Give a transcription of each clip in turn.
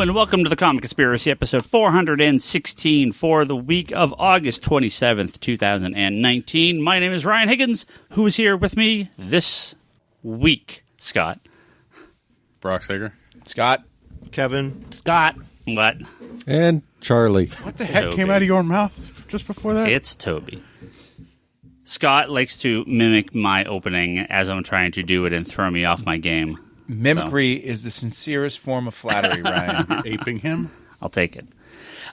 and welcome to the Comic Conspiracy, episode 416 for the week of August 27th, 2019. My name is Ryan Higgins, who is here with me this week. Scott. Brock Sager. Scott. Kevin. Scott. What? And Charlie. What the heck came out of your mouth just before that? It's Toby. Scott likes to mimic my opening as I'm trying to do it and throw me off my game. Mimicry is the sincerest form of flattery, Ryan. You're aping him? I'll take it.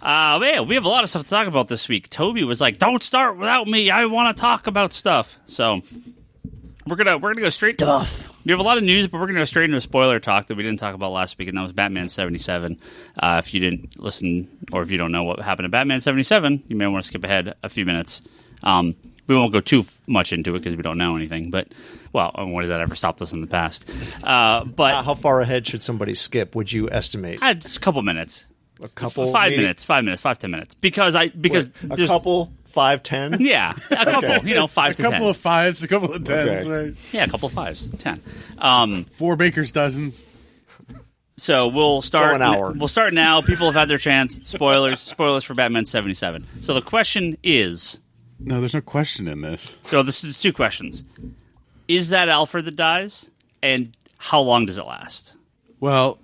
Man, we have a lot of stuff to talk about this week. Toby was like, "Don't start without me. I want to talk about stuff." So we're gonna go straight. Stuff. We have a lot of news, but we're gonna go straight into a spoiler talk that we didn't talk about last week, and that was Batman 77. If you didn't listen, or if you don't know what happened to Batman 77, you may want to skip ahead a few minutes. We won't go too much into it because we don't know anything. But, well, when has that ever stopped us in the past? But how far ahead should somebody skip, would you estimate? It's a couple minutes. A couple? 5 minutes. 5 minutes. 5 to 10 minutes. Because a couple? 5, 10? Yeah, a couple. Okay. 5 to 10. A couple of fives, a couple of tens, Okay. right? Yeah, a couple of fives. 10. 4 baker's dozens. So we'll start. So an hour. We'll start now. People have had their chance. Spoilers for Batman 77. So the question is... No, there's no question in this. So this is 2 questions. Is that Alfred that dies? And how long does it last? Well,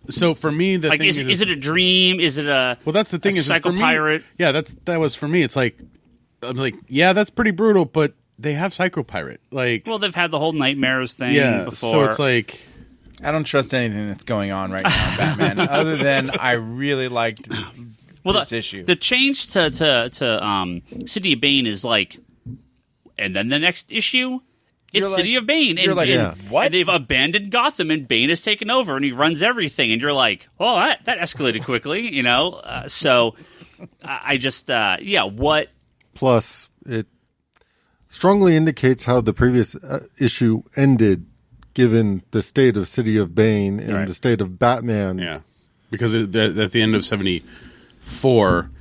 so for me, the thing is it a dream? Is it a well? That's the thing. a Is for me, psychopirate? Yeah, that was for me. It's like I'm like, yeah, that's pretty brutal, but they have psychopirate. Like, Well, they've had the whole nightmares thing before. so it's like I don't trust anything that's going on right now in Batman, other than I really liked this issue. The change to City of Bane is like, and then the next issue, it's City of Bane. You're and, what? And they've abandoned Gotham, and Bane has taken over, and he runs everything. And you're like, oh, that escalated quickly, you know? So I just, what? Plus, it strongly indicates how the previous issue ended, given the state of City of Bane and the state of Batman. yeah, because at the end of 74,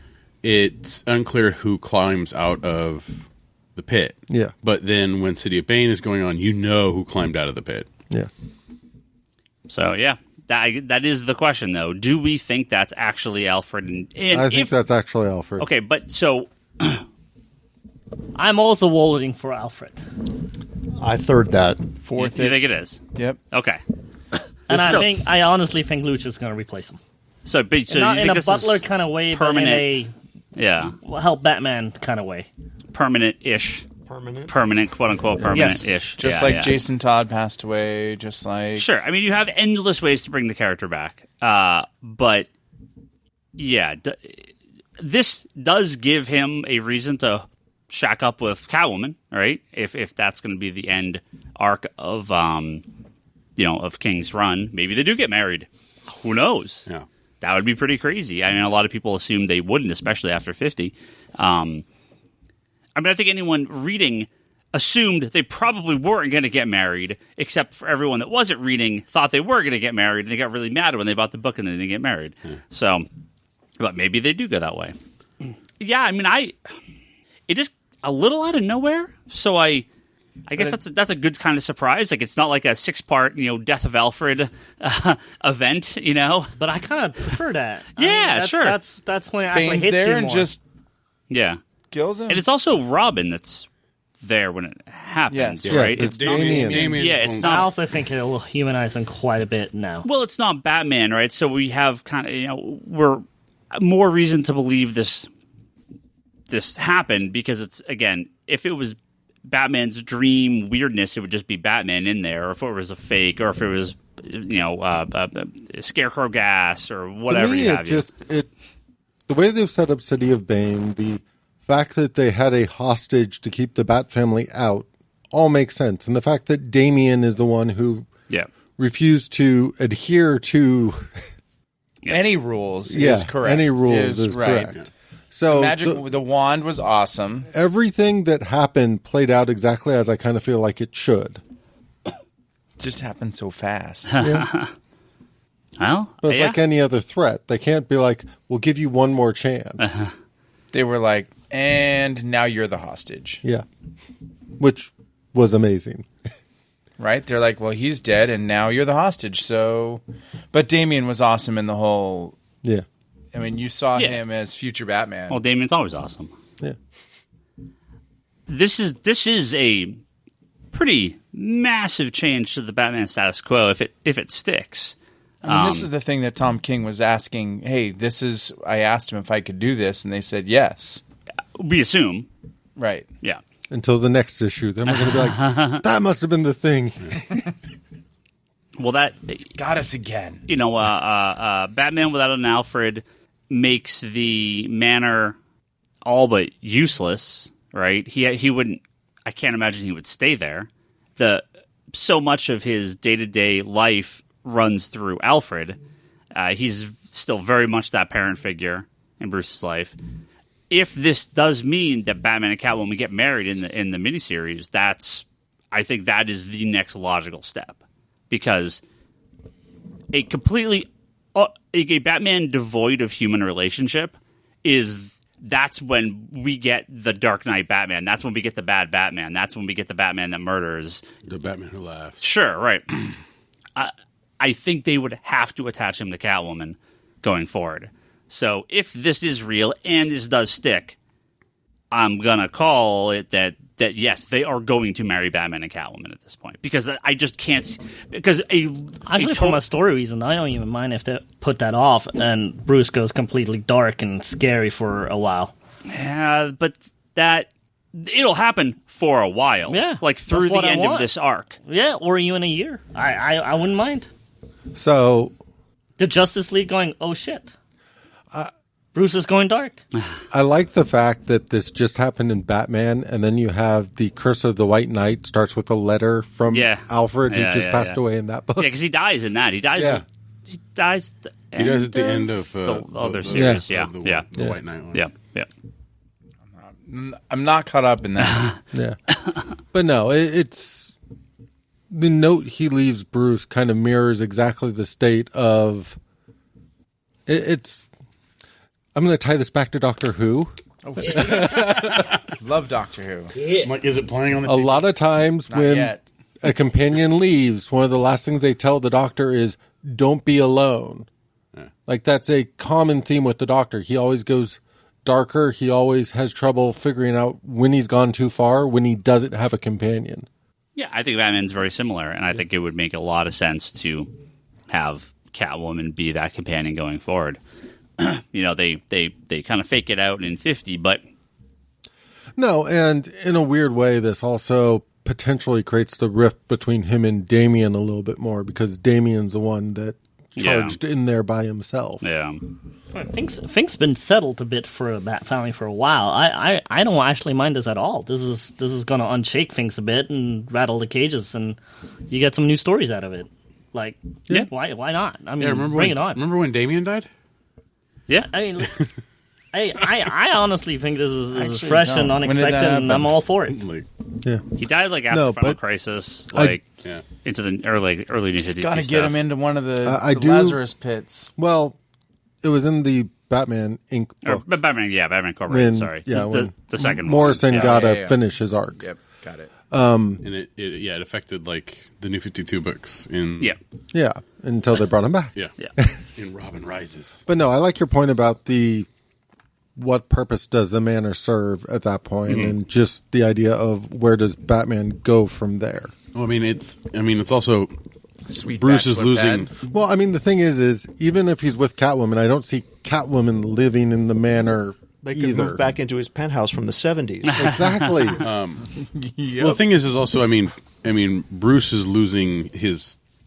it's unclear who climbs out of the pit. Yeah. But then when City of Bane is going on, you know who climbed out of the pit. Yeah. So, yeah. That is the question, though. Do we think that's actually Alfred? And I think that's actually Alfred. Okay, but so... I'm also voting for Alfred. I third that. You Fourth. think it is? Yep. Okay. And I honestly think Lucia's going to replace him. So Not you in think a this Butler is kind of way, permanent? but in a help Batman kind of way. Permanent-ish. Permanent, quote-unquote, permanent-ish. Just Yeah, like yeah. Jason Todd passed away, just like... Sure. I mean, you have endless ways to bring the character back. But, yeah, this does give him a reason to shack up with Catwoman, right? If that's going to be the end arc of, of King's Run. Maybe they do get married. Who knows? Yeah. That would be pretty crazy. I mean, a lot of people assume they wouldn't, especially after 50. I think anyone reading assumed they probably weren't going to get married, except for everyone that wasn't reading thought they were going to get married, and they got really mad when they bought the book and they didn't get married. So, but maybe they do go that way. Yeah, I mean, it is a little out of nowhere, so I guess that's a good kind of surprise. Like, it's not like a 6-part, Death of Alfred event, But I kind of prefer that. Sure. That's when it actually Bane's hits there you and more. just Yeah. kills him. And it's also Robin that's there when it happens, Yes. right? Yeah, it's Damian. Yeah, it's I not. also think it will humanize him quite a bit now. Well, it's not Batman, right? So we have kind of, we're more reason to believe this happened because it's, again, if it was Batman's dream weirdness, it would just be Batman in there, or if it was a fake, or if it was, scarecrow gas or whatever To me, the way they've set up City of Bane, the fact that they had a hostage to keep the Bat family out, all makes sense. And the fact that Damian is the one who refused to adhere to any rules is correct. Any rules is right. correct. Yeah. So the wand was awesome. Everything that happened played out exactly as I kind of feel like it should. Just happened so fast. Yeah. Well, but it's like any other threat. They can't be like, we'll give you one more chance. They were like, and now you're the hostage. Yeah. Which was amazing. right? They're like, well, he's dead, and now you're the hostage. So, but Damian was awesome in the whole. Yeah. I mean, you saw him as future Batman. Well, Damian's always awesome. Yeah. This is a pretty massive change to the Batman status quo if it sticks. I mean, this is the thing that Tom King was asking. Hey, I asked him if I could do this, and they said yes. We assume. Right. Yeah. Until the next issue. Then we're going to be like, that must have been the thing. Well, that got us again. You know, Batman without an Alfred makes the manor all but useless, right? He wouldn't. I can't imagine he would stay there. So much of his day-to-day life runs through Alfred. He's still very much that parent figure in Bruce's life. If this does mean that Batman and Catwoman get married in the miniseries, I think that is the next logical step, because a Batman devoid of human relationship that's when we get the Dark Knight Batman. That's when we get the bad Batman. That's when we get the Batman that murders. The Batman who laughs. Sure, right. I think they would have to attach him to Catwoman going forward. So if this is real and this does stick, I'm going to call it that yes, they are going to marry Batman and Catwoman at this point. Because I just can't... Because from a story reason, I don't even mind if they put that off and Bruce goes completely dark and scary for a while. Yeah, but it'll happen for a while. Yeah. Like through the end of this arc. Yeah, or even a year. I wouldn't mind. So... The Justice League going, oh shit. Bruce is going dark. I like the fact that this just happened in Batman, and then you have the Curse of the White Knight starts with a letter from Alfred, who just passed away in that book. Yeah, because he dies in that. He dies. Yeah. He dies. He dies at the end of the other series. The White Knight one. Yeah. I'm not caught up in that. Yeah, but no, it's the note he leaves Bruce kind of mirrors exactly the state of it's. I'm going to tie this back to Doctor Who. Love Doctor Who. Yeah. Is it playing on the TV? A lot of times when yet. A companion leaves, one of the last things they tell the Doctor is, don't be alone. Yeah. Like, that's a common theme with the Doctor. He always goes darker. He always has trouble figuring out when he's gone too far, when he doesn't have a companion. Yeah, I think Batman's very similar, and I think it would make a lot of sense to have Catwoman be that companion going forward. You know, they kind of fake it out in 50, but... No, and in a weird way, this also potentially creates the rift between him and Damian a little bit more, because Damian's the one that charged in there by himself. Yeah. Things been settled a bit for a Bat family for a while. I don't actually mind this at all. This is going to unshake things a bit and rattle the cages, and you get some new stories out of it. Like, why not? I mean, bring it on. Remember when Damian died? Yeah, I mean, I honestly think this is fresh and unexpected, and I'm all for it. He died like after Final Crisis, into the early New 52 got to get him into one of the Lazarus pits. Well, it was in the Batman Inc. book. Batman Incorporated. Sorry, the second Morrison one. got to finish his arc. Yep, got it. And it affected like the New 52 books in until they brought him back. Yeah. In Robin Rises. But no, I like your point about what purpose does the manor serve at that point, and just the idea of where does Batman go from there. Well, I mean it's also Sweet Bruce is losing. Well, I mean the thing is even if he's with Catwoman, I don't see Catwoman living in the manor. They could move back into his penthouse from the 70s. Exactly. Well, the thing is also, I mean, Bruce is losing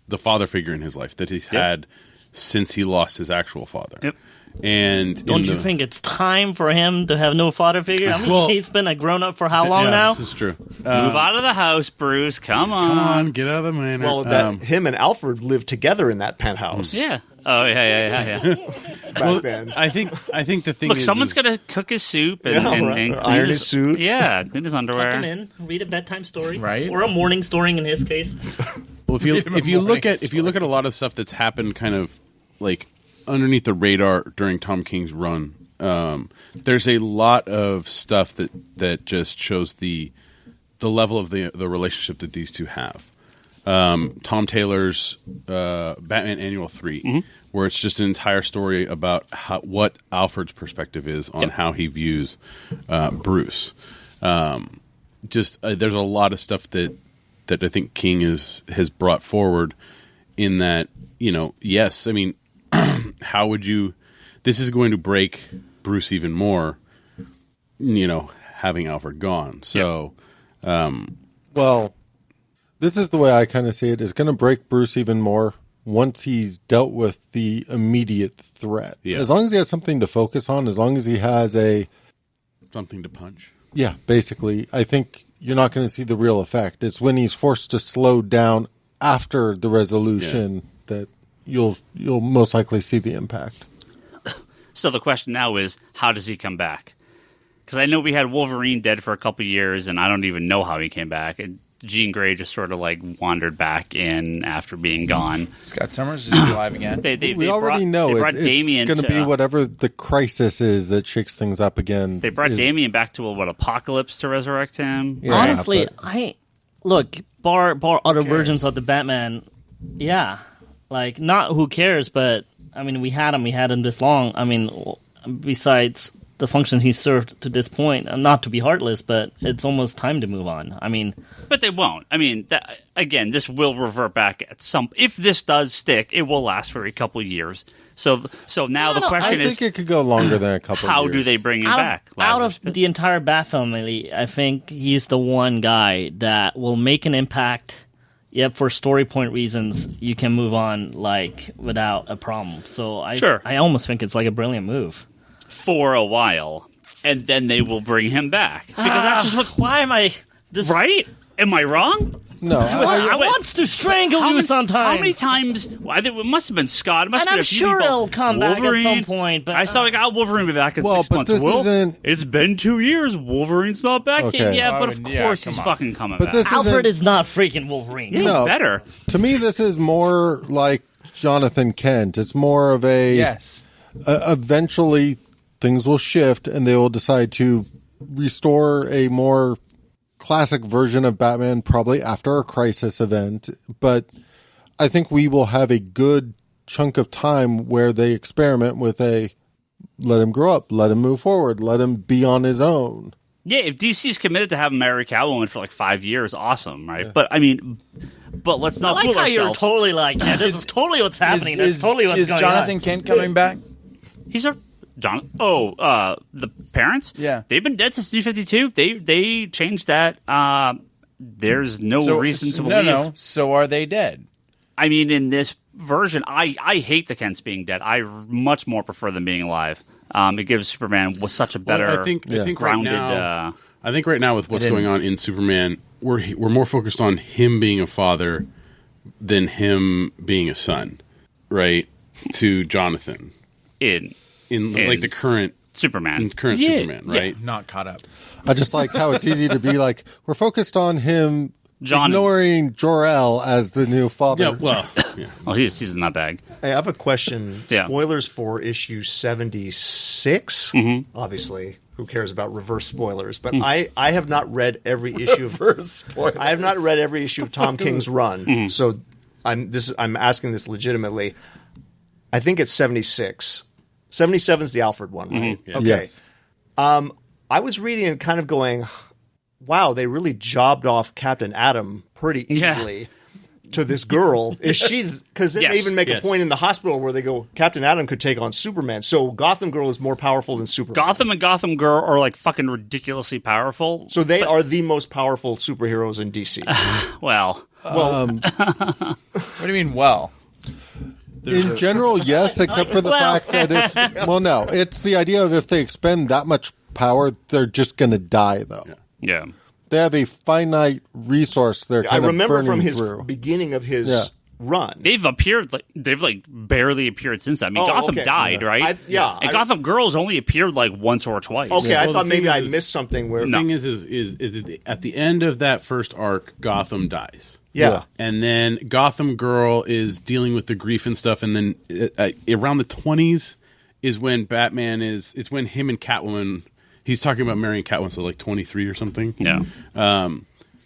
the father figure in his life that he's had since he lost his actual father. Yep. And don't you think it's time for him to have no father figure? I mean, he's been a grown up for how long now? This is true. Move out of the house, Bruce. Come on, get out of the manor. Well, him and Alfred lived together in that penthouse. Yeah. Oh yeah. Back then, I think the thing. Look, someone's gonna cook his soup and iron his suit. Yeah, clean his underwear. Tuck him in, read a bedtime story, right? Or a morning story in his case. Well, if you look at a lot of stuff that's happened, kind of like underneath the radar during Tom King's run, there's a lot of stuff that just shows the level of the relationship that these two have. Tom Taylor's Batman Annual 3, where it's just an entire story about what Alfred's perspective is on how he views Bruce. There's a lot of stuff that I think King has brought forward in that, yes, I mean, how would you... This is going to break Bruce even more, having Alfred gone. So... well, this is the way I kind of see it. It's going to break Bruce even more once he's dealt with the immediate threat. Yeah. As long as he has something to focus on, as long as he has something to punch. Yeah, basically. I think you're not going to see the real effect. It's when he's forced to slow down after the resolution that you'll most likely see the impact. So the question now is, how does he come back? Because I know we had Wolverine dead for a couple of years, and I don't even know how he came back. And Jean Grey just sort of wandered back in after being gone. Scott Summers is alive again. We already know it's going to be whatever the crisis is that shakes things up again. They brought Damian back to Apocalypse to resurrect him. Yeah, honestly, bar other versions of the Batman. Yeah, not who cares, but I mean, we had him this long. I mean, besides the functions he served to this point, not to be heartless, but it's almost time to move on. I mean, but they won't. I mean, again, this will revert back at some. If this does stick, it will last for a couple of years. So now the question is, I think it could go longer than a couple. How of years. do they bring him back? Out of the entire Bat family, I think he's the one guy that will make an impact. Yet for story point reasons, you can move on without a problem. So I almost think it's a brilliant move. For a while, and then they will bring him back. Because that's just why am I... Right? Am I wrong? No. I wants to strangle you sometimes. How many times... Well, I think it must have been Scott. It must and have been I'm a few sure people. He'll come back at some point. But I saw Wolverine be back in 6 months. It's been 2 years. Wolverine's not back yet. Yeah, but of course he's fucking coming back. Alfred is not freaking Wolverine. He's better. To me, this is more like Jonathan Kent. It's more of a... Yes. Eventually... things will shift, and they will decide to restore a more classic version of Batman, probably after a crisis event. But I think we will have a good chunk of time where they experiment with let him grow up, let him move forward, let him be on his own. Yeah, if DC's committed to having marry Catwoman for 5 years, awesome, right? Yeah. But I mean, let's not fool ourselves. You're totally this is totally what's happening. That's totally what's going on. Is Jonathan Kent coming back? He's our... the parents? Yeah. They've been dead since New 52. They changed that. There's no reason to believe. No. So are they dead? I mean, in this version, I hate the Kents being dead. I much more prefer them being alive. It gives Superman such a better, I think grounded... I think right now with what's going on in Superman, we're more focused on him being a father than him being a son, right? To Jonathan. In the current Superman. Superman, right? Yeah. Not caught up. I just like how it's easy to be we're focused on him ignoring Jor-El as the new father. Yeah, well, well, he's in that bag. Hey, I have a question. Yeah. Spoilers for issue 76. Mm-hmm. Obviously, who cares about reverse spoilers? But I have not read every issue of reverse spoilers. I have not read every issue of Tom King's run. Mm-hmm. So I'm asking this legitimately. I think it's 76. 77 is the Alfred one, right? Mm-hmm. Yeah. Okay. Yes. I was reading and kind of going, wow, they really jobbed off Captain Atom pretty easily to this girl. Because they even make a point in the hospital where they go, Captain Atom could take on Superman. So Gotham Girl is more powerful than Superman. Gotham and Gotham Girl are fucking ridiculously powerful. So they are the most powerful superheroes in DC. Well. What do you mean, well? In general, yes, except for the fact that it's the idea of if they expend that much power, they're just going to die, though. Yeah. They have a finite resource they're kind of burning through. I remember from his beginning of his run. They've appeared, they've barely appeared since that. I mean, Gotham died, right? And Gotham Girls only appeared once or twice. Okay, I thought maybe I missed something where... The thing is at the end of that first arc, Gotham dies. Yeah. And then Gotham Girl is dealing with the grief and stuff, and then around the 20s is when it's when him and Catwoman, he's talking about marrying Catwoman, so 23 or something. Yeah.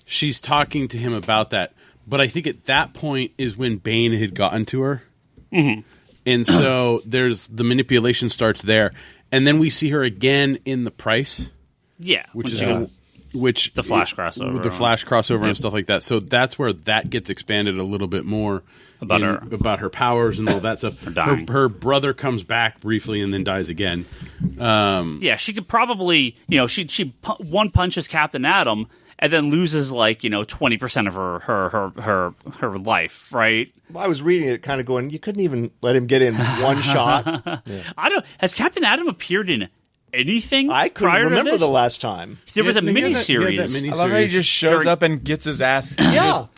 She's talking to him about that, But I think at that point is when Bane had gotten to her. Mm-hmm. And so there's the manipulation starts there. And then we see her again in the Price. Yeah. Which is the Flash crossover. With the Flash crossover and stuff like that. So that's where that gets expanded a little bit more. About her powers and all that stuff. Her brother comes back briefly and then dies again. She could probably, she one punches Captain Atom and then loses 20% of her life, right? I was reading it, kind of going, you couldn't even let him get in one shot. Has Captain Atom appeared in anything? I couldn't remember the last time. There was a miniseries. I love how he just shows up and gets his ass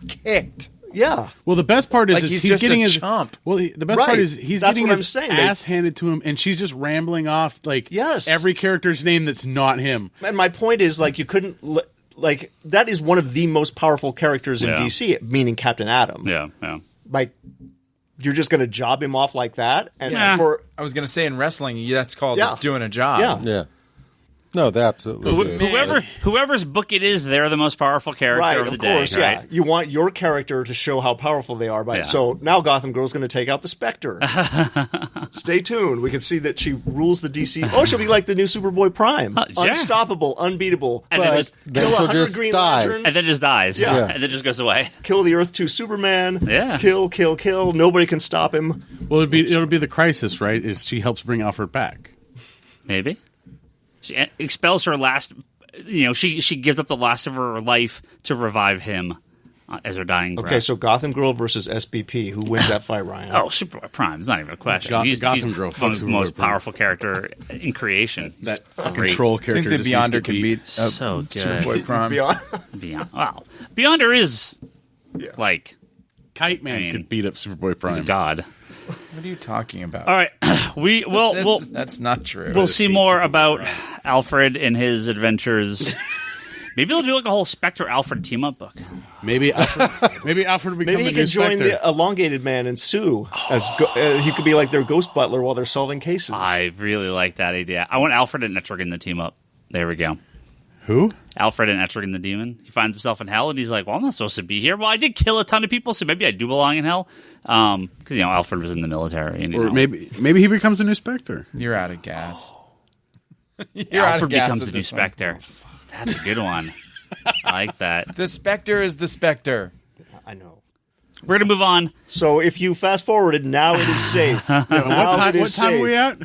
kicked. Yeah. Well, the best part is he's just getting his chump. Well, the best part is he's That's getting what his I'm saying. ass handed to him, and she's just rambling off every character's name that's not him. And my point is, you couldn't that is one of the most powerful characters in DC, meaning Captain Atom. Yeah. You're just going to job him off like that, and I was going to say in wrestling, that's called doing a job. Yeah. No, they absolutely do. Whoever's book it is, they're the most powerful character of the day. Course, right? You want your character to show how powerful they are. So now Gotham Girl's going to take out the Spectre. Stay tuned. We can see that she rules the DC. Oh, she'll be like the new Superboy Prime. Unstoppable, unbeatable. And but kill 100 Green Lanterns. And then just dies. Yeah. And then just goes away. Kill the Earth 2 Superman. Yeah. Kill. Nobody can stop him. Well, it'll be the Crisis, right? Is she helps bring Alfred back. Maybe. She expels her last. She gives up the last of her life to revive him as her dying breath. Okay, so Gotham Girl versus SBP. Who wins that fight, Ryan? Oh, Superboy Prime. It's not even a question. He's Gotham Girl. One of the most powerful character in creation. That control character. I think the Beyonder could beat so good. Superboy Prime. Beyond. Wow. Beyonder is Kite Man could beat up Superboy Prime. He's a god. What are you talking about? All right, that's not true. We'll see more about Alfred and his adventures. Maybe they'll do a whole Spectre Alfred team up book. Maybe Alfred will become Maybe he can join the Elongated Man and Sue as he could be like their ghost butler while they're solving cases. I really like that idea. I want Alfred and Etrigan to team up. There we go. Who? Alfred and Etrigan the Demon. He finds himself in hell, and he's like, well, I'm not supposed to be here. Well, I did kill a ton of people, so maybe I do belong in hell. Because, Alfred was in the military. And, maybe he becomes a new Spectre. You're out of gas. Alfred becomes a new Spectre. That's a good one. I like that. The Spectre is the Spectre. I know. We're going to move on. So if you fast forwarded, now it is safe. What time are we at?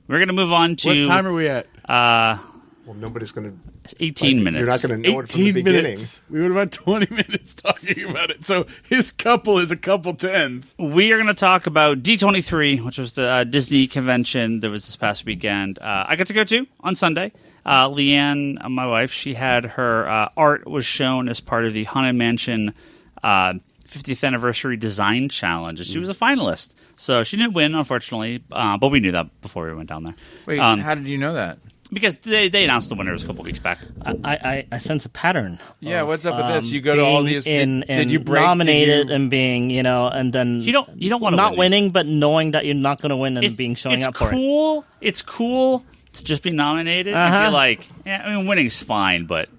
We're going to move on to... What time are we at? Well, nobody's going to... 18 minutes. You're not going to know it from the beginning. Minutes. We would have had 20 minutes talking about it. So his couple is a couple tens. We are going to talk about D23, which was the Disney convention that was this past weekend. I got to go to on Sunday. Leanne, my wife, she had her art was shown as part of the Haunted Mansion 50th Anniversary Design Challenge. She was a finalist. So she didn't win, unfortunately, but we knew that before we went down there. Wait, how did you know that? Because they announced the winners a couple weeks back. I sense a pattern. Yeah, what's up with this? You go to all these. Did you break? Nominated and being, and then you don't want to not winning, but knowing that you're not going to win and showing up for it. It's cool to just be nominated and be like, winning's fine, but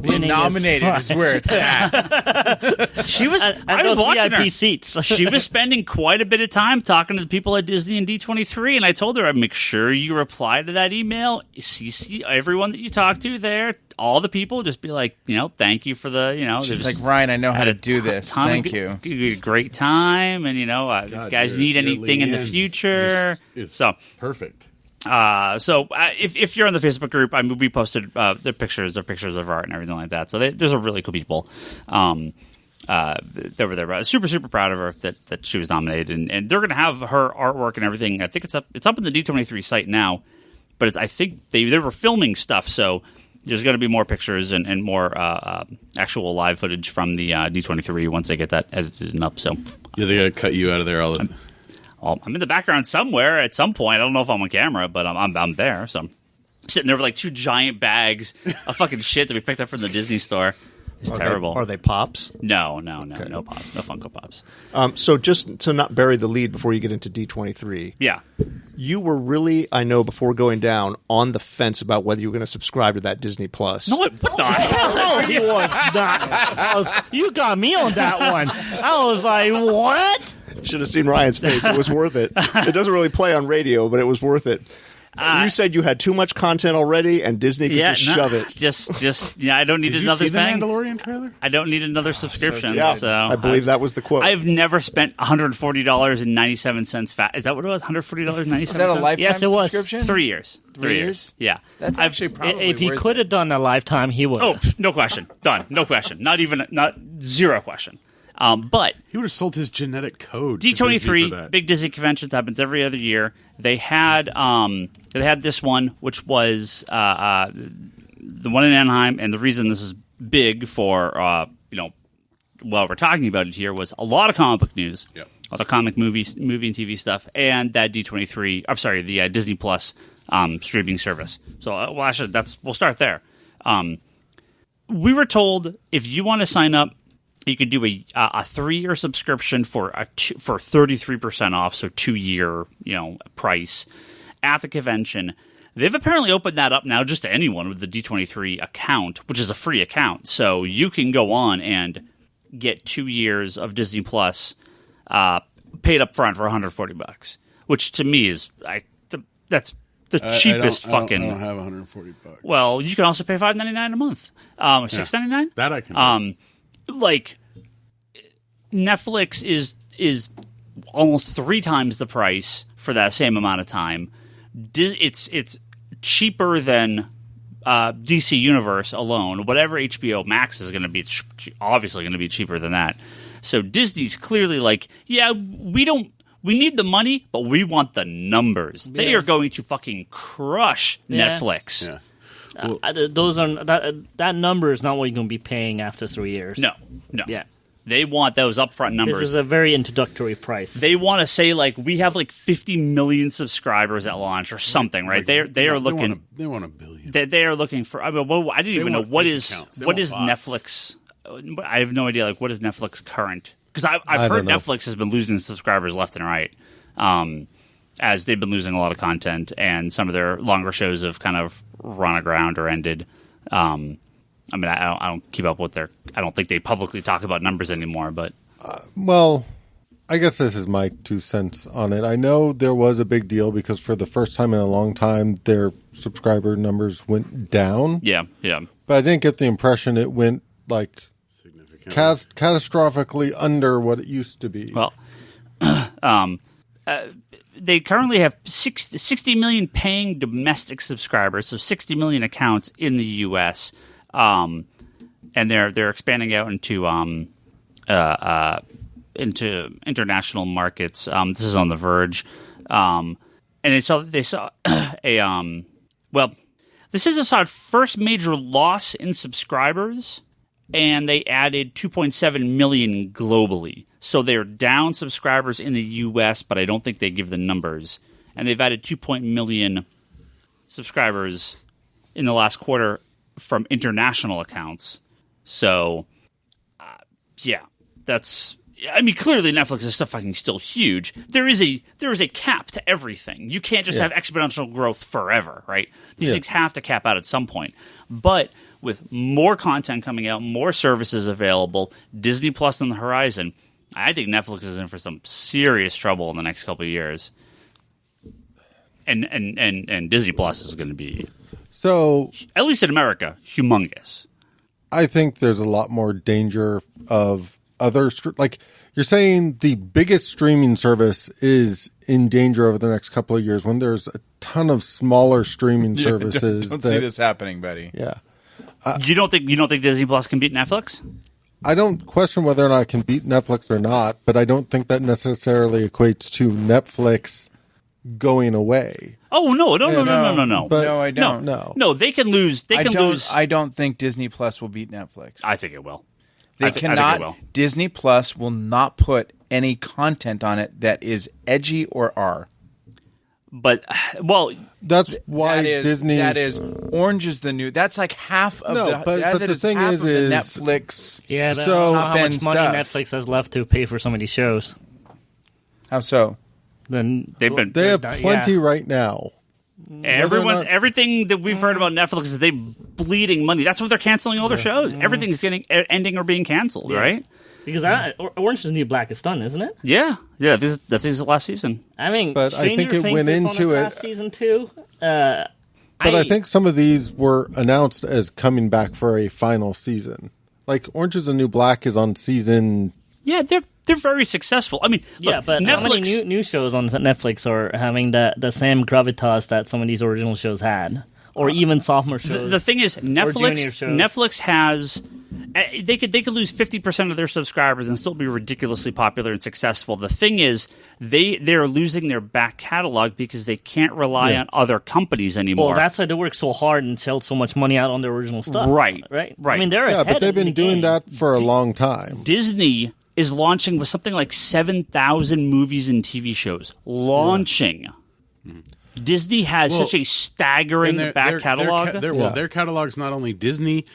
being nominated is where it's at. She was. I was watching VIP her. seats. She was spending quite a bit of time talking to the people at Disney and D23, and I told her, I'd make sure you reply to that email. CC everyone that you talk to there, all the people, just be like, thank you for the, She's like, Ryan, I know how to do this. Thank you. You had a great time, and if you guys need anything in the future, so perfect. If you're on the Facebook group, we posted the pictures of art and everything like that. So there's a really cool people that were there. Super, super proud of her that she was nominated, and they're going to have her artwork and everything. I think it's up in the D23 site now, but I think they were filming stuff, so there's going to be more pictures and more actual live footage from the D23 once they get that edited and up. So they got to cut you out of there all the time. I'm in the background somewhere at some point. I don't know if I'm on camera, but I'm there. So I'm sitting there with like two giant bags of fucking shit that we picked up from the Disney store. It's terrible. Are they Pops? No Pops, no Funko Pops. So just to not bury the lead before you get into D23. Yeah. You were really, I know, before going down, on the fence about whether you were going to subscribe to that Disney Plus. No, what the hell? He was not. You got me on that one. I was like, what? Should have seen Ryan's face. It was worth it. It doesn't really play on radio, but it was worth it. You said you had too much content already, and Disney could shove it. I don't need another Did you see thing. the Mandalorian trailer? I don't need another subscription. So I believe that was the quote. I've never spent $140.97. Is that what it was? $140.97. Is that a lifetime Yes, it was. subscription? 3 years. 3 years. Yeah. That's actually probably If he worth could have done a lifetime, he would. Oh, no question. Done. No question. Not zero question. But He would have sold his genetic code. to Disney for D23, that. big Disney conventions, happens every other year. They had this one, which was the one in Anaheim, and the reason this is big for while we're talking about it here was a lot of comic book news, Yep. a lot of comic movie and TV stuff, and that D23. I'm sorry, the Disney Plus streaming service. So, we'll start there. We were told if you want to sign up, you could do a 3-year subscription for 33% off, so 2-year price at the convention. They've apparently opened that up now just to anyone with the D23 account, which is a free account. So you can go on and get 2 years of Disney Plus paid up front for $140, which to me is that's the cheapest fucking. I don't have $140. Well, you can also pay $5.99 a month, or $6.99. That I can. Like Netflix is almost 3 times the price for that same amount of time. It's cheaper than DC Universe alone. Whatever HBO Max is going to be, it's obviously going to be cheaper than that. So Disney's clearly like, yeah, we need the money, but we want the numbers. Yeah. They are going to fucking crush Netflix. Yeah. Those are that number is not what you're going to be paying after 3 years. No. Yeah. They want those upfront numbers. This is a very introductory price. They want to say like we have like 50 million subscribers at launch or something, right? They are looking. They want $1 billion. They are looking for. I didn't even know what is Netflix. I have no idea. Like what is Netflix current? Because I've heard Netflix has been losing subscribers left and right. As they've been losing a lot of content, and some of their longer shows have kind of run aground or ended. I don't keep up with their. I don't think they publicly talk about numbers anymore. But well, I guess this is my 2 cents on it. I know there was a big deal because for the first time in a long time, their subscriber numbers went down. Yeah. But I didn't get the impression it went like catastrophically under what it used to be. Well, they currently have 60 million paying domestic subscribers, so 60 million accounts in the U.S., and they're expanding out into international markets. This is on The Verge, and they saw this is a first major loss in subscribers, and they added 2.7 million globally. So they're down subscribers in the U.S., but I don't think they give the numbers. And they've added 2 million subscribers in the last quarter from international accounts. So, that's. I mean, clearly Netflix is still huge. There is a cap to everything. You can't just have exponential growth forever, right? These things have to cap out at some point. But with more content coming out, more services available, Disney Plus on the horizon, I think Netflix is in for some serious trouble in the next couple of years. And Disney Plus is going to be, so at least in America, humongous. I think there's a lot more danger of other like you're saying the biggest streaming service is in danger over the next couple of years when there's a ton of smaller streaming services. Don't see this happening, Betty. Yeah. You don't think Disney Plus can beat Netflix? I don't question whether or not it can beat Netflix or not, but I don't think that necessarily equates to Netflix going away. Oh no! But no, I don't. No, they can lose. I don't think Disney Plus will beat Netflix. I think it will. They I think cannot. it will. Disney Plus will not put any content on it that is edgy or R. But that's why Disney. That is Orange is the New. That's like half of the. But the thing is Netflix. Yeah, so how much money Netflix has left to pay for some of these shows. How so? Then they have plenty right now. Everything that we've heard about Netflix is they bleeding money. That's why they're canceling all their shows. Everything's ending or being canceled, right? Because Orange is the New Black is done, isn't it? Yeah. This is the last season. I mean, but I think it went into it last season too. But I think some of these were announced as coming back for a final season. Like Orange is the New Black is on season. Yeah, they're very successful. I mean, look, but Netflix, how many new shows on Netflix are having the same gravitas that some of these original shows had, or even sophomore shows? The thing is, Netflix has. They could lose 50% of their subscribers and still be ridiculously popular and successful. The thing is, they're losing their back catalog because they can't rely on other companies anymore. Well, that's why they work so hard and sell so much money out on their original stuff. Right. I mean, they're ahead but they've been doing that for a long time. Disney is launching with something like 7,000 movies and TV shows. Launching. Disney has such a staggering back catalog. Their catalog's not only Disney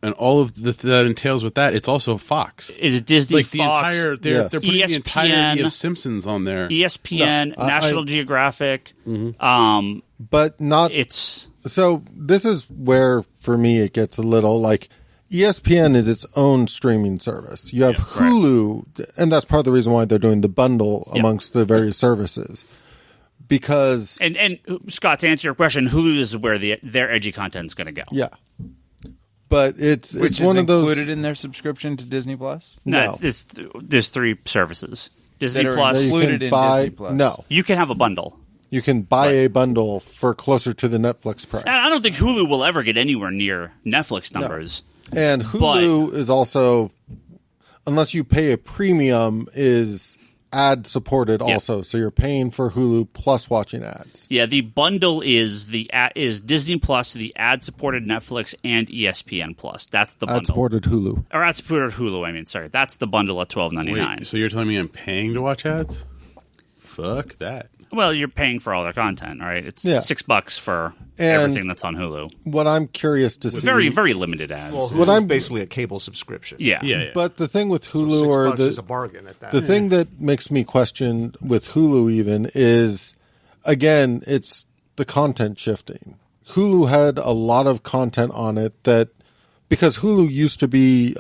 and all of that entails with that, it's also Fox. It is Disney, like Fox, they're putting ESPN, the entirety of Simpsons on there. ESPN, National Geographic. But not... So this is where, for me, it gets a little like... ESPN is its own streaming service. You have Hulu, and that's part of the reason why they're doing the bundle amongst the various services. Because... And Scott, to answer your question, Hulu is where their edgy content is going to go. Yeah. But it's one of those included in their subscription to Disney Plus. No, there's 3 services. Disney Plus included in Disney Plus. No, you can have a bundle. You can buy a bundle for closer to the Netflix price. And I don't think Hulu will ever get anywhere near Netflix numbers. No. And Hulu is also, unless you pay a premium, is ad supported also. So you're paying for Hulu plus watching ads. Yeah, the bundle is Disney Plus, the ad supported Netflix, and ESPN Plus. That's the bundle. Ad supported Hulu. Or ad supported Hulu. I mean, sorry, that's the bundle at $12.99. Wait, so you're telling me I'm paying to watch ads? Fuck that. Well, you're paying for all their content, right? It's $6 for everything that's on Hulu. What I'm curious to see, very, very limited ads. Well, Hulu's basically a cable subscription. Yeah. But the thing with Hulu, so $6 is a bargain at that. The thing that makes me question with Hulu even is, again, it's the content shifting. Hulu had a lot of content on it that, because Hulu used to be.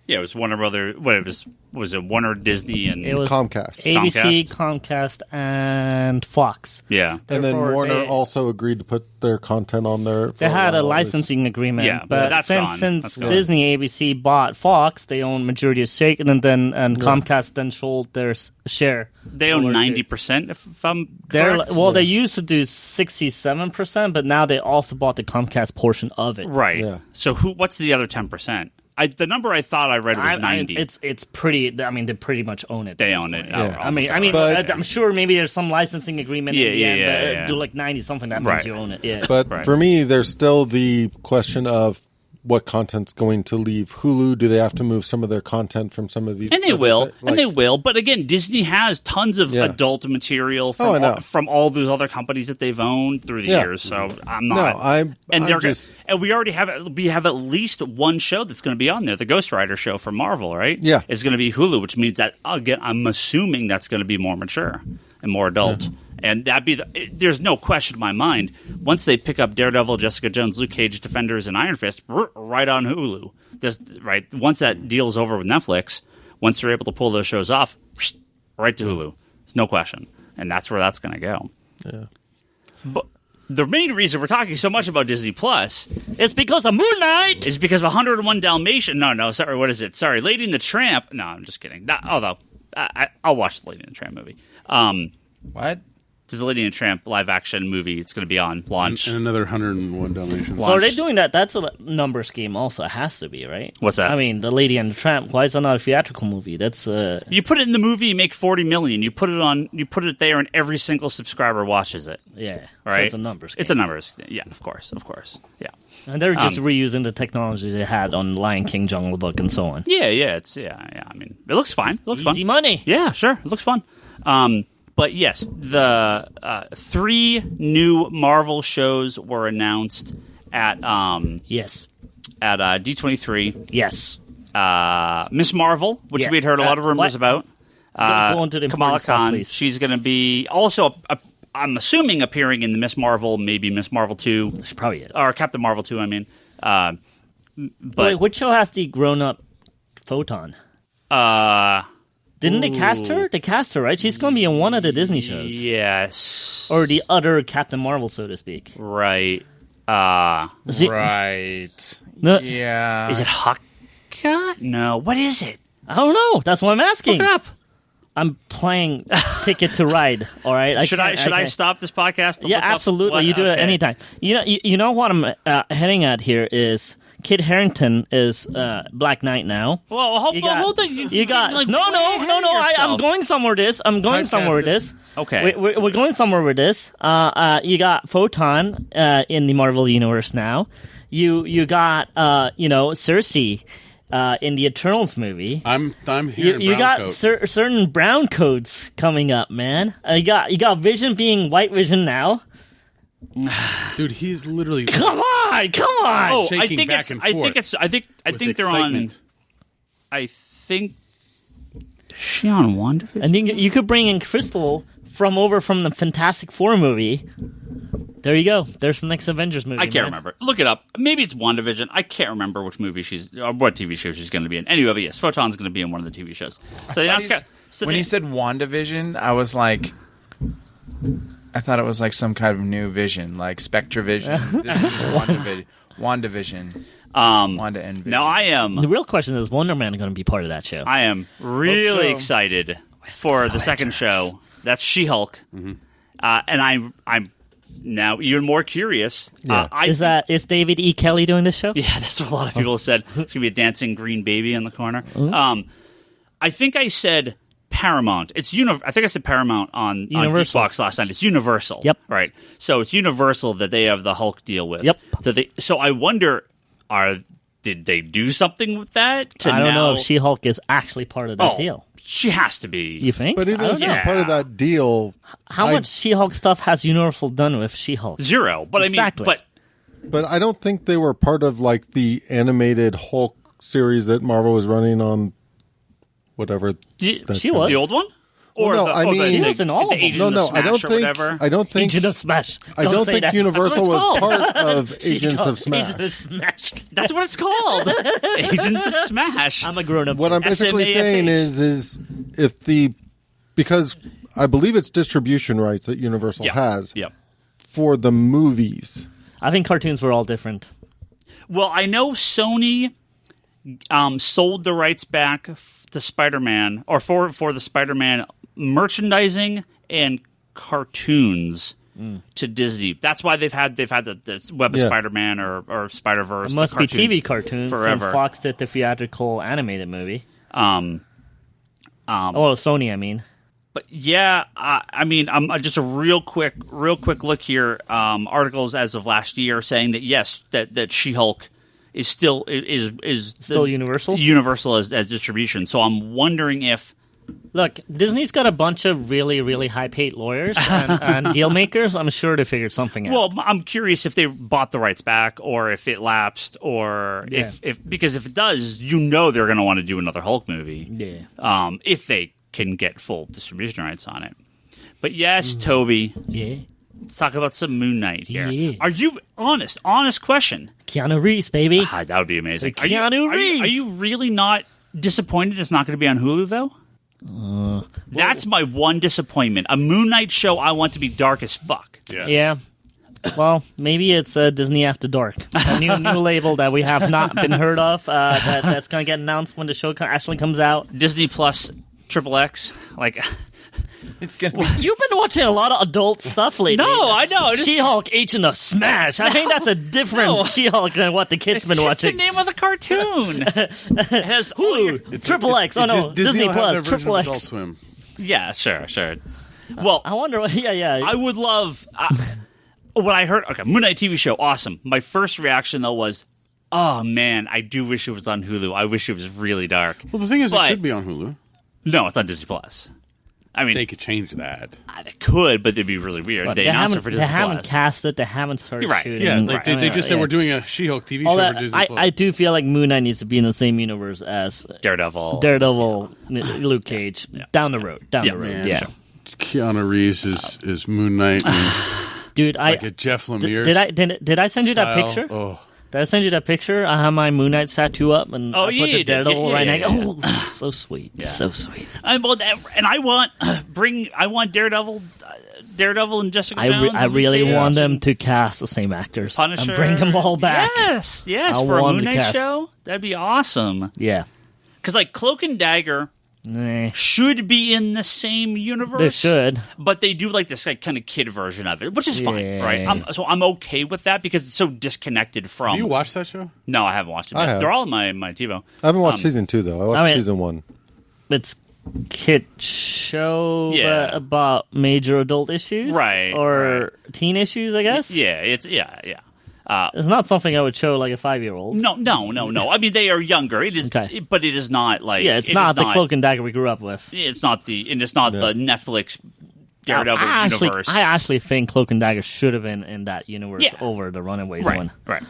It was Warner Brothers. Was it Warner, Disney, and it was Comcast? ABC, Comcast, and Fox. Yeah, and then Warner also agreed to put their content on there. They had a licensing agreement. Yeah, but since Disney, ABC bought Fox, they own majority of stake, and then Comcast then sold their share. They own 90%. If I'm correct. They used to do 67%, but now they also bought the Comcast portion of it. Right. Yeah. So what's the other 10%? The number I thought I read was 90. It's pretty. I mean, they pretty much own it. They own it. Yeah. I'm sure maybe there's some licensing agreement in the end, but do like 90 something. That means you own it. Yeah. But for me, there's still the question of what content's going to leave Hulu. Do they have to move some of their content from some of these? And they will. But again, Disney has tons of adult material from all those other companies that they've owned through the years. So I'm not. We already have at least one show that's going to be on there, the Ghost Rider show from Marvel, right? Yeah, it's going to be Hulu, which means that again, I'm assuming that's going to be more mature and more adult. Yeah. And there's no question in my mind, once they pick up Daredevil, Jessica Jones, Luke Cage, Defenders, and Iron Fist, right on Hulu. Once that deal is over with Netflix, once they're able to pull those shows off, right to Hulu. There's no question. And that's where that's going to go. Yeah. But the main reason we're talking so much about Disney Plus is because of Moon Knight. Is because of 101 Dalmatians. No, sorry, what is it? Sorry, Lady and the Tramp. No, I'm just kidding. Although, I'll watch the Lady and the Tramp movie. What? There's a Lady and the Tramp live-action movie. It's going to be on launch. And another 101 Dalmatians. So are they doing that? That's a numbers game also. It has to be, right? What's that? I mean, the Lady and the Tramp. Why is that not a theatrical movie? That's You put it in the movie, you make $40 million. You put it there, and every single subscriber watches it. Yeah. Right? So it's a numbers game. It's a numbers. Yeah, of course. Yeah. And they're just reusing the technology they had on Lion King, Jungle Book, and so on. Yeah. I mean, it looks fine. It looks Easy money. Yeah, sure. It looks fun. But yes, the 3 new Marvel shows were announced at Yes. at D23. Yes. Miss Marvel, which we had heard a lot of rumors about. Go on to the Kamala important stuff, Khan. please. She's going to be also, I'm assuming, appearing in the Miss Marvel, maybe Miss Marvel 2. She probably is. Or Captain Marvel 2, I mean. But Wait, which show has the grown-up Photon? Didn't they cast her? They cast her, right? She's going to be in one of the Disney shows. Yes. Or the other Captain Marvel, so to speak. Right. Right. No, Yeah. Is it Hawkeye? No. What is it? I don't know. That's what I'm asking. Look it up. I'm playing Ticket to Ride. All right. Should I stop this podcast? Yeah, absolutely. You do it anytime. You know what I'm heading at here is Kit Harington is Black Knight now. Well, hold on. You got no. I'm going somewhere with this. I'm going somewhere with this. Okay. We're going somewhere with this. You got Photon in the Marvel universe now. You got Cersei. In the Eternals movie, I'm hearing you brown got coat. certain brown coats coming up, man. You got Vision being White Vision now. Dude, he's literally Come on! Oh, shaking back and forth. I think with they're on. excitement. I think. Is she on WandaVision? And then you could bring in Crystal from the Fantastic Four movie. There you go. There's the next Avengers movie. I can't remember. Look it up. Maybe it's WandaVision. I can't remember which movie or what TV show she's going to be in. Anyway, but yes, Photon's going to be in one of the TV shows. So When he said WandaVision, I was like, I thought it was like some kind of new vision, like SpectraVision. This is WandaVision. Wanda and Vision. Now I am. The real question is Wonder Man going to be part of that show? I am really so. excited for the second show. That's She-Hulk, and I'm now even more curious. Yeah. Is David E. Kelly doing this show? Yeah, that's what a lot of people said. It's gonna be a dancing green baby in the corner. I think I said Paramount. I think I said Paramount on Xbox last night. It's Universal. Yep. Right. So it's Universal that they have the Hulk deal with. Yep. So I wonder, did they do something with that? I don't know if She-Hulk is actually part of that deal. She has to be. You think? But even if she's part of that deal, How much She-Hulk stuff has Universal done with She-Hulk? Zero. But Exactly. I mean, but I don't think they were part of like the animated Hulk series that Marvel was running on whatever. She was. the old one? Or Well, no, I mean- She was in all of them. Agent of I don't Smash or think. whatever. I don't think. Agent of Smash. I don't think that. Universal That's what was it's part called. of Agents of Smash. Agents of Smash. That's what it's called. Agents of Smash. I'm a grown-up. What I'm basically SMASH. saying is because I believe it's distribution rights that Universal has Yep. for the movies. I think cartoons were all different. Well, I know Sony sold the rights back to Spider-Man, or for the Spider-Man merchandising and cartoons to Disney. That's why they've had the Web of Spider-Man or Spider-Verse. It must the be TV cartoons forever. since Fox did the theatrical animated movie. Sony, I mean. But yeah, I mean, just a real quick look here. Articles as of last year saying that yes, that She-Hulk is still Universal as distribution. So I'm wondering if. Look, Disney's got a bunch of really, really high-paid lawyers and deal makers. I'm sure they figured something out. Well, I'm curious if they bought the rights back or if it lapsed or if because if it does, they're going to want to do another Hulk movie. Yeah. If they can get full distribution rights on it. But yes, Toby. Yeah. Let's talk about some Moon Knight here. Yeah. Are you honest? Honest question. Keanu Reeves, baby. That would be amazing. Keanu Reeves. Are you really not disappointed it's not going to be on Hulu, though? That's my one disappointment. A Moon Knight show I want to be dark as fuck. Yeah. Well, maybe it's Disney After Dark, a new label that we have not been heard of. That's going to get announced when the show actually comes out. Disney Plus XXX. Like, It's gonna be You've been watching a lot of adult stuff lately. no, I know. She-Hulk Agent of Smash. I think that's a different She-Hulk than what the kids been It's watching. the name of the cartoon. It has all your- Triple X. Oh no, Disney will have Plus. their version Triple of Adult X. Swim. Yeah, sure. Well, I wonder. Yeah. I would love when I heard Moon Knight TV show, awesome. My first reaction though was, oh man, I do wish it was on Hulu. I wish it was really dark. Well, the thing is, But- it could be on Hulu. No, it's on Disney Plus. I mean, they could change that. They could, but it'd be really weird. But They announced it for Disney+. They haven't cast it. They haven't started Right. shooting. Yeah, like they just said Yeah. we're doing a She-Hulk TV All show that- for Disney+. I do feel like Moon Knight needs to be in the same universe as Daredevil, Luke Cage. Down the road. Down the road. Man, Yeah. Keanu Reeves is Moon Knight. And Dude, like a Jeff Lemire. did I send you that picture? Oh. Did I send you that picture? I have my Moon Knight tattoo up, and I put yeah, the you did. Daredevil Yeah, right yeah, now. yeah. Oh, so sweet, so sweet. I want Daredevil and Jessica Jones. I and really Luke Cage want them and to cast the same actors Punisher. and bring them all back. Yes, I for a want Moon the Knight cast. show. That'd be awesome. Yeah, Because like Cloak and Dagger Nah, should be in the same universe. they should. But they do like this like kind of kid version of it, which is fine, Yeah. right? I'm okay with that because it's so disconnected from. Have you watched that show? No, I haven't watched it. I Yet. have. They're all in my TiVo. I haven't watched season 2 though. I watched season 1. It's kid show Yeah. about major adult issues, Right, or teen issues, I guess. Yeah, it's. It's not something I would show like a 5-year-old. No. I mean, they are younger. It is, Okay. but it is not like. Yeah, it's it not is the Cloak and Dagger we grew up with. It's not the Netflix Daredevil universe. I actually think Cloak and Dagger should have been in that universe over the Runaways one. Right.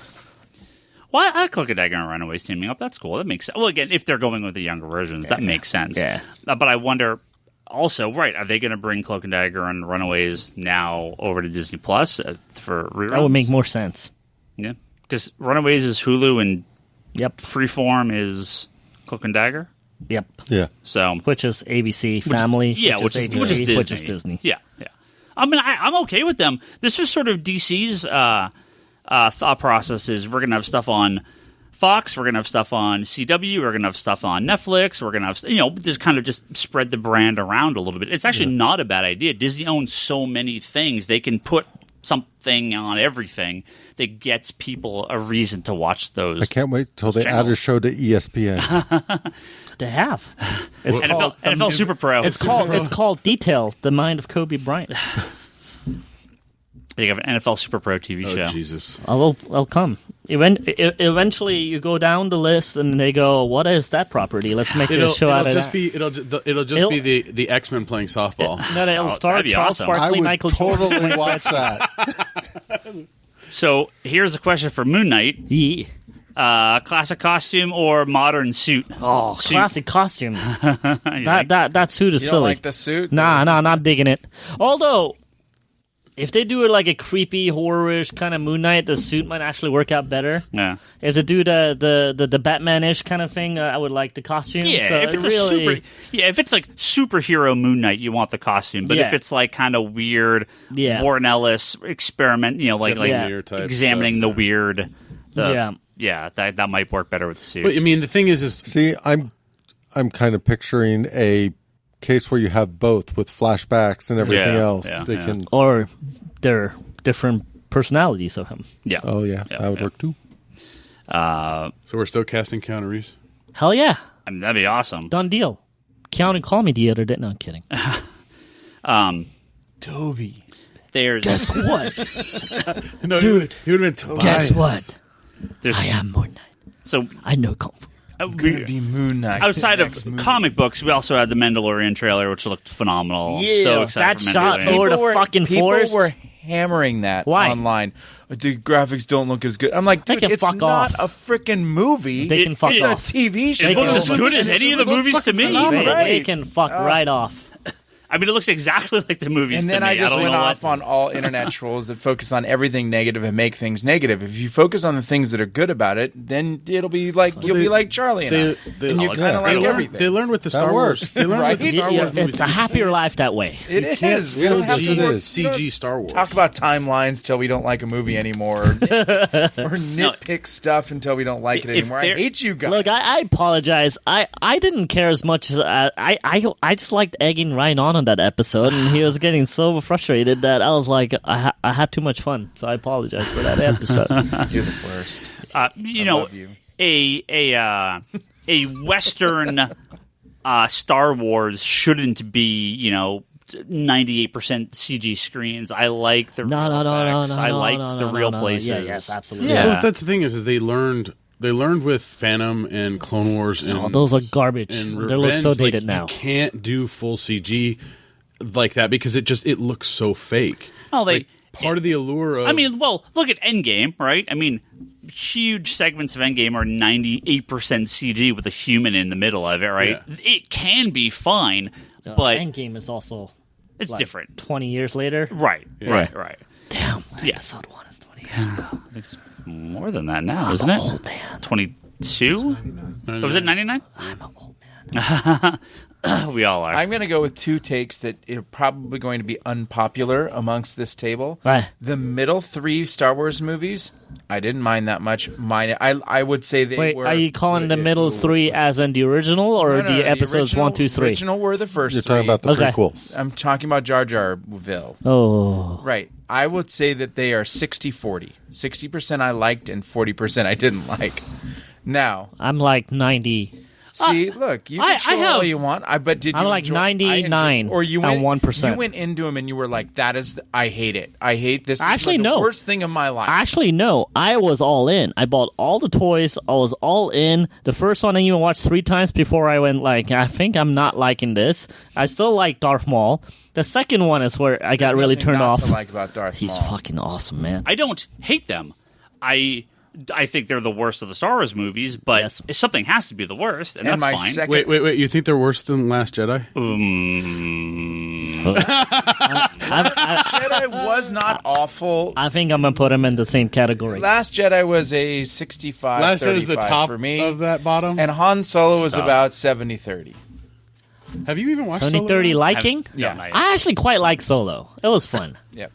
Well, I like Cloak and Dagger and Runaways teaming up. That's cool. That makes sense. Well, again, if they're going with the younger versions, that makes sense. Yeah. But I wonder. Also, are they going to bring Cloak and Dagger and Runaways now over to Disney Plus for reruns? That would make more sense. Yeah, because Runaways is Hulu and Yep. Freeform is Cloak and Dagger. Yep. Yeah. So Which is ABC Family. which is ABC, which is Disney. Yeah. I mean, I'm okay with them. This was sort of DC's thought process. Is we're going to have stuff on Fox, we're going to have stuff on CW, we're going to have stuff on Netflix, we're going to have just kind of just spread the brand around a little bit. It's actually not a bad idea. Disney owns so many things; they can put something on everything that gets people a reason to watch those. I can't wait till they add a show to ESPN. They have. It's NFL Super Pro. It's called Detail, the Mind of Kobe Bryant. They have an NFL Super Pro TV show. Oh, Jesus. I'll come. Eventually, you go down the list, and they go, "What is that property? Let's make a show out of that." It'll just be the X-Men playing softball. It'll start that'd be Charles awesome. I Barkley, would Michael totally Jordan. watch that. So here's a question for Moon Knight: Yeah. classic costume or modern suit? Oh, Suit. classic costume. That That suit is You silly. don't like the suit? Nah, not digging it. Although, if they do it like a creepy, horror-ish kind of Moon Knight, the suit might actually work out better. Yeah. If they do the Batman-ish kind of thing, I would like the costume. Yeah, So if it's really, if it's like superhero Moon Knight, you want the costume. But if Yeah. it's like kind of weird, Yeah. Warren Ellis experiment, like Lemire type examining stuff, the weird. Yeah. That might work better with the suit. But I mean, the thing is See, I'm kind of picturing a case where you have both with flashbacks and everything Yeah, else. yeah, They yeah. can. or they're different personalities of him. yeah. Oh yeah, that would work too. so we're still casting Keanu Reeves. Hell yeah, I mean, that'd be awesome. done deal. Keanu called me the other day. No, I'm kidding. Toby. There's Guess what? No, Dude. he would have been Toby. Guess what? there's I am Moon Knight. so I know Kung Fu. Gonna be Moon Knight. outside of Next movie. comic books, we also had the Mandalorian trailer, which looked phenomenal. Yeah, so excited that for shot Mandalorian. over the fucking forest. People were hammering that Why? online. The graphics don't look as good. I'm like, They dude, can it's fuck not off. a freaking movie. They can fuck it's off. a TV show. It looks as can- good as any of the movies to me. phenomenal. They can fuck right off. I mean, it looks exactly like the movies And to then me. I just don't went know off what- on all internet trolls that focus on everything negative and make things negative. If you focus on the things that are good about it, then it'll be like you'll be like Charlie and I. And you kind of like everything. They learned with the Star works. Wars. They learned with the Right? Star Wars movies. It's a happier life that way. It is. We don't have to it work- is. CG Star Wars. talk about timelines till we don't like a movie anymore, or nitpick stuff until we don't like it If anymore. I they're- hate you guys. Look, I apologize. I didn't care as much as I just liked egging Ryan on that episode, and he was getting so frustrated that I was like, I had too much fun, so I apologize for that episode. You're the worst. you love you. a Western Star Wars shouldn't be 98% CG screens. I like the No. real effects. I like the real no. places. Yeah, yes, absolutely. Yeah. Well, that's the thing is they learned with Phantom and Clone Wars and Oh, those are garbage. and They look so Revenge, dated like, now. You can't do full CG like that because it looks so fake. Oh, Part of the allure of... I mean, well, look at Endgame, right? I mean, huge segments of Endgame are 98% CG with a human in the middle of it, right? Yeah. It can be fine, but... Endgame is also... It's different. 20 years later? Right, right. Damn, episode 1 is 20 years ago. It's more than that now, isn't it? Old man. 22? Was it 99? I'm an old man. We all are. I'm going to go with two takes that are probably going to be unpopular amongst this table. Right. The middle 3 Star Wars movies, I didn't mind that much. I would say they were... Are you calling the middle 3 as in the original, or No, the episodes 1, 2, 3? The original were the first You're 3. talking about the Okay. prequels. I'm talking about Jar Jarville. Oh. Right. I would say that they are 60-40. 60% I liked and 40% I didn't like. Now... I'm like 90... See, look, you can troll all you want. But did you I'm like enjoy, 99 or you went, and 1%. You went into them and you were like, I hate it. I hate this. Actually, is like no. the worst thing of my life. Actually, no. I was all in. I bought all the toys. I was all in. The first one I even watched 3 times before I went like, I think I'm not liking this. I still like Darth Maul. The second one is where I got really turned off. To like about Darth He's Maul. fucking awesome, man. I don't hate them. I think they're the worst of the Star Wars movies, but something has to be the worst, and that's my fine. second- Wait. You think they're worse than Last Jedi? Jedi was not awful. I think I'm going to put him in the same category. Last Jedi was a 65 Last Jedi is the top for me. of that bottom. And Han Solo was about 70-30. Have you even watched 70-30 liking? Yeah. I actually quite like Solo. It was fun. Yep.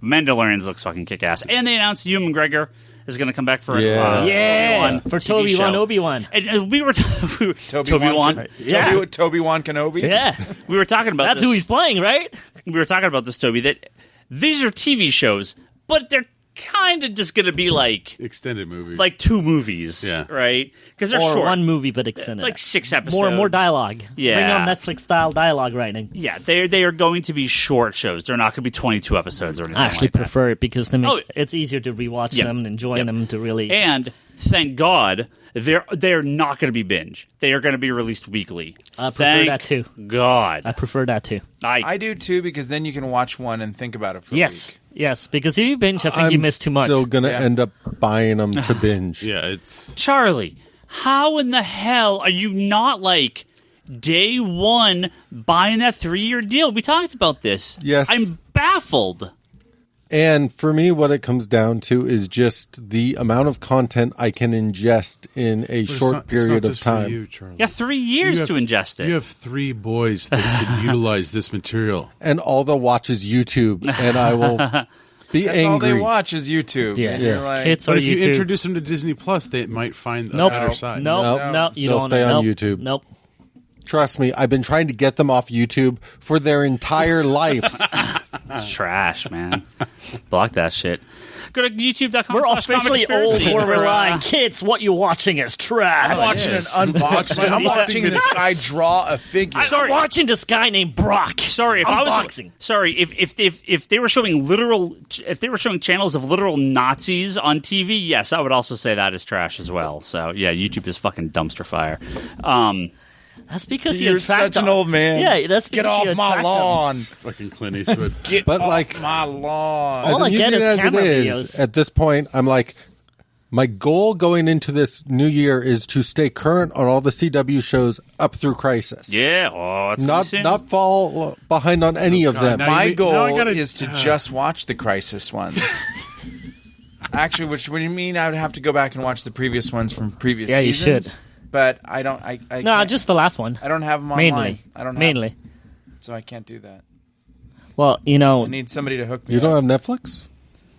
Mandalorians looks fucking kick-ass. And they announced Ewan McGregor is going to come back for Yeah, for TV Toby show. Wan Obi-Wan. And we were Toby Wan. Yeah. Toby Wan Kenobi. Yeah. We were talking about That's this. who he's playing, right? We were talking about this, Toby, that these are TV shows, but they're kind of just going to be like extended movie, like 2 movies, right? Because they're or short, 1 movie but extended, like 6 episodes, more dialogue. Yeah, bring on Netflix style dialogue writing. Yeah, they are going to be short shows. They're not going to be 22 episodes or anything. I actually like that. prefer it because it's easier to rewatch them and enjoy them to really. And thank God they're not going to be binge. They are going to be released weekly. I prefer that too. God, I prefer that too. I do too, because then you can watch one and think about it for a week. Yes, because if you binge, I think you miss too much. I'm still going to end up buying them to binge. Yeah, it's... Charlie, how in the hell are you not like day one buying that 3-year deal? We talked about this. Yes. I'm baffled. And for me, what it comes down to is just the amount of content I can ingest in a short period of time. You, Charlie. Yeah, 3 years to ingest it. You have 3 boys that could utilize this material. And all they'll watch is YouTube, and I will be That's angry. all they watch is YouTube. Yeah. And you're like, Kids But or if you YouTube. introduce them to Disney Plus, they might find the Nope. better side. No, you They'll don't. stay on Nope. YouTube. Nope. Trust me, I've been trying to get them off YouTube for their entire life. Trash, man. Block that shit. Go to youtube.com. We're officially old where we're like, kids, what you watching is trash. I'm watching an unboxing. I'm watching this guy draw a figure. I'm watching this guy named Brock. Sorry, if Unboxing. if they were showing channels of literal Nazis on TV, yes, I would also say that is trash as well. So yeah, YouTube is fucking dumpster fire. That's because You're such an old man. Yeah, that's because Get off you my attract lawn. Fucking Clint Eastwood. Get But, off like, my lawn. All As I get amusing is as it camera is, videos. at this point, I'm like, my goal going into this new year is to stay current on all the CW shows up through Crisis. Yeah, that's Not fall behind on any of them. now My you- goal now I gotta- is to just watch the Crisis ones. Actually, what do you mean? I would have to go back and watch the previous ones from previous Yeah, you seasons. should. But I don't. I No, can't- just the last one. I don't have them online. Mainly. I don't have Mainly. so I can't do that. Well, you know, I need somebody to hook me. You don't up. have Netflix?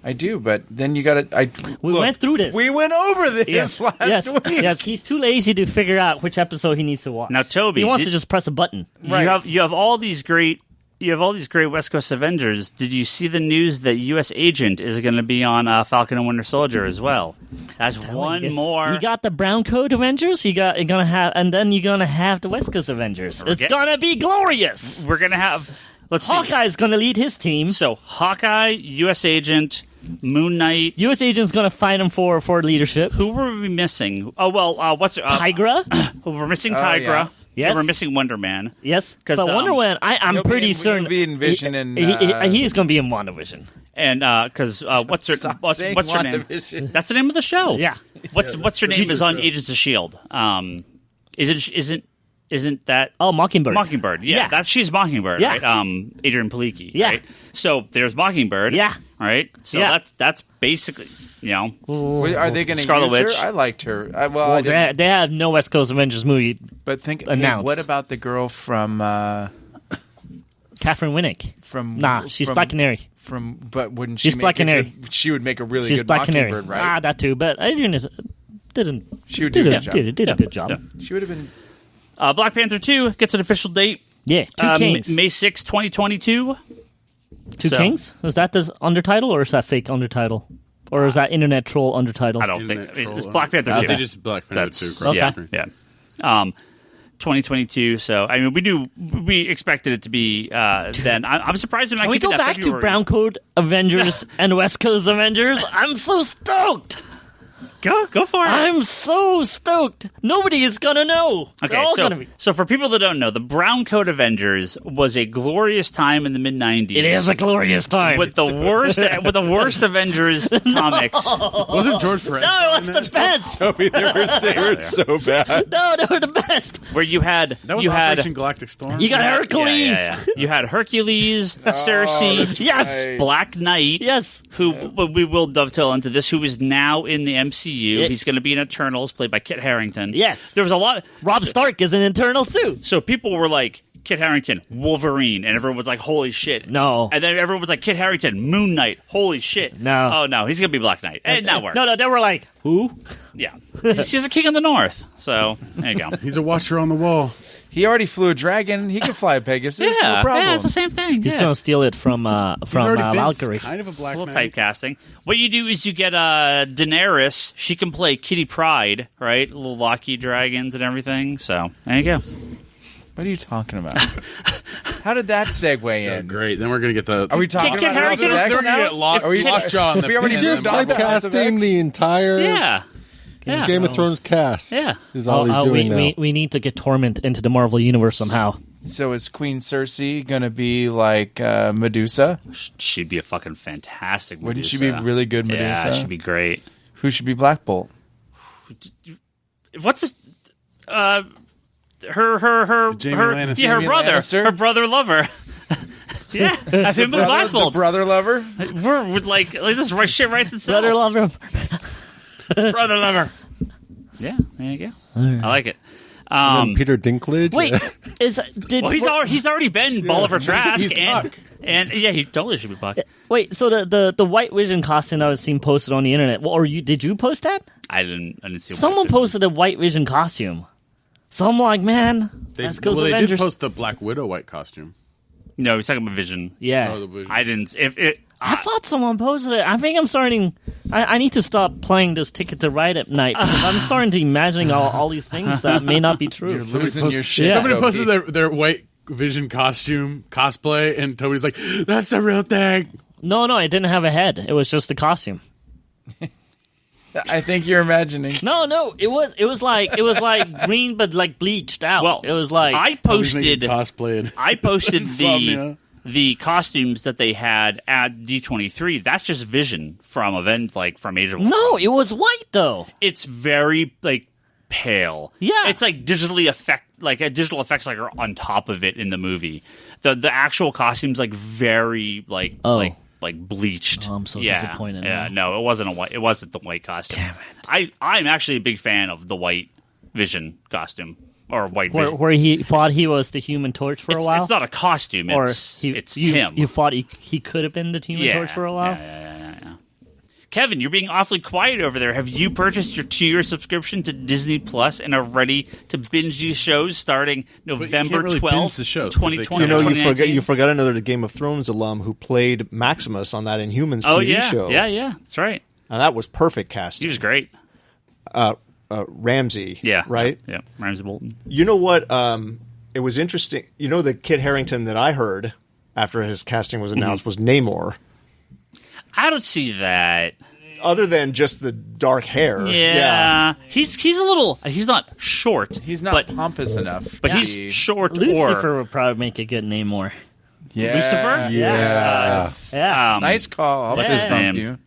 I do, but then you got to. we went through this. We went over this last week. Yes, he's too lazy to figure out which episode he needs to watch. Now, Toby, he wants to just press a button. Right. You have all these great West Coast Avengers. Did you see the news that U.S. Agent is going to be on Falcon and Winter Soldier as well? That's one more. You got the Brown Coat Avengers. You're gonna have, and then you're gonna have the West Coast Avengers. It's gonna be glorious. We're going to have. Let's see. Hawkeye's gonna lead his team. So Hawkeye, U.S. Agent, Moon Knight. U.S. Agent's gonna fight him for leadership. Who were we missing? Oh well, what's Tigra? we're missing Oh, Tigra. Yes. We're missing Wonder Man. Yes, but Wonder Man, I'm pretty certain he'll be in Vision and he's going to be in WandaVision. And because what's her name? That's the name of the show. Yeah. What's her name is on Agents of Shield. Isn't that Mockingbird? Mockingbird, yeah. She's Mockingbird, Yeah. right? Adrian Palicki, Yeah. right? So there's Mockingbird, Yeah. right? So Yeah. that's basically, Are they going to Scarlet use her? Witch. I liked her. Well, they have no West Coast Avengers movie But think, announced. what about the girl from Catherine Winnick. She's from- Black Canary. But wouldn't she? She's Black Canary. She would make a really She's good Black Canary. Mockingbird, right? That too. But Adrian didn't. She would do a good job. Did a good job. Yeah. She would have been. Black Panther 2 gets an official date. Yeah, Two Kings. May 6, 2022. Two Kings? Is that the undertitle or is that fake undertitle? Or is that internet troll undertitle? I don't think Internet troll. it's Black Panther 2. They just Black Panther 2 across Okay. the screen. Yeah. 2022. So I mean, we expected it to be then. I'm surprised they're not Can we keeping go that back to February. Brown Coat Avengers and West Coast Avengers? I'm so stoked. Go for it. I'm so stoked. Nobody is gonna know. They're Okay, all gonna be. so for people that don't know, the Brown Coat Avengers was a glorious time in the mid '90s. It is a glorious time. with the worst Avengers comics. Wasn't George Perez? No, it was the best. Toby, they were so bad. No, they were the best. Where you had That was you Operation had Galactic Storm. You got Hercules. yeah. You had Hercules, Cersei, Yes. right. Black Knight, Yes. who we will dovetail into this, who is now in the MCU. It- He's going to be in Eternals, played by Kit Harington. Yes. There was a lot. Rob Stark is an Eternal too. So people were like, Kit Harington, Wolverine, and everyone was like, holy shit. No. And then everyone was like, Kit Harington, Moon Knight, holy shit. No. Oh, no, he's going to be Black Knight. And that works. No, they were like, who? Yeah. He's a king of the North. So, there you go. He's a watcher on the wall. He already flew a dragon. He can fly a Pegasus. Yeah, no problem. yeah, it's the same thing. He's yeah. gonna steal it from He's already been Valkyrie. kind of a black A man. little typecasting. What you do is you get Daenerys. She can play Kitty Pryde, right? Little Lockheed dragons and everything. So there you go. What are you talking about? How did that segue Yeah, in? great. Then we're gonna get the. Are we talking Kit about House of Harington is X They're gonna now? get locked. Are we Lockjaw in the we already He's moved just on to House of typecasting X? the entire Yeah. Yeah. Game of Thrones cast. Yeah. Is all he's doing now. we need to get Torment into the Marvel universe somehow. So is Queen Cersei going to be like Medusa? She'd be a fucking fantastic Medusa. Wouldn't she be really good Medusa? Yeah, she'd be great. Who should be Black Bolt? What's his... her Jamie her Lannister. yeah, her Jamie brother. Lannister? Her brother lover. Yeah, have him in Black The Bolt. brother lover? We're like this right shit writes itself. Brother lover. Brother lover. Yeah, there you go. I like it. And then Peter Dinklage. Wait, Well, he's already been Bolivar Trask, He's Puck. and yeah, he totally should be Puck. Wait, so the White Vision costume I was seeing posted on the internet. Well, did you post that? I didn't see. Someone posted a White Vision costume. So I'm like, man, They, West Coast well, they did Avengers. post the Black Widow white costume. No, he's talking about Vision. Yeah. Oh, the Vision. I didn't. If it, I thought someone posted it. I think I'm starting. I need to stop playing this Ticket to Ride at night. Because I'm starting to imagine all these things that may not be true. You're losing your shit. Somebody Toby. posted their white Vision costume cosplay, and Toby's like, "That's the real thing." No, it didn't have a head. It was just a costume. I think you're imagining. No, it was like green but like bleached out. well, it was like I Toby's making posted. cosplaying. I posted Insomnia. the costumes that they had at D23. That's just Vision from from Age of Ultron. no, it was white though. It's very like pale. Yeah. it's like digital effects like are on top of it in the movie. The actual costumes like very like bleached. Oh, I'm so yeah, disappointed Yeah, now. no, it wasn't a white. It wasn't the white costume. Damn it. I'm actually a big fan of the white Vision costume or white Vision. Where he thought he was the Human Torch for a while. It's not a costume. or It's you, him. You thought he could have been the Human Torch for a while. Yeah. Kevin, you're being awfully quiet over there. Have you purchased your 2-year subscription to Disney Plus and are ready to binge these shows starting November really 12th, binge the shows, 'cause they 2020? can't. You forgot another Game of Thrones alum who played Maximus on that Inhumans TV show. Yeah, that's right. And that was perfect casting. He was great. Ramsey. Yeah, right. Yeah, Ramsey Bolton. You know what? It was interesting. You know, the Kit Harington that I heard after his casting was announced was Namor. I don't see that. other than just the dark hair. Yeah. He's a little. He's not short. He's not pompous enough. But he's short. Lucifer would probably make a good name more. Yeah. Lucifer. Yeah. Nice call. I'll fist bump you.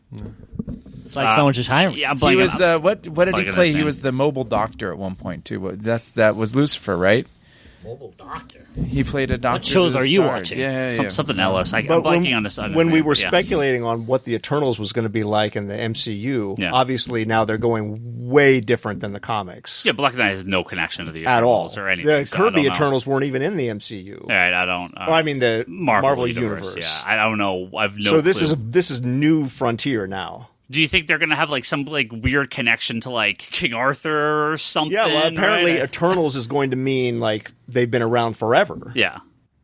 It's like someone just hiring. Yeah, He was what did he play? He was the mobile doctor at one point too. That was Lucifer, right? Mobile doctor. He played a doctor. What shows are you starred. watching? Yeah. Something else. I'm But blanking on this. when we were speculating on what the Eternals was going to be like in the MCU, obviously now they're going way different than the comics. Yeah, Black Knight has no connection to the at all. Eternals or anything. The Kirby Eternals weren't even in the MCU. All right, I don't. I mean the Marvel Universe. Yeah, I don't know. I've no. So this clue. this is new frontier now. Do you think they're going to have like some like weird connection to like King Arthur or something? Yeah, well, apparently right? Eternals is going to mean like they've been around forever. Yeah.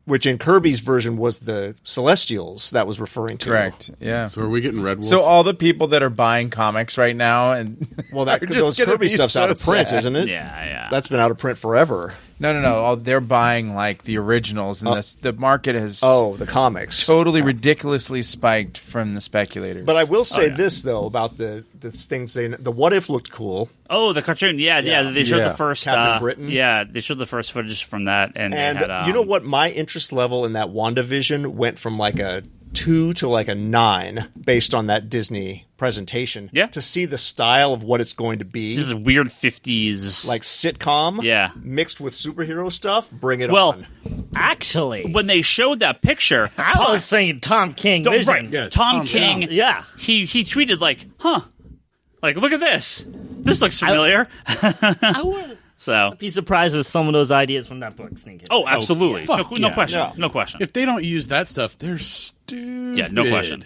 Which in Kirby's version was the Celestials that was referring to. Correct. Yeah. So are we getting Red Wolf? So all the people that are buying comics right now and well, that are just those gonna Kirby be stuff's so out of print, sad. isn't it? Yeah. That's been out of print forever. No. They're buying like the originals, and the market has the comics totally ridiculously spiked from the speculators. But I will say this though about the things the What If looked cool. Oh, the cartoon. Yeah. They showed the first Captain Britain. Yeah, they showed the first footage from that, and they had, you know what? My interest level in that WandaVision went from like a 2 to like a 9 based on that Disney presentation. Yeah. To see the style of what it's going to be. This is a weird 50s like sitcom. Yeah. Mixed with superhero stuff. Bring it Well, on. Actually, when they showed that picture, I was thinking Tom King vision. right? Yeah, Tom King. Yeah. He tweeted like, "Huh, like look at this. This looks familiar." I wouldn't So be surprised with some of those ideas from that book sneaking. Oh, absolutely. fuck No yeah. question. Yeah. No question. If they don't use that stuff, they're stupid. Yeah, no question.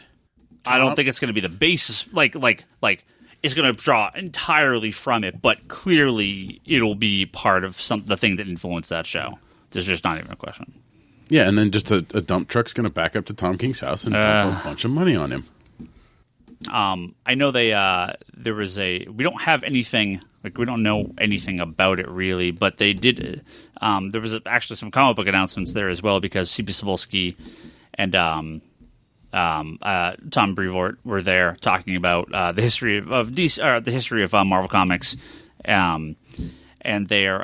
I don't think it's going to be the basis. Like it's going to draw entirely from it, but clearly it'll be part of the thing that influenced that show. There's just not even a question. Yeah, and then just a dump truck's going to back up to Tom King's house and dump a bunch of money on him. I know there was we don't have anything, like we don't know anything about it really, but they did, there was actually some comic book announcements there as well because C.B. Cebulski and Tom Brevoort were there talking about the history of DC, the history of Marvel Comics, and they're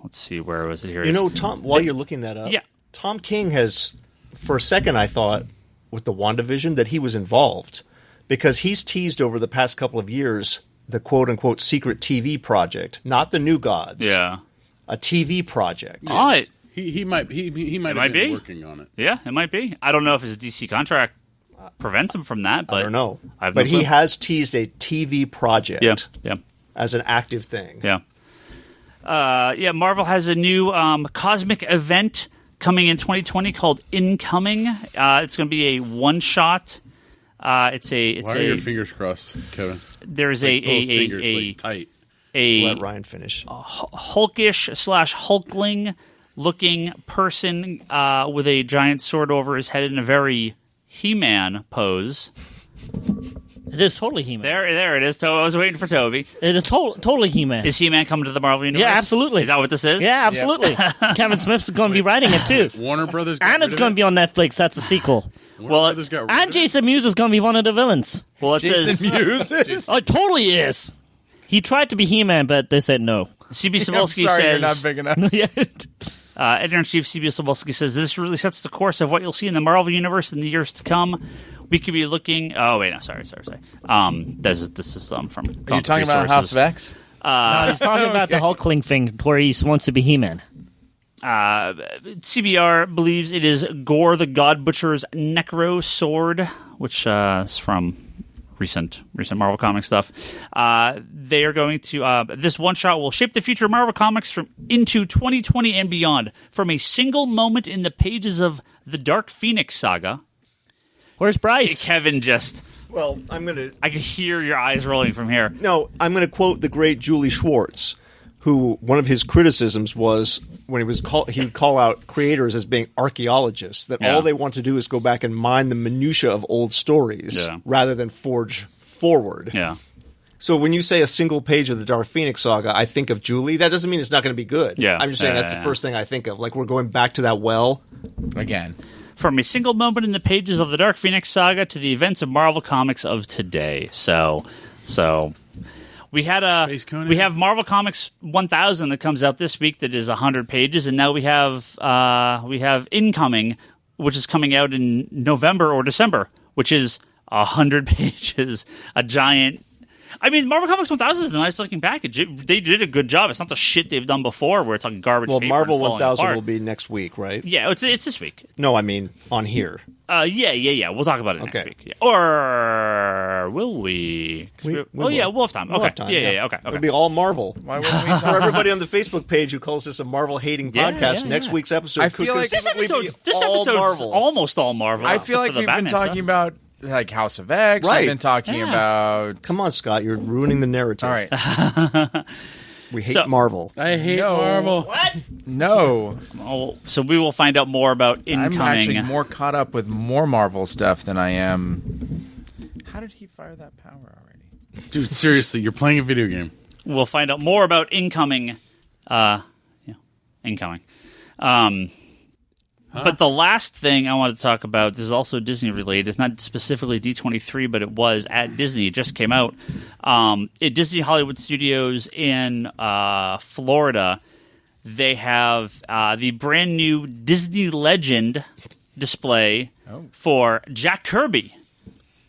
let's see, where was it here? You know, Tom, while you're looking that up, Yeah. Tom King has, for a second I thought with the WandaVision that he was involved because he's teased over the past couple of years the quote-unquote secret TV project, not the New Gods. Yeah. A TV project. All right. He might have might been be. working on it. Yeah, it might be. I don't know if his DC contract prevents him from that, but I don't know. I have but no he clue. has teased a TV project Yeah. as an active thing. Yeah. Marvel has a new cosmic event coming in 2020 called Incoming. It's going to be a one-shot. Why are your fingers crossed, Kevin? There's Like both fingers, like, tight. Let Ryan finish. Hulkish/Hulkling looking person with a giant sword over his head in a very He-Man pose. It is totally He-Man. There it is. I was waiting for Toby. It is totally He-Man. Is He-Man coming to the Marvel Universe? Yeah, absolutely. Is that what this is? Yeah, absolutely. Kevin Smith's going to be writing it too. Warner Brothers got And rid it's of going it? to be on Netflix. That's a sequel. Warner Brothers got rid of And it? Jason Mewes is going to be one of the villains. Well, it says Mewes. Oh, it totally is. He tried to be He-Man, but they said no. C.B. I'm Cebulski sorry, says you're not big enough. Yeah. Editor-in-Chief C.B. Cebulski says this really sets the course of what you'll see in the Marvel Universe in the years to come. We could be looking. Oh wait, no, sorry. This is from. Are you talking about House of X? No, he's talking about the Hulkling thing where he wants to be He-Man. CBR believes it is Gore the God Butcher's Necro Sword, which is from recent Marvel Comics stuff. They are going to this one shot will shape the future of Marvel Comics into 2020 and beyond. From a single moment in the pages of the Dark Phoenix saga. Where's Bryce? Kevin just. Well, I can hear your eyes rolling from here. No, I'm going to quote the great Julie Schwartz, who one of his criticisms was when he would call out creators as being archaeologists, that all they want to do is go back and mine the minutia of old stories rather than forge forward. Yeah. So when you say a single page of the Dark Phoenix saga, I think of Julie. That doesn't mean it's not going to be good. Yeah. I'm just saying that's the first thing I think of. Like we're going back to that well. Again. from a single moment in the pages of the Dark Phoenix saga to the events of Marvel Comics of today. So we have Marvel Comics 1000 that comes out this week that is 100 pages, and now we have Incoming, which is coming out in November or December, which is 100 pages, a giant. I mean, Marvel Comics 1000 is a nice looking package. They did a good job. It's not the shit they've done before where it's like garbage paper. Well, Marvel and 1000 apart. will be next week, right? Yeah, it's this week. No, I mean on here. Yeah. We'll talk about it next week. Yeah. Or will we? We'll have time. We'll have time, Yeah. Okay. It'll be all Marvel. Why wouldn't we For everybody on the Facebook page who calls this a Marvel-hating podcast, next week's episode I could feel like This conceivably episode's be all Marvel. almost all Marvel. I feel like we've been talking about like House of X. Right. I've been talking about. Come on, Scott, you're ruining the narrative. All right. We hate Marvel. I hate Marvel. What? No. Oh, so we will find out more about Incoming. I'm actually more caught up with more Marvel stuff than I am. How did he fire that power already? Dude, seriously, you're playing a video game. We'll find out more about Incoming. Incoming. But the last thing I wanted to talk about is also Disney related. It's not specifically D23, but it was at Disney. It just came out. At Disney Hollywood Studios in Florida, they have the brand new Disney Legend display for Jack Kirby.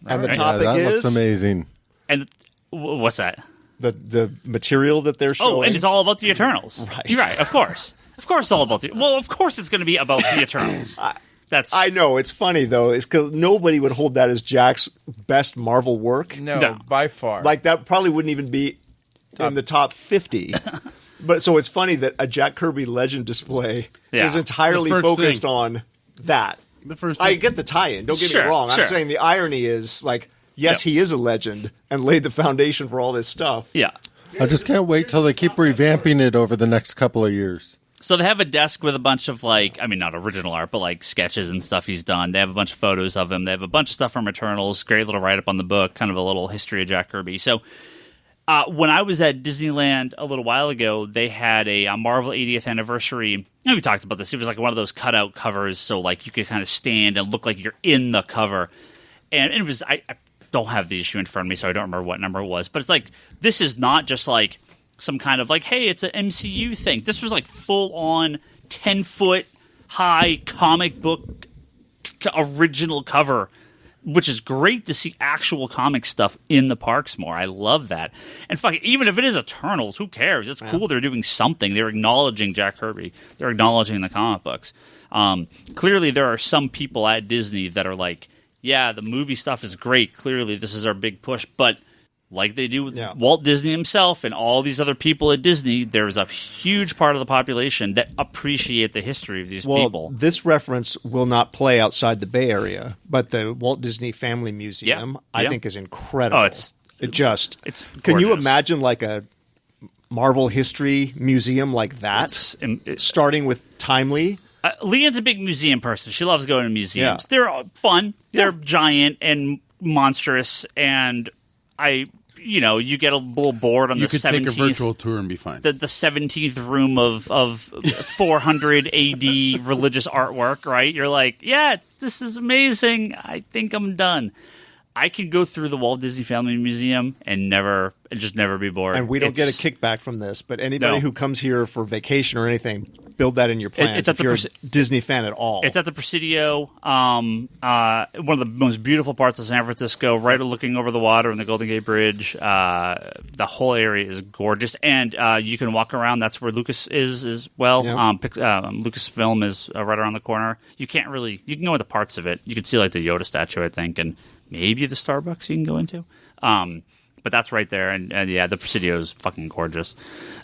And the topic that is looks amazing. And what's that? the material that they're showing. Oh, and it's all about the Eternals. Right. You're right, of course. Of course, it's all about the. Well, of course, it's going to be about the Eternals. I know it's funny though. It's because nobody would hold that as Jack's best Marvel work. No, by far. Like that probably wouldn't even be in the top 50. But so it's funny that a Jack Kirby Legend display is entirely focused on that. The first I thing. get the tie-in. Don't get Sure, me wrong. sure. I'm saying the irony is like, yes, he is a legend and laid the foundation for all this stuff. Yeah. I just can't wait till they keep revamping it over the next couple of years. So they have a desk with a bunch of not original art, but like sketches and stuff he's done. They have a bunch of photos of him. They have a bunch of stuff from Eternals. Great little write-up on the book, kind of a little history of Jack Kirby. So when I was at Disneyland a little while ago, they had a Marvel 80th anniversary. We talked about this. It was like one of those cutout covers, so like you could kind of stand and look like you're in the cover. And it was I don't have the issue in front of me, so I don't remember what number it was. But it's like this is not just like some kind of like, hey, it's an MCU thing. This was like full-on 10-foot high comic book original cover, which is great to see actual comic stuff in the parks more. I love that. And fuck it, even if it is Eternals, who cares? It's cool they're doing something. They're acknowledging Jack Kirby. They're acknowledging the comic books. Clearly there are some people at Disney that are like, yeah, the movie stuff is great. Clearly this is our big push. But like they do with Walt Disney himself and all these other people at Disney, there's a huge part of the population that appreciate the history of these people. This reference will not play outside the Bay Area, but the Walt Disney Family Museum, I think, is incredible. Oh, it's Can you gorgeous. imagine like a Marvel history museum like that, starting with Timely? Leanne's a big museum person. She loves going to museums. Yeah. They're all fun. They're giant and monstrous, and you get a little bored on You the could 17th. take a virtual tour and be fine. The 17th room of 400 AD religious artwork, right? You're like, yeah, this is amazing. I think I'm done. I can go through the Walt Disney Family Museum and just never be bored. And we don't get a kickback from this, but anybody who comes here for vacation or anything, build that in your plans if you're a Disney fan at all. It's at the Presidio, one of the most beautiful parts of San Francisco, right looking over the water and the Golden Gate Bridge. The whole area is gorgeous, and you can walk around. That's where Lucas is as well. Yeah. Lucasfilm is right around the corner. You can go into parts of it. You can see like the Yoda statue, I think, and maybe the Starbucks you can go into. But that's right there, and the Presidio is fucking gorgeous.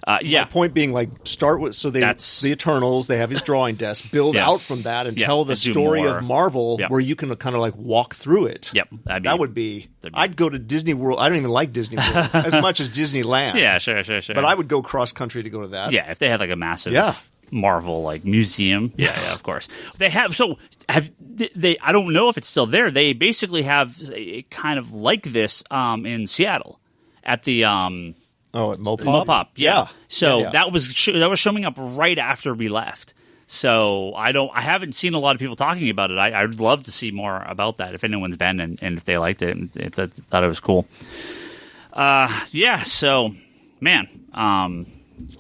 My point being, like, start with the Eternals. They have his drawing desk. Build out from that and tell the story of Marvel, where you can kind of like walk through it. Yep, that would be. I'd go to Disney World. I don't even like Disney World as much as Disneyland. Yeah, sure. But I would go cross country to go to that. Yeah, if they had like a massive Marvel like museum. Yeah, of course. They have. So they? I don't know if it's still there. They basically have a kind of like this in Seattle at the at Mopop. Mopop. Yeah. So Yeah. that was showing up right after we left. So I haven't seen a lot of people talking about it. I'd love to see more about that if anyone's been and if they liked it and if they thought it was cool. So man, a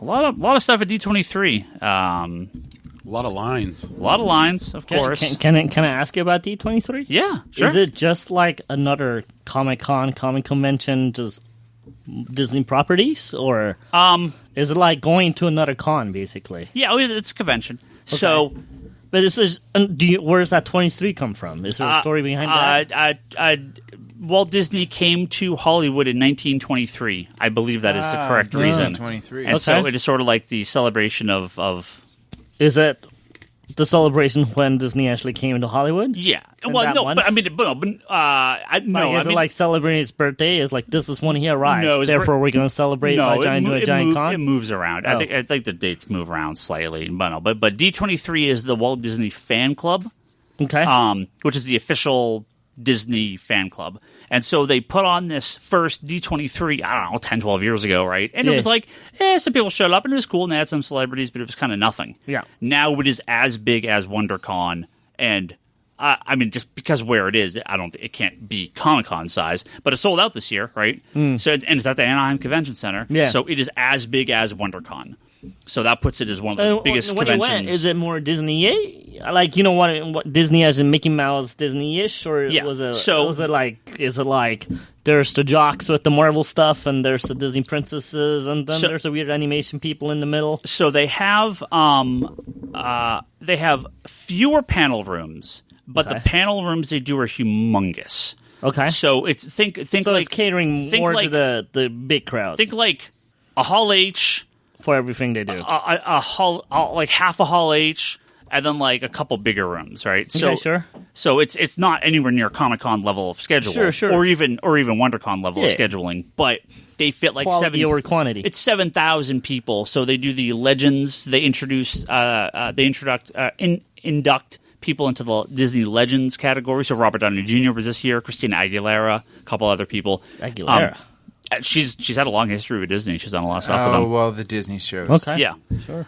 lot of stuff at D23. A lot of lines. A lot of lines, of course. Can I ask you about D23? Yeah, sure. Is it just like another Comic-Con, comic convention, just Disney properties, or is it like going to another con, basically? Yeah, it's a convention. Okay. So, but this is where does that 23 come from? Is there a story behind that? Walt Disney came to Hollywood in 1923. I believe that is the correct reason. 23. And so it is sort of like the celebration of. Is it the celebration when Disney actually came into Hollywood? Yeah. Well, no, but I mean, is it like celebrating his birthday? Is like this is when he arrived. No, therefore we're going to celebrate by doing a giant con. It moves around. Oh. I think the dates move around slightly. But D23 is the Walt Disney Fan Club. Okay. Which is the official Disney fan club. And so they put on this first D23, I don't know, 10, 12 years ago, right? And it was like, some people showed up and it was cool and they had some celebrities, but it was kind of nothing. Yeah. Now it is as big as WonderCon, and I mean, just because where it is, it can't be Comic-Con size, but it sold out this year, right? So it's at the Anaheim Convention Center. Yeah. So it is as big as WonderCon. So that puts it as one of the biggest conventions. Is it more Disney? Like, you know what Disney as in Mickey Mouse Disney-ish, or is it like there's the jocks with the Marvel stuff and there's the Disney princesses and then there's the weird animation people in the middle? So they have fewer panel rooms, but the panel rooms they do are humongous. Okay. So it's it's catering more to the big crowds. Think like a Hall H. For everything they do. A hall, like half a Hall H, and then like a couple bigger rooms, right? So, okay, sure. So it's not anywhere near Comic-Con level of schedule. Sure. Or even WonderCon level of scheduling, but they fit like quality over quantity. It's 7,000 people, so they do the Legends. They induct people into the Disney Legends category. So Robert Downey Jr. was this year, Christina Aguilera, a couple other people. Aguilera. She's had a long history with Disney. She's done a lot of stuff with them. Oh, well, the Disney shows. Okay. Yeah. Sure.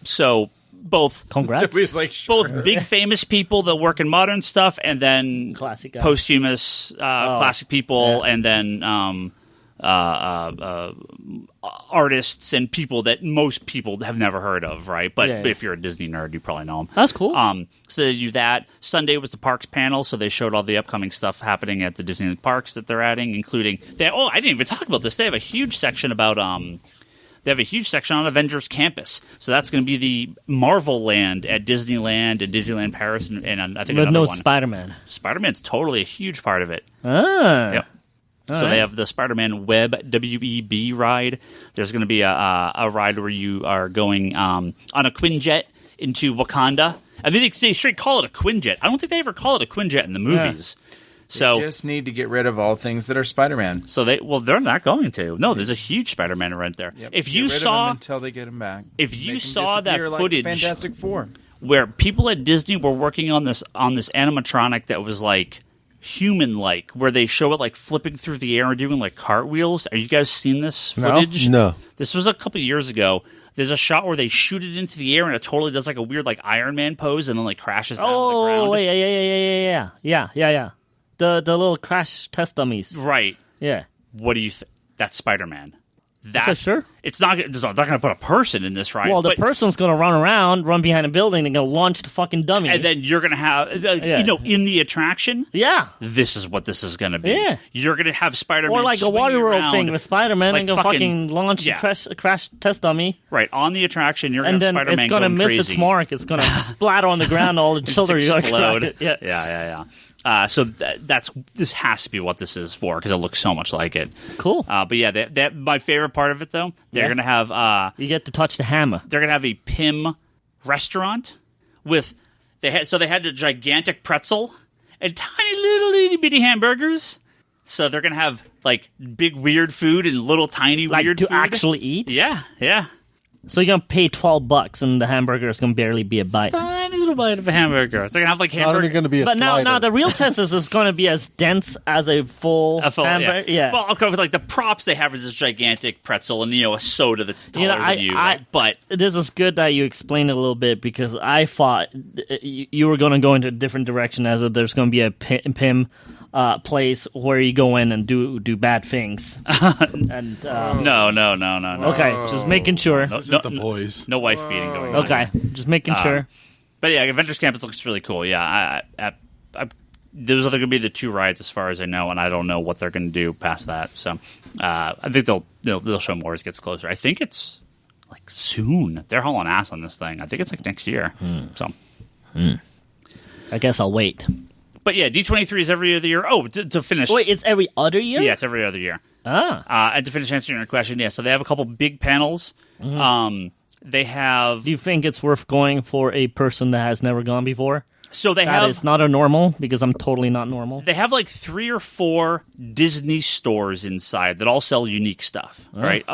So both congrats. Both big famous people that work in modern stuff, and then classic guys. Posthumous classic people, and then artists and people that most people have never heard of, right? But if you're a Disney nerd, you probably know them. That's cool. So they do that. Sunday was the parks panel, so they showed all the upcoming stuff happening at the Disney parks that they're adding, including I didn't even talk about this. They have a huge section about They have a huge section on Avengers Campus, so that's going to be the Marvel Land at Disneyland and Disneyland Paris, and I think but another no one. Spider-Man. Spider-Man's totally a huge part of it. Yep. So they have the Spider-Man Web WEB ride. There's going to be a ride where you are going on a Quinjet into Wakanda. I mean, they straight call it a Quinjet. I don't think they ever call it a Quinjet in the movies. Yeah. So they just need to get rid of all things that are Spider-Man. So they're not going to. No, there's a huge Spider-Man event there. Yep. If you saw until they get him back. If you saw that footage, like Fantastic Four, where people at Disney were working on this animatronic that was like human-like, where they show it like flipping through the air and doing like cartwheels. Are you guys seen this footage? No. This was a couple of years ago. There's a shot where they shoot it into the air and it totally does like a weird like Iron Man pose and then like crashes down to the ground. Oh, yeah. The little crash test dummies. Right. Yeah. What do you think? That's Spider-Man. Okay, sure. It's not going to put a person in this ride. Well, the person's going to run behind a building, and going to launch the fucking dummy. And then you're going to have, in the attraction, this is what this is going to be. Yeah. You're going to have Spider-Man or like a Waterworld thing with Spider-Man, and go fucking launch a crash test dummy. Right. On the attraction, you're going to have Spider-Man it's going to miss its mark. It's going to splatter on the ground, all the children explode. Yeah. So this has to be what this is for because it looks so much like it. Cool. But yeah, that my favorite part of it though, they're gonna have you get to touch the hammer. They're gonna have a Pym restaurant with they had a gigantic pretzel and tiny little itty bitty hamburgers. So they're gonna have like big weird food and little tiny weird to food. actually eat. Yeah. So you're gonna pay $12 and the hamburger is gonna barely be a bite. Tiny little a bite of a hamburger. They're gonna have like Not hamburger. even going to be a But slider. now the real test is going to be as dense as a full hamburger. Yeah. Well, okay, with like the props they have is this gigantic pretzel and a soda that's taller than you. But this is good that you explained it a little bit because I thought you were going to go into a different direction as if there's going to be a PIM place where you go in and do bad things. And no. Okay, just making sure. The boys. No wife beating going on. Okay, just making sure. But yeah, Avengers Campus looks really cool. Yeah, those are going to be the 2 rides as far as I know, and I don't know what they're going to do past that. So I think they'll show more as it gets closer. I think it's like soon. They're hauling ass on this thing. I think it's like next year. So I guess I'll wait. But yeah, D23 is every other year. Oh, to finish. Wait, it's every other year? Yeah, it's every other year. And to finish answering your question, yeah, so they have a couple big panels. They have... Do you think it's worth going for a person that has never gone before? So they That is not a normal, because I'm totally not normal. They have like 3 or 4 Disney stores inside that all sell unique stuff, right?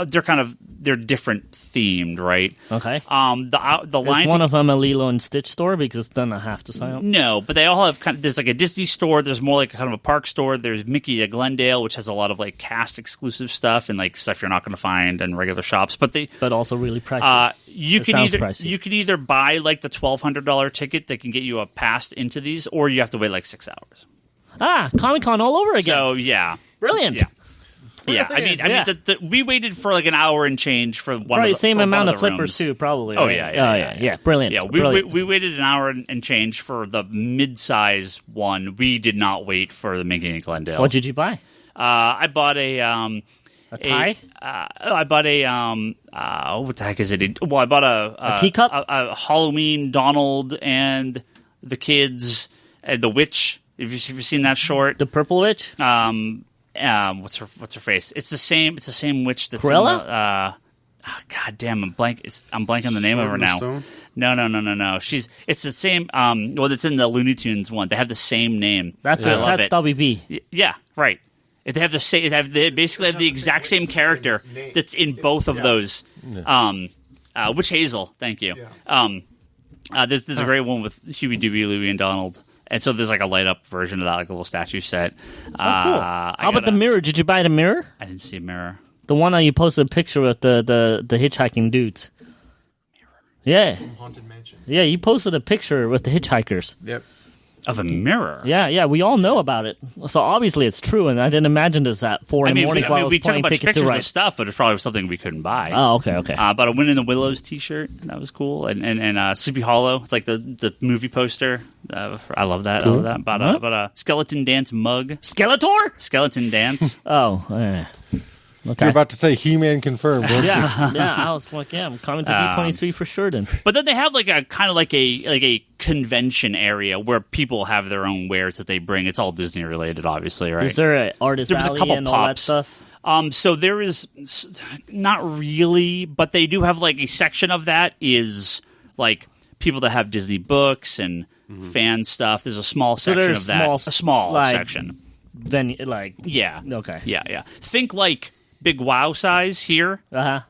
They're different themed, right? Okay. The line... Is one of them a Lilo and Stitch store? Because then I have to sign up. No, but they all have there's like a Disney store, there's more like kind of a park store, there's Mickey at Glendale, which has a lot of like cast exclusive stuff and like stuff you're not going to find in regular shops, but also really pricey. You can either buy like the $1,200 ticket that can get you a pass into these, or you have to wait like 6 hours. Comic-Con all over again. So yeah, brilliant. Yeah, I mean, we waited for like an hour and change for one. Probably of the, same amount of the flippers rooms. too. Probably. Oh right? yeah, brilliant. Yeah, we waited an hour and change for the mid-size one. We did not wait for the Mickey and Glendale. What did you buy? I bought a tie. I bought what the heck is it? Well, I bought a teacup, a Halloween Donald and the kids and the witch. Have you seen that short? The Purple Witch. What's her face? It's the same witch that's Cruella? in the, God damn, I'm blanking the name of her now. Stone? No. It's the same. It's in the Looney Tunes one. They have the same name. That's I love it. WB. Yeah, right. They have they basically have the exact same character that's in both of those. Witch Hazel. Thank you. Yeah. There's a great one with Huey, Dewey, Louie, and Donald. And so there's like a light up version of that, like a little statue set. Cool. How about the mirror? Did you buy the mirror? I didn't see a mirror. The one that you posted a picture with the hitchhiking dudes. Mirror. Yeah. Haunted Mansion. Yeah, you posted a picture with the hitchhikers. Yep. Of a mirror? Yeah, we all know about it. So obviously it's true, and I didn't imagine this at 4 in the morning while I was we took a playing bunch of Ticket to pictures Ride. of stuff, but it's probably something we couldn't buy. Oh, okay. Bought a Win in the Willows T-shirt. That was cool. And Sleepy Hollow. It's like the movie poster. I love that. Cool. I love that. Bought a Skeleton Dance mug. Skeletor? Skeleton Dance. Oh, okay. You're about to say He-Man confirmed, weren't you? Yeah. I was like, I'm coming to D23 for sure then. But then they have like a kind of like a convention area where people have their own wares that they bring. It's all Disney related, obviously, right? Is there an artist There was a alley couple and all that pops. stuff? So there is not really, but they do have like a section of that is like people that have Disney books and fan stuff. There's a small section there's of that. A small like, section. Venue, like, Yeah. okay. Yeah. Think like big WoW size here. Uh-huh.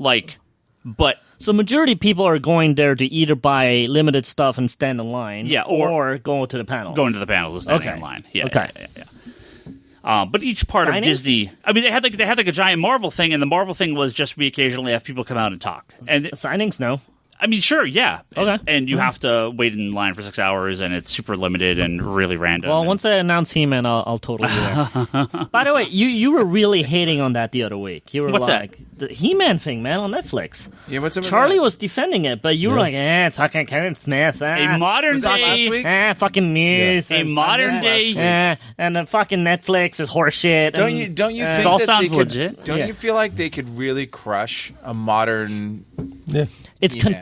But So majority of people are going there to either buy limited stuff and stand in line, Yeah, or go to the panels. going to the panels and standing Okay. in line. Yeah. Okay. Yeah. But each part Signings? of Disney, I mean, they had like a giant Marvel thing, and the Marvel thing was just we occasionally have people come out and talk. And Signings, no. I mean, sure, yeah. Okay. And you have to wait in line for 6 hours, and it's super limited and really random. Well, once I announce He-Man, I'll totally be there. By the way, you were really hating on that the other week. You were What's like, the He-Man thing, man, on Netflix. Yeah, what's up with Charlie that? was defending it, but you were like, fucking Kevin Smith. a modern Was that day, last week? Fucking news. a and- modern last day. week. and the fucking Netflix is horseshit. Don't and- you It think all that sounds they could, legit. Don't Yeah. you feel like they could really crush a modern? Yeah. It's He-Man?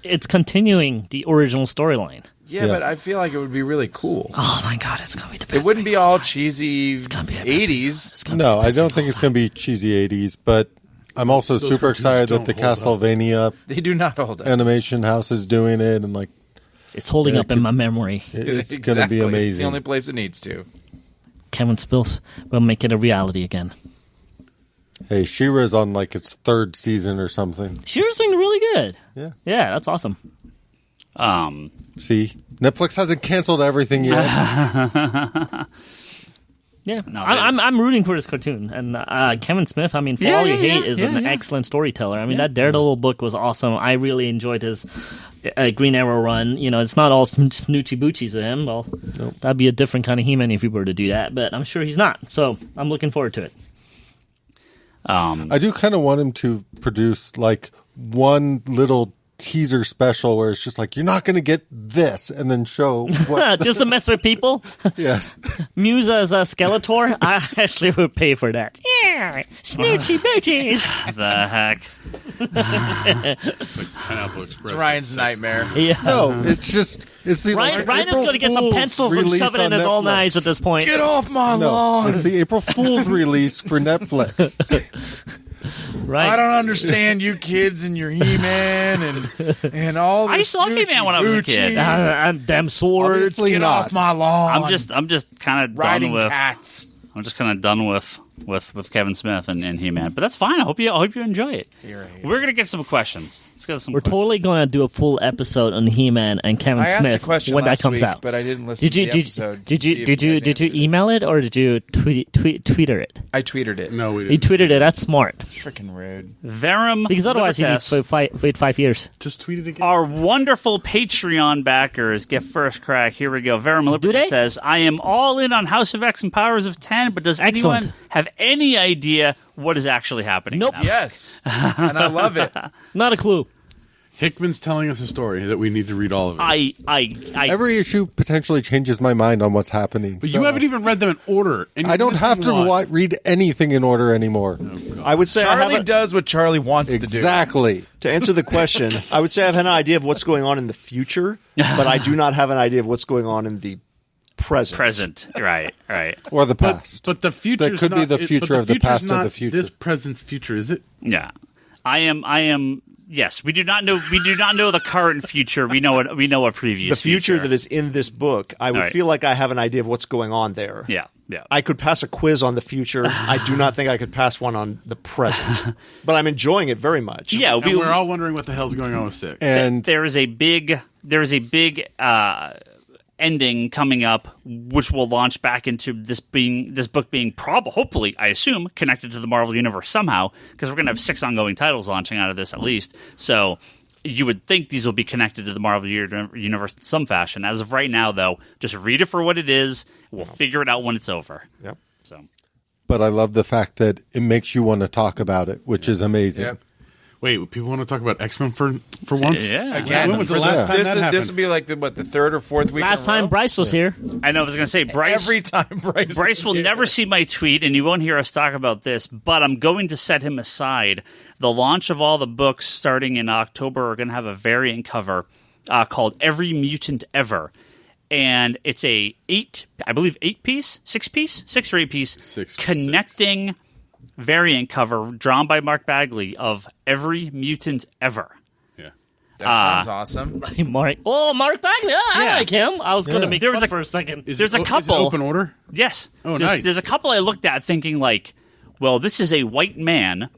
It's continuing the original storyline. Yeah, Yeah. but I feel like it would be really cool. Oh my god, it's gonna be the best. It wouldn't thing be of all time. cheesy gonna be the best 80s. It's gonna be No, the I best don't thing think of it's all going to be cheesy 80s, but I'm also super excited that the Castlevania They do not hold up. animation house is doing it, and like time. It's holding up in my memory. it's going to Exactly. be It's the amazing. only place it needs to. Kevin Spills will make it a reality again. Hey, She-Ra's on like its 3rd season or something. Shear's doing really good. Yeah. Yeah, that's awesome. See, Netflix hasn't canceled everything yet. Yeah, No, I'm rooting for this cartoon, and Kevin Smith. I mean, for all you hate, is an excellent storyteller. I mean, that Daredevil book was awesome. I really enjoyed his Green Arrow run. You know, it's not all snoochie boochies of him. Well, that'd be a different kind of He-Man if he were to do that, but I'm sure he's not. So I'm looking forward to it. I do kind of want him to produce like one little teaser special where it's just like, you're not going to get this, and then show what. Just to mess with people. Yes. Muse as a Skeletor. I actually would pay for that. Yeah, snoochie boochies. The heck? Pineapple Express. It's Ryan's nightmare. Yeah. No, it's the Ryan is going to get some pencils and shove it in his own eyes at this point. Get off my lawn! It's the April Fool's release for Netflix. Right. I don't understand you kids and your He-Man and all this. I saw He-Man when I was a kid. And them swords. Obviously Get not. off my lawn! I'm just kind of done riding with. cats. I'm just kind of done with Kevin Smith and He-Man, but that's fine. I hope you enjoy it. We're gonna get some questions. Let's get some. We're totally going to do a full episode on He-Man and Kevin I asked Smith a question when that last comes week, out. but I didn't listen to the episode. Did you email it or did you tweeter it? I tweeted it. No, we You didn't. tweeted it. That's smart. Freaking rude. Verum, Because otherwise you need Libertas, to wait 5 years. Just tweet it again. our wonderful Patreon backers get first crack. Here we go. Verum they? Liberty says, I am all in on House of X and Powers of 10, but does Excellent. anyone have any idea what is actually happening? Nope. now? Yes, and I love it. Not a clue. Hickman's telling us a story that we need to read all of it. Every issue potentially changes my mind on what's happening. But you haven't even read them in order. And I you're don't have missing to one. read anything in order anymore. I would say I Charlie have does what Charlie wants to do. Exactly. to answer the question. I would say I have an idea of what's going on in the future, but I do not have an idea of what's going on in the present. Right. Or the past. But the future That could be the future of the past or the future. This present's future, is it? Yeah. I am. Yes, we do not know. We do not know the current future. We know a previous. The future that is in this book, I would Right. feel like I have an idea of what's going on there. Yeah. I could pass a quiz on the future. I do not think I could pass one on the present. But I'm enjoying it very much. Yeah, And we're all wondering what the hell's going on with 6. And there is a big ending coming up, which will launch back into this book being hopefully, I assume, connected to the Marvel Universe somehow, because we're going to have 6 ongoing titles launching out of this at least. So you would think these will be connected to the Marvel Universe in some fashion. As of right now, though, just read it for what it is. We'll figure it out when it's over. Yep. So. but I love the fact that it makes you want to talk about it, which is amazing. Yep. Wait, people want to talk about X-Men for once? Yeah. Again, When was the last time that happened? This would be like the third or fourth week. Last in a row? time Bryce was here. I know. I was going to say Bryce. Every time Bryce will never see my tweet, and you won't hear us talk about this, but I'm going to set him aside. The launch of all the books starting in October are going to have a variant cover called Every Mutant Ever. And it's a 6 or 8 piece, connecting variant cover drawn by Mark Bagley of Every Mutant Ever. Yeah. That sounds awesome. Mark Bagley. I like him. I was going to make There was fun for a second. Is There's it, a Is it couple. open order? Yes. Oh, there's, nice. There's a couple I looked at thinking like, well, this is a white man.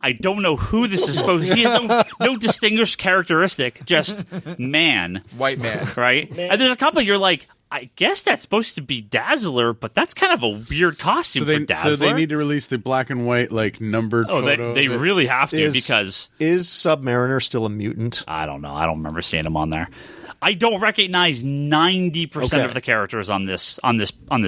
I don't know who this is supposed to be. He has no distinguished characteristic, just man. White man. Right? And there's a couple you're like, I guess that's supposed to be Dazzler, but that's kind of a weird costume for Dazzler. So they need to release the black and white, like, numbered photo. They really have to because... Is Submariner still a mutant? I don't know. I don't remember seeing him on there. I don't recognize 90% of the characters on this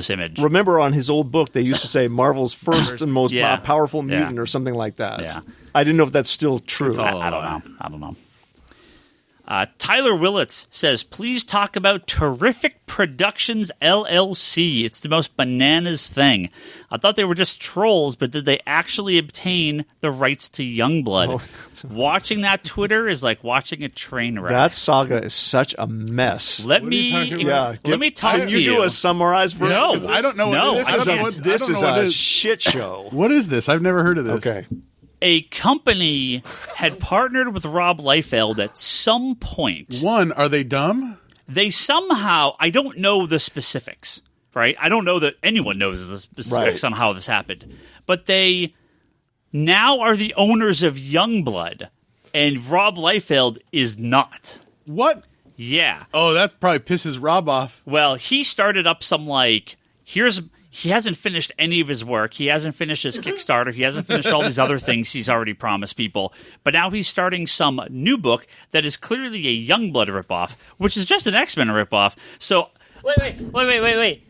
image. Remember on his old book, they used to say Marvel's first and most Yeah. powerful mutant Yeah. or something like that. Yeah. I didn't know if that's still true. I don't know. Tyler Willits says, please talk about Terrific Productions LLC. It's the most bananas thing. I thought they were just trolls, but did they actually obtain the rights to Youngblood? Watching that Twitter is like watching a train wreck. That saga is such a mess. Let What are you talking me about? let me talk Can to you do a summarized version? No. of this? I don't know what No, it is. I I don't know can't. what- This I don't is know what it a is. shit show. What is this? I've never heard of this. Okay. A company had partnered with Rob Liefeld at some point. One, are they dumb? They somehow, I don't know the specifics, right? I don't know that anyone knows the specifics Right. on how this happened. But they now are the owners of Youngblood, and Rob Liefeld is not. What? Yeah. Oh, that probably pisses Rob off. Well, he started up some he hasn't finished any of his work. He hasn't finished his Kickstarter. He hasn't finished all these other things he's already promised people. But now he's starting some new book that is clearly a Youngblood ripoff, which is just an X-Men ripoff. So Wait.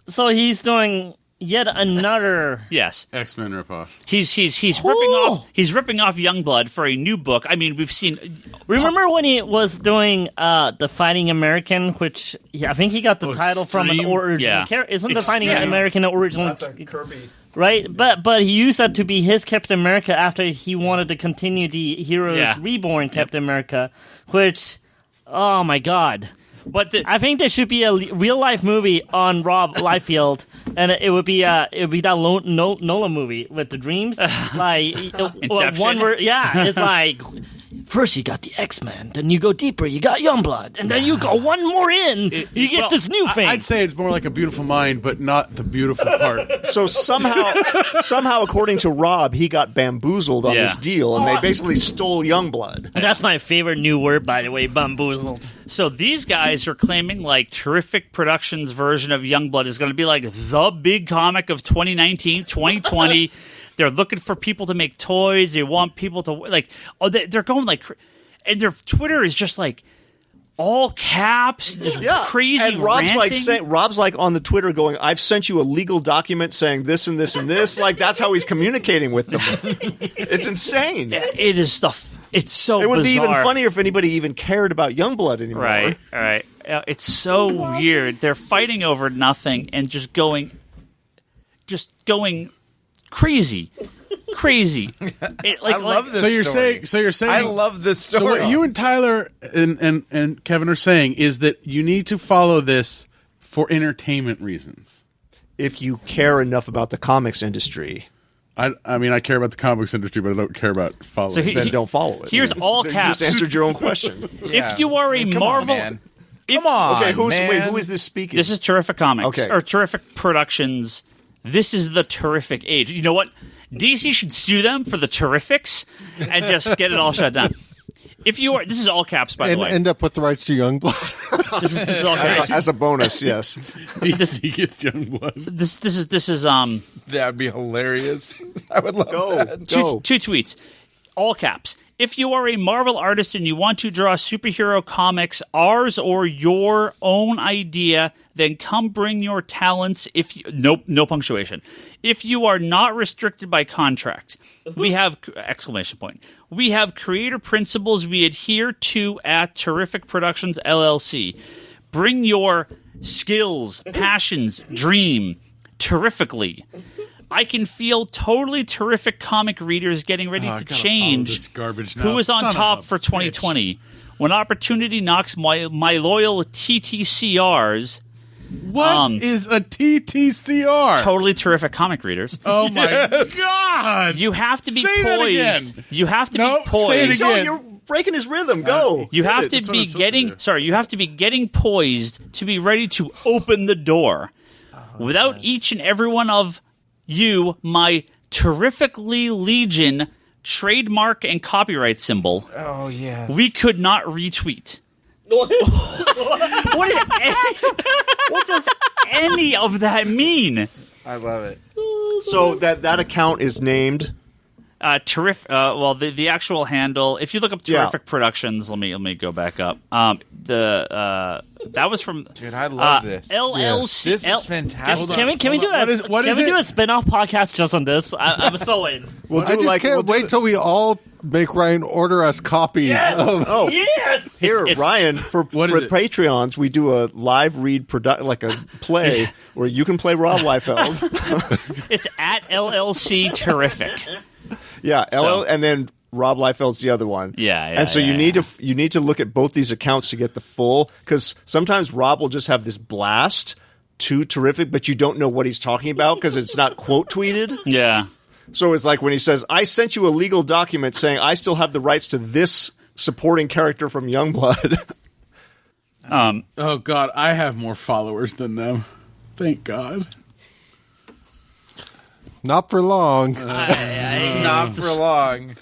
So he's doing yet another. Yes, X-Men ripoff. He's ripping off Youngblood for a new book. I mean, we've seen. Remember when he was doing the Fighting American, which I think he got the title from an original character. Isn't the Fighting American an original? That's a Kirby. Right, but he used that to be his Captain America after he wanted to continue the Heroes Reborn Captain America, which, oh my god. But I think there should be a real life movie on Rob Liefeld, and it would be that Nolan movie with the dreams, like Inception. it's like first you got the X-Men, then you go deeper, you got Youngblood, and then you go one more in, you get this new thing. I'd say it's more like A Beautiful Mind, but not the beautiful part. So somehow, according to Rob, he got bamboozled on this deal, and they basically stole Youngblood. That's my favorite new word, by the way, bamboozled. So these guys are claiming like Terrific Productions' version of Youngblood is going to be like the big comic of 2019, 2020. They're looking for people to make toys. They want people to they're going like, and their Twitter is just like all caps, just crazy. And Rob's ranting. Rob's like on the Twitter going, "I've sent you a legal document saying this and this and this." Like that's how he's communicating with them. It's insane. It is stuff. It's so. It would bizarre. be even funnier if anybody even cared about Youngblood anymore. Right. All right. It's so weird. They're fighting over nothing and just going crazy. I love this. So you're saying I love this story. So what you and Tyler and Kevin are saying is that you need to follow this for entertainment reasons. If you care enough about the comics industry. I mean, I care about the comics industry, but I don't care about following. So then don't follow it. Here's all caps. You just answered your own question. If you are a Marvel... Come on, okay, man. who is this speaking? This is Terrific Comics. Okay. Or Terrific Productions. This is the Terrific Age. You know what? DC should sue them for the Terrifics and just get it all shut down. If you are... This is all caps, by the way. And end up with the rights to Youngblood. This is all caps. As a bonus, yes. DC gets Youngblood. This is That would be hilarious. I would love that. Two tweets, all caps. If you are a Marvel artist and you want to draw superhero comics, ours or your own idea, then come bring your talents. No punctuation. If you are not restricted by contract, we have ! We have creator principles we adhere to at Terrific Productions LLC. Bring your skills, passions, dream terrifically. I can feel totally terrific comic readers getting ready to change who is on top for 2020. When opportunity knocks, my loyal TTCRs. What is a TTCR? Totally terrific comic readers. Oh my god! You have to be say poised. You have to be poised. Say it again. You're breaking his rhythm. Go. You have to be getting. Sorry, you have to be getting poised to be ready to open the door. Without each and every one of you, my terrifically Legion trademark and copyright symbol. Oh yes. We could not retweet. What does any of that mean? I love it. So that account is named Terrific. Well, the actual handle. If you look up Terrific Productions, let me go back up. That was from. Dude, I love this. LLC. This is fantastic. Can we do that? What is do a spin-off podcast just on this? I'm so in. I just can't wait till we all make Ryan order us copies. Yes! Of, Yes! Here, Ryan, for Patreons, we do a live read like a play where you can play Rob Liefeld. It's at LLC Terrific. Yeah, and then Rob Liefeld's the other one. Yeah, and so you need to look at both these accounts to get the full, because sometimes Rob will just have this blast too terrific, but you don't know what he's talking about because it's not quote tweeted. Yeah. So it's like when he says, "I sent you a legal document saying I still have the rights to this supporting character from Youngblood." Oh God, I have more followers than them. Thank God. not for long. Not for long.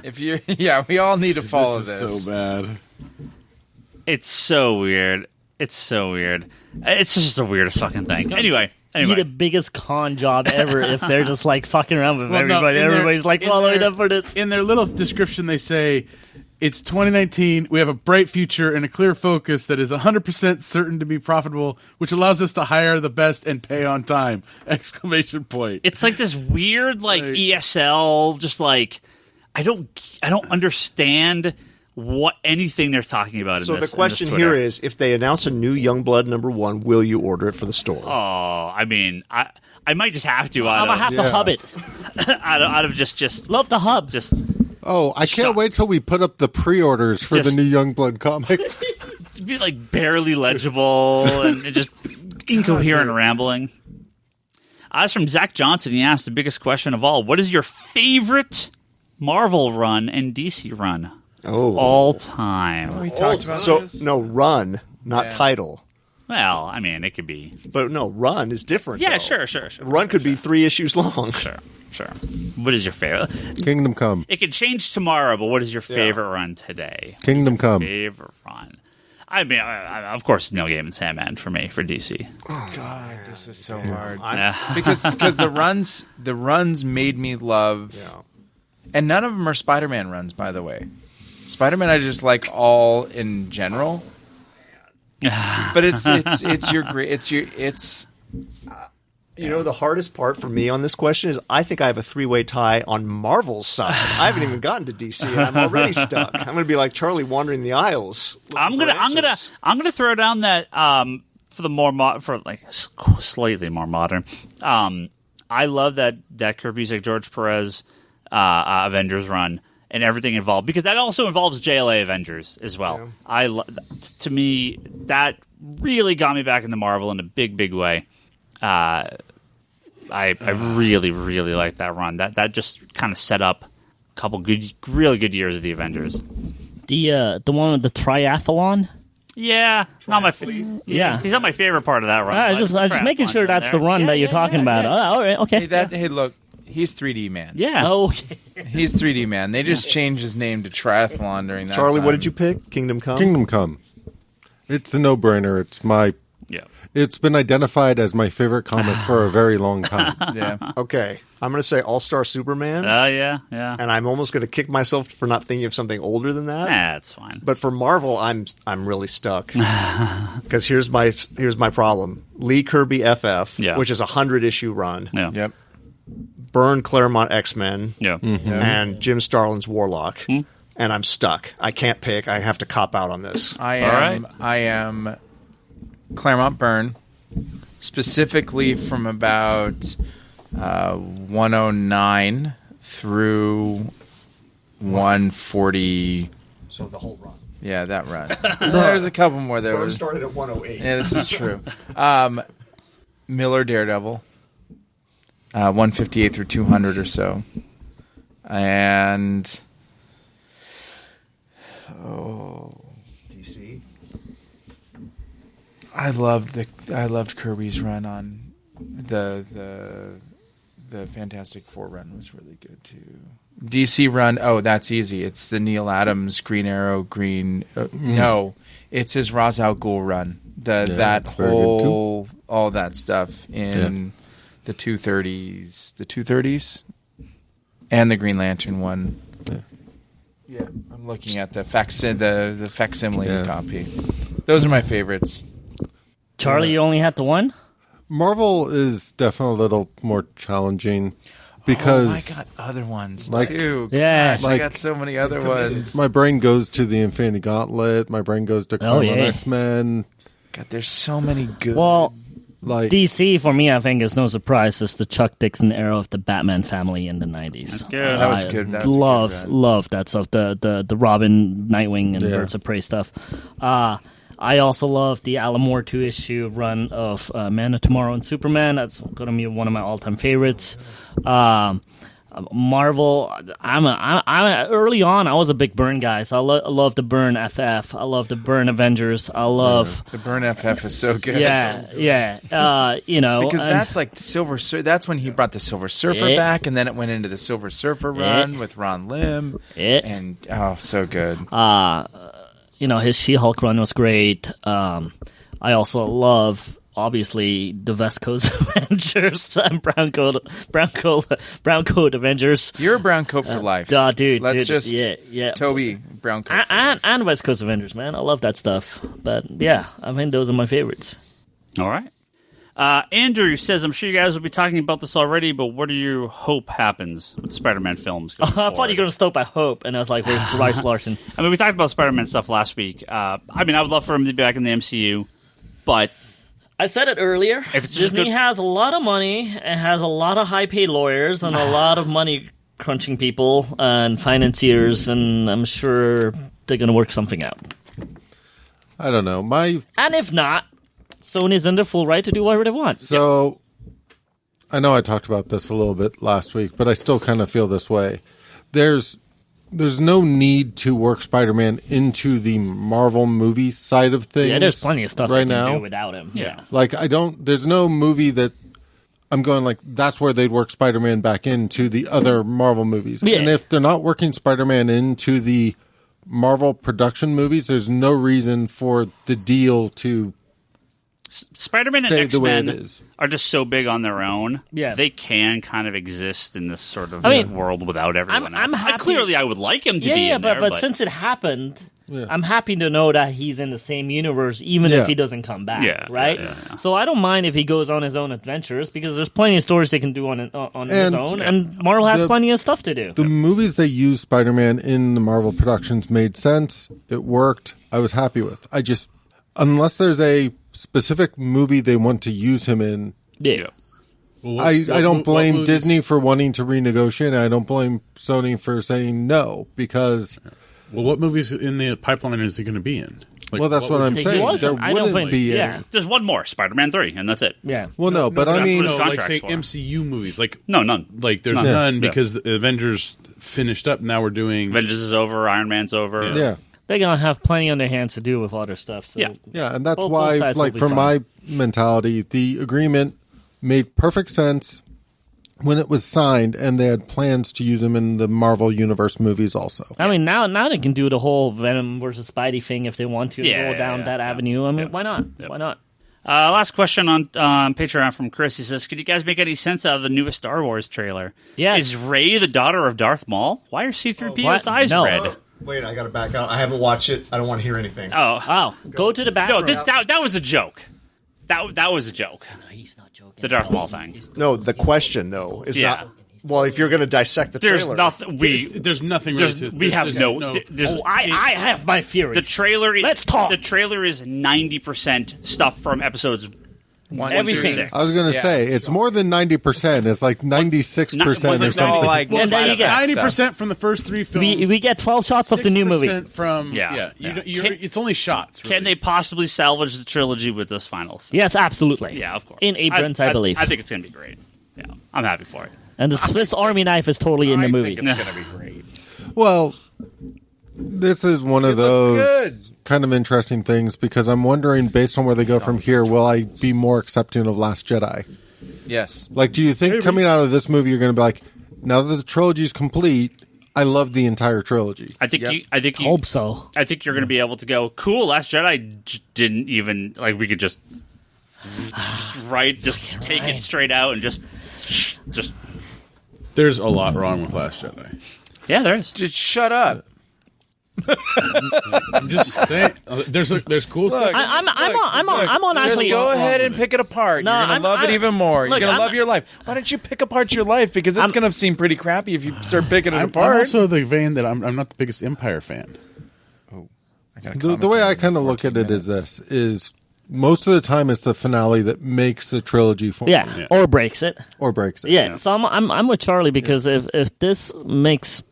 If you, we all need to follow this. Is so bad. It's so weird. It's so weird. It's just the weirdest fucking thing. Anyway. Be the biggest con job ever if they're just like fucking around with everybody. Everybody's like following up for this. In their little description, they say it's 2019. We have a bright future and a clear focus that is 100% certain to be profitable, which allows us to hire the best and pay on time! ! It's like this weird like ESL. Just like I don't understand what anything they're talking about. So the question here is, if they announce a new Youngblood #1, will you order it for the store? Oh, I mean, I might just have to. I'm gonna have to hub it. out of just love the hub. Just I can't wait till we put up the pre-orders for the new Youngblood comic. to be like barely legible and just incoherent rambling. That's from Zach Johnson. He asked the biggest question of all: what is your favorite Marvel run and DC run? All time. We talked about this. No, run, not title. Well, I mean, it could be. But no, run is different. Yeah, though. sure. Run could be 3 issues long. Sure. What is your favorite? Kingdom Come. It could change tomorrow, but what is your favorite run today? Kingdom Come. Favorite run. I mean, of course, Neil Gaiman Sandman for me, for DC. Oh, God, this is so hard. Because the runs made me love... Yeah. And none of them are Spider-Man runs, by the way. Spider-Man I just like all in general, but it's You know, the hardest part for me on this question is I think I have a 3-way tie on Marvel's side. I haven't even gotten to DC, and I'm already stuck. I'm going to be like Charlie wandering the aisles. I'm gonna throw down that for the slightly more modern. I love that Kirby's like George Perez Avengers run. And everything involved, because that also involves JLA Avengers as well. Yeah. To me, that really got me back into Marvel in a big, big way. I really, really like that run. That just kind of set up a couple really good years of the Avengers. The one with the triathlon. Yeah, not my he's not my favorite part of that run. I'm just making sure that's the run that you're talking about. Yeah. Oh, all right, okay. Hey, look. He's 3D Man. Yeah. Oh, okay. He's 3D Man. They just changed his name to Triathlon during that Charlie, time. what did you pick? Kingdom Come? Kingdom Come. It's a no-brainer. It's my... Yeah. It's been identified as my favorite comic for a very long time. Yeah. Okay. I'm going to say All-Star Superman. Yeah. And I'm almost going to kick myself for not thinking of something older than that. That's fine. But for Marvel, I'm really stuck. Because here's my problem. Lee Kirby FF, which is a 100-issue run. Yeah. Yep. Byrne Claremont X-Men. Yeah. And Jim Starlin's Warlock. And I'm stuck. I can't pick. I have to cop out on this. I am Claremont Byrne, specifically from about 109 through 140. So the whole run. Yeah, that run. There's a couple more there. Byrne started at 108. Yeah, this is true. Miller Daredevil. 158 through 200 or so. And DC. I loved Kirby's run on the Fantastic Four run was really good too. DC run, that's easy. It's the Neil Adams Green Arrow no, it's his Ra's al Ghul run. That whole all that stuff in the 230s, and the Green Lantern one. Yeah, I'm looking at the facsimile copy. Those are my favorites. Charlie, you only had the one? Marvel is definitely a little more challenging because I got other ones too. Yeah, I got so many other ones. My brain goes to the Infinity Gauntlet. My brain goes to X-Men. God, there's so many good. Well, DC for me, I think is no surprise. It's the Chuck Dixon era of the Batman family in the 90s. That's good. That was good. That's love that stuff. The Robin, Nightwing, and Birds of Prey stuff. I also love the Alan Moore 2-issue run of Man of Tomorrow and Superman. That's going to be one of my all-time favorites. Marvel, I'm early on, I was a big Byrne guy, so I love the Byrne FF. I love the Byrne Avengers. I love... the Byrne FF is so good. Yeah. Because that's like the Silver Surfer. That's when he brought the Silver Surfer back, and then it went into the Silver Surfer run with Ron Lim. And, so good. his She-Hulk run was great. I also love, obviously, the West Coast Avengers and Brown Coat Avengers. You're a brown coat for life. Dude. Let's just yeah. Toby, brown coat. And West Coast Avengers, man. I love that stuff. But yeah, I think those are my favorites. All right. Andrew says, I'm sure you guys will be talking about this already, but what do you hope happens with Spider-Man films? I thought you were going to stop at hope, and I was like, where's Bryce Larson? I mean, we talked about Spider-Man stuff last week. I would love for him to be back in the MCU, but... I said it earlier. Disney has a lot of money, and has a lot of high-paid lawyers, and a lot of money-crunching people and financiers, and I'm sure they're going to work something out. I don't know. And if not, Sony's in their full right to do whatever they want. So, I know I talked about this a little bit last week, but I still kind of feel this way. There's no need to work Spider-Man into the Marvel movie side of things. Yeah, there's plenty of stuff right they can now do without him. Yeah. Like, there's no movie that I'm going like, that's where they'd work Spider-Man back into the other Marvel movies. Yeah. And if they're not working Spider-Man into the Marvel production movies, there's no reason for the deal to Spider-Man and stay the way it X-Men is. are just so big on their own. Yeah. They can kind of exist in this sort of world without everyone I'm else. happy. Clearly, I would like him to be in there. But since it happened, I'm happy to know that he's in the same universe, even if he doesn't come back, right? Yeah. So I don't mind if he goes on his own adventures, because there's plenty of stories they can do on his own, and Marvel has plenty of stuff to do. The movies they used Spider-Man in the Marvel productions made sense. It worked. I was happy with. Unless there's a specific movie they want to use him in, Well, I don't blame movies- Disney for wanting to renegotiate. I don't blame Sony for saying no, because Well, what movies in the pipeline is he going to be in? Like, well, that's what I'm He saying. wasn't. There I don't wouldn't think- be yeah. any. There's one more, Spider-Man 3, and that's it. Yeah. Well, no, but I that's mean, what his like contracts say for. MCU movies. Like No, none. Like there's None. none Yeah. because the Avengers finished up. Now we're doing Avengers is over, Iron Man's over. yeah. They're going to have plenty on their hands to do with other stuff. So. Yeah. And that's Both why, sides will like, be from fine. my mentality, the agreement made perfect sense when it was signed, and they had plans to use him in the Marvel Universe movies also. I mean, now they can do the whole Venom versus Spidey thing if they want to go down that avenue. I mean, why not? Why not? Last question on Patreon from Chris. He says, could you guys make any sense out of the newest Star Wars trailer? Yes. Is Rey the daughter of Darth Maul? Why are C-3PO's what? eyes No. red? Wait, I got to back out. I haven't watched it. I don't want to hear anything. Oh, Go to the back. no, that was a joke. That was a joke. He's not joking. The Darth Maul thing. No, the question, though, is Yeah. not... Well, if you're going to dissect the There's trailer... nothing. There's nothing. There's, really to- we have there's no. There's, I have my theories. the trailer. Is, Let's talk. The trailer is 90% stuff from episodes. Everything. 6. I was going to say, it's more than 90%. It's like 96% or something. all like And then you get 90% from the first three films. we get 12 shots of the new movie. 6% from Yeah. It's only shots. Really. Can they possibly salvage the trilogy with this final film? Yes, absolutely. Yeah, of course. In Abrams, I believe. I think it's going to be great. Yeah, I'm happy for it. And the Swiss Army knife is totally in the movie. think it's going to be great. Well, this is one of those kind of interesting things, because I'm wondering, based on where they go from here, will I be more accepting of Last Jedi? Yes. Like, do you think coming out of this movie, you're going to be like, now that the trilogy's complete, I love the entire trilogy? I think you Hope so. I think you're going to be able to go, cool, Last Jedi didn't even, like, we could just take it straight out and just There's a lot wrong with Last Jedi. yeah, there is. Just shut up. I'm just saying. There's cool stuff. I'm on Just actually. go ahead and pick it apart. No, You're going to love it even more. You're look, going to I'm- love your life. Why don't you pick apart your life? Because it's going to seem pretty crappy if you start picking it I'm apart. also the vein that I'm not the biggest Empire fan. The way I kind of look at it is this, is most of the time it's the finale that makes the trilogy form. Yeah, or breaks it. Or breaks it. Yeah, so I'm with Charlie, because if this makes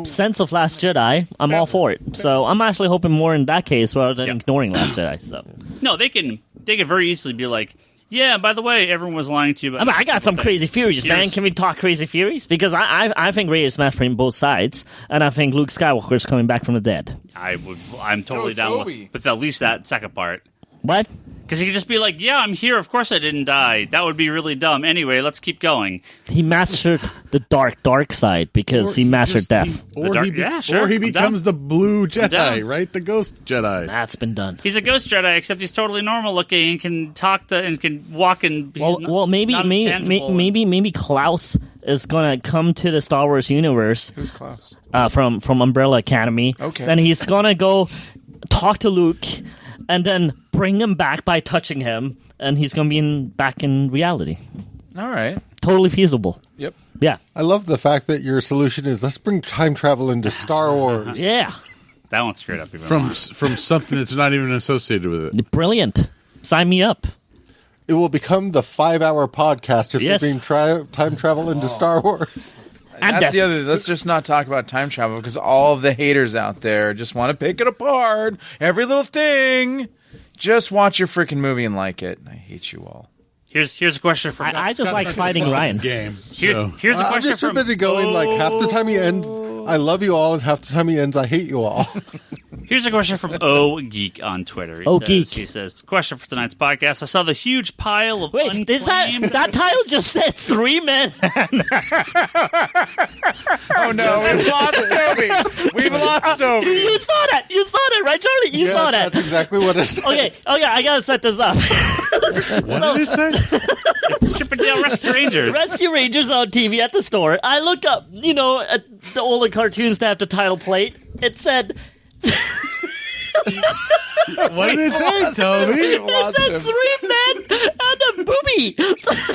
sense of Last Jedi, I'm all for it. So I'm actually hoping more in that case rather than ignoring Last Jedi. So No, they can very easily be like, yeah, by the way, everyone was lying to you. I mean, I got some crazy theories, man. Here's- Can we talk crazy theories? Because I think Rey is smashed from both sides, and I think Luke Skywalker is coming back from the dead. I'm totally down Toby. with at least that second part. What? Because he could just be like, yeah, I'm here. Of course I didn't die. That would be really dumb. Anyway, let's keep going. He mastered the dark side because he mastered death. Or he becomes the blue Jedi, right? The ghost Jedi. That's been done. He's a ghost Jedi, except he's totally normal looking and can talk and can walk and. Maybe Klaus is gonna come to the Star Wars universe. Who's Klaus? From Umbrella Academy. Okay. Then he's gonna go talk to Luke, and then bring him back by touching him, and he's gonna be back in reality. All right. Totally feasible. Yep. Yeah. I love the fact that your solution is let's bring time travel into Star Wars. Yeah. That one's straight up. From something that's not even associated with it. Brilliant. Sign me up. It will become the 5-hour podcast if Yes. they bring time travel into Star Wars. And That's the other. Let's just not talk about time travel because all of the haters out there just want to pick it apart. Every little thing. Just watch your freaking movie and like it. I hate you all. Here's a question from. I just like fighting Ryan. Game. Here's a I'm question just too from. busy going like half the time he ends, I love you all, and half the time he ends, I hate you all. Here's a question from O Geek on Twitter. He says, question for tonight's podcast. I saw the huge pile of Wait, that title just said 3 men. Oh no, we've lost Toby. We've lost Toby. You saw that, right, Charlie? You saw that. That's exactly what it said. Okay, I gotta set this up. What did it say? Chippendale Rescue Rangers. Rescue Rangers on TV at the store. I look up, at the older cartoons that have the title plate. It said. What did it say, Toby? It said 3 men and a booby.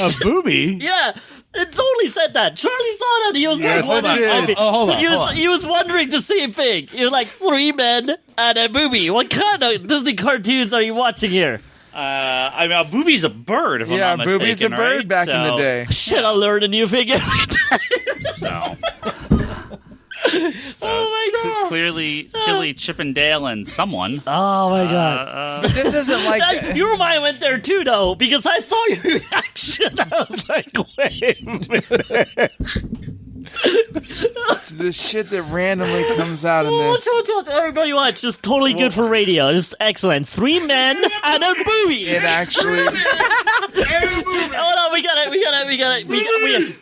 A booby? Yeah, it totally said that. Charlie saw that. He was Yes, like, it did. Hold on. He was wondering the same thing. He was like 3 men and a booby. What kind of Disney cartoons are you watching here? A booby's a bird. If I'm not mistaken, Booby's a bird right? back in the day. Shit, I learned a new thing every time. Oh my god! Clearly Chippendale and someone. Oh my god! But this isn't like Your mind went there too, though, because I saw your reaction. I was like, wait a minute. the shit that randomly comes out in this. Everybody watch. Just totally good for radio. Just excellent. 3 men and a booby. It actually. Hold on,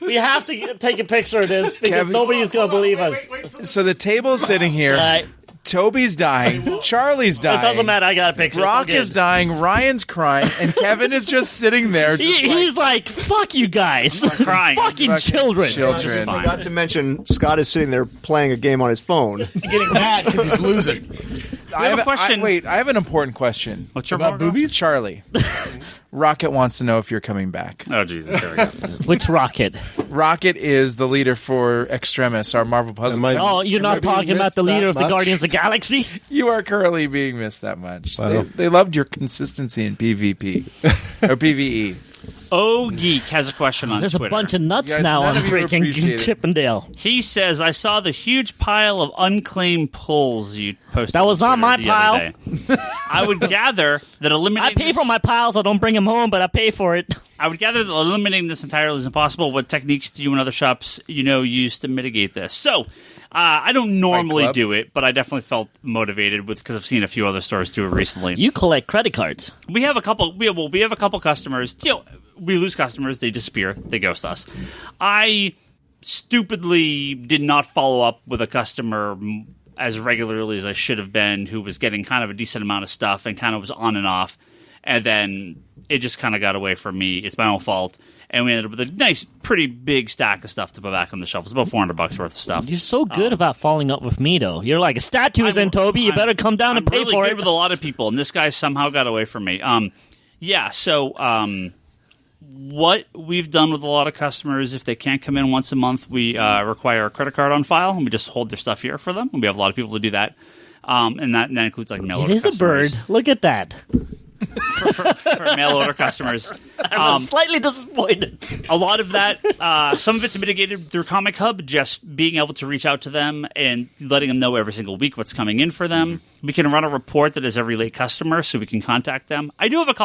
we have to take a picture of this because Kevin- nobody's gonna believe us. So the table's sitting here. Toby's dying. Charlie's dying. It doesn't matter. I got a picture. Rock is dying. Ryan's crying, and Kevin is just sitting there. He's like, "Fuck you guys, crying. fucking children." I forgot to mention, Scott is sitting there playing a game on his phone. Getting mad because he's losing. I have a question. I have an important question. What's your About boobies? Charlie, Rocket wants to know if you're coming back. Oh Jesus! There we go. Which Rocket? Rocket is the leader for Extremis, our Marvel puzzle. Oh, you're not talking about the leader of the Guardians of the Galaxy? You are currently being missed that much. Wow. They loved your consistency in PvP or PvE. O Geek has a question on There's Twitter. a bunch of nuts You guys, now none on of you appreciate freaking it. Chippendale. He says, I saw the huge pile of unclaimed pulls you posted. That was on not Twitter my the other day. I would gather that I eliminating pay for my piles. I don't bring them home, but I pay for it. I would gather that eliminating this entirely is impossible. What techniques do you and other shops use to mitigate this? So, I don't normally Club? do it, but I definitely felt motivated because I've seen a few other stores do it recently. You collect credit cards. We have a couple. We have a couple customers. We lose customers. They disappear. They ghost us. I stupidly did not follow up with a customer as regularly as I should have been, who was getting kind of a decent amount of stuff and kind of was on and off, and then it just kind of got away from me. It's my own fault. And we ended up with a nice, pretty big stack of stuff to put back on the shelf. It's about $400 worth of stuff. You're so good about following up with me, though. You're like, a statue's in, Toby. You better come down and pay really for good it. with a lot of people, and this guy somehow got away from me. What we've done with a lot of customers, if they can't come in once a month, we require a credit card on file, and we just hold their stuff here for them. And we have a lot of people to do that. And that includes like mail order It is customers. a bird. Look at that. for mail order customers. I'm slightly disappointed. A lot of that, some of it's mitigated through Comic Hub, just being able to reach out to them and letting them know every single week what's coming in for them. We can run a report that is every late customer, so we can contact them. I do have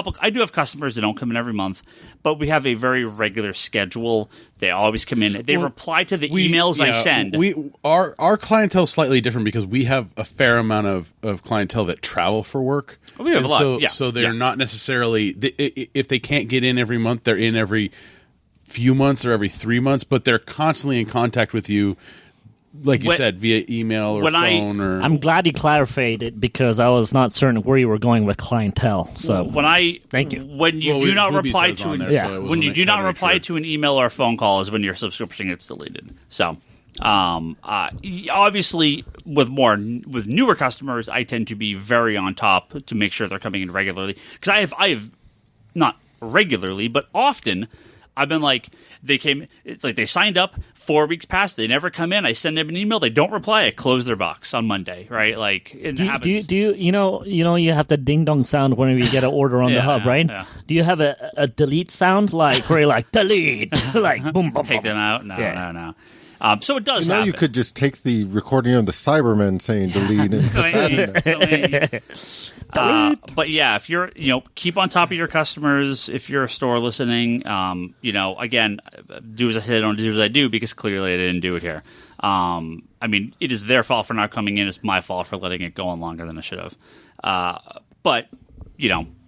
customers that don't come in every month, but we have a very regular schedule. They always come in. They reply to the emails I send. Our clientele is slightly different because we have a fair amount of clientele that travel for work. We have a lot. So they're not necessarily if they can't get in every month, they're in every few months or every 3 months, but they're constantly in contact with you. Like you said, via email or phone. I'm glad you clarified it because I was not certain where you were going with clientele. So thank you. When you do not reply to an email or a phone call is when your subscription gets deleted. So obviously, with newer customers, I tend to be very on top to make sure they're coming in regularly because I have not regularly, but often. I've been like, it's like they signed up, 4 weeks passed, they never come in, I send them an email, they don't reply, I close their box on Monday, right? Like, it happens. Do you have the ding-dong sound whenever you get an order on the hub, right? Yeah. Do you have a delete sound, like, where you're like, delete, like, boom, boom, take them out? No. So it does happen. You could just take the recording of the Cybermen saying delete and put that in there. But yeah, if you're, keep on top of your customers. If you're a store listening, again, do as I say, don't do as I do, because clearly I didn't do it here. It is their fault for not coming in. It's my fault for letting it go on longer than I should have. But,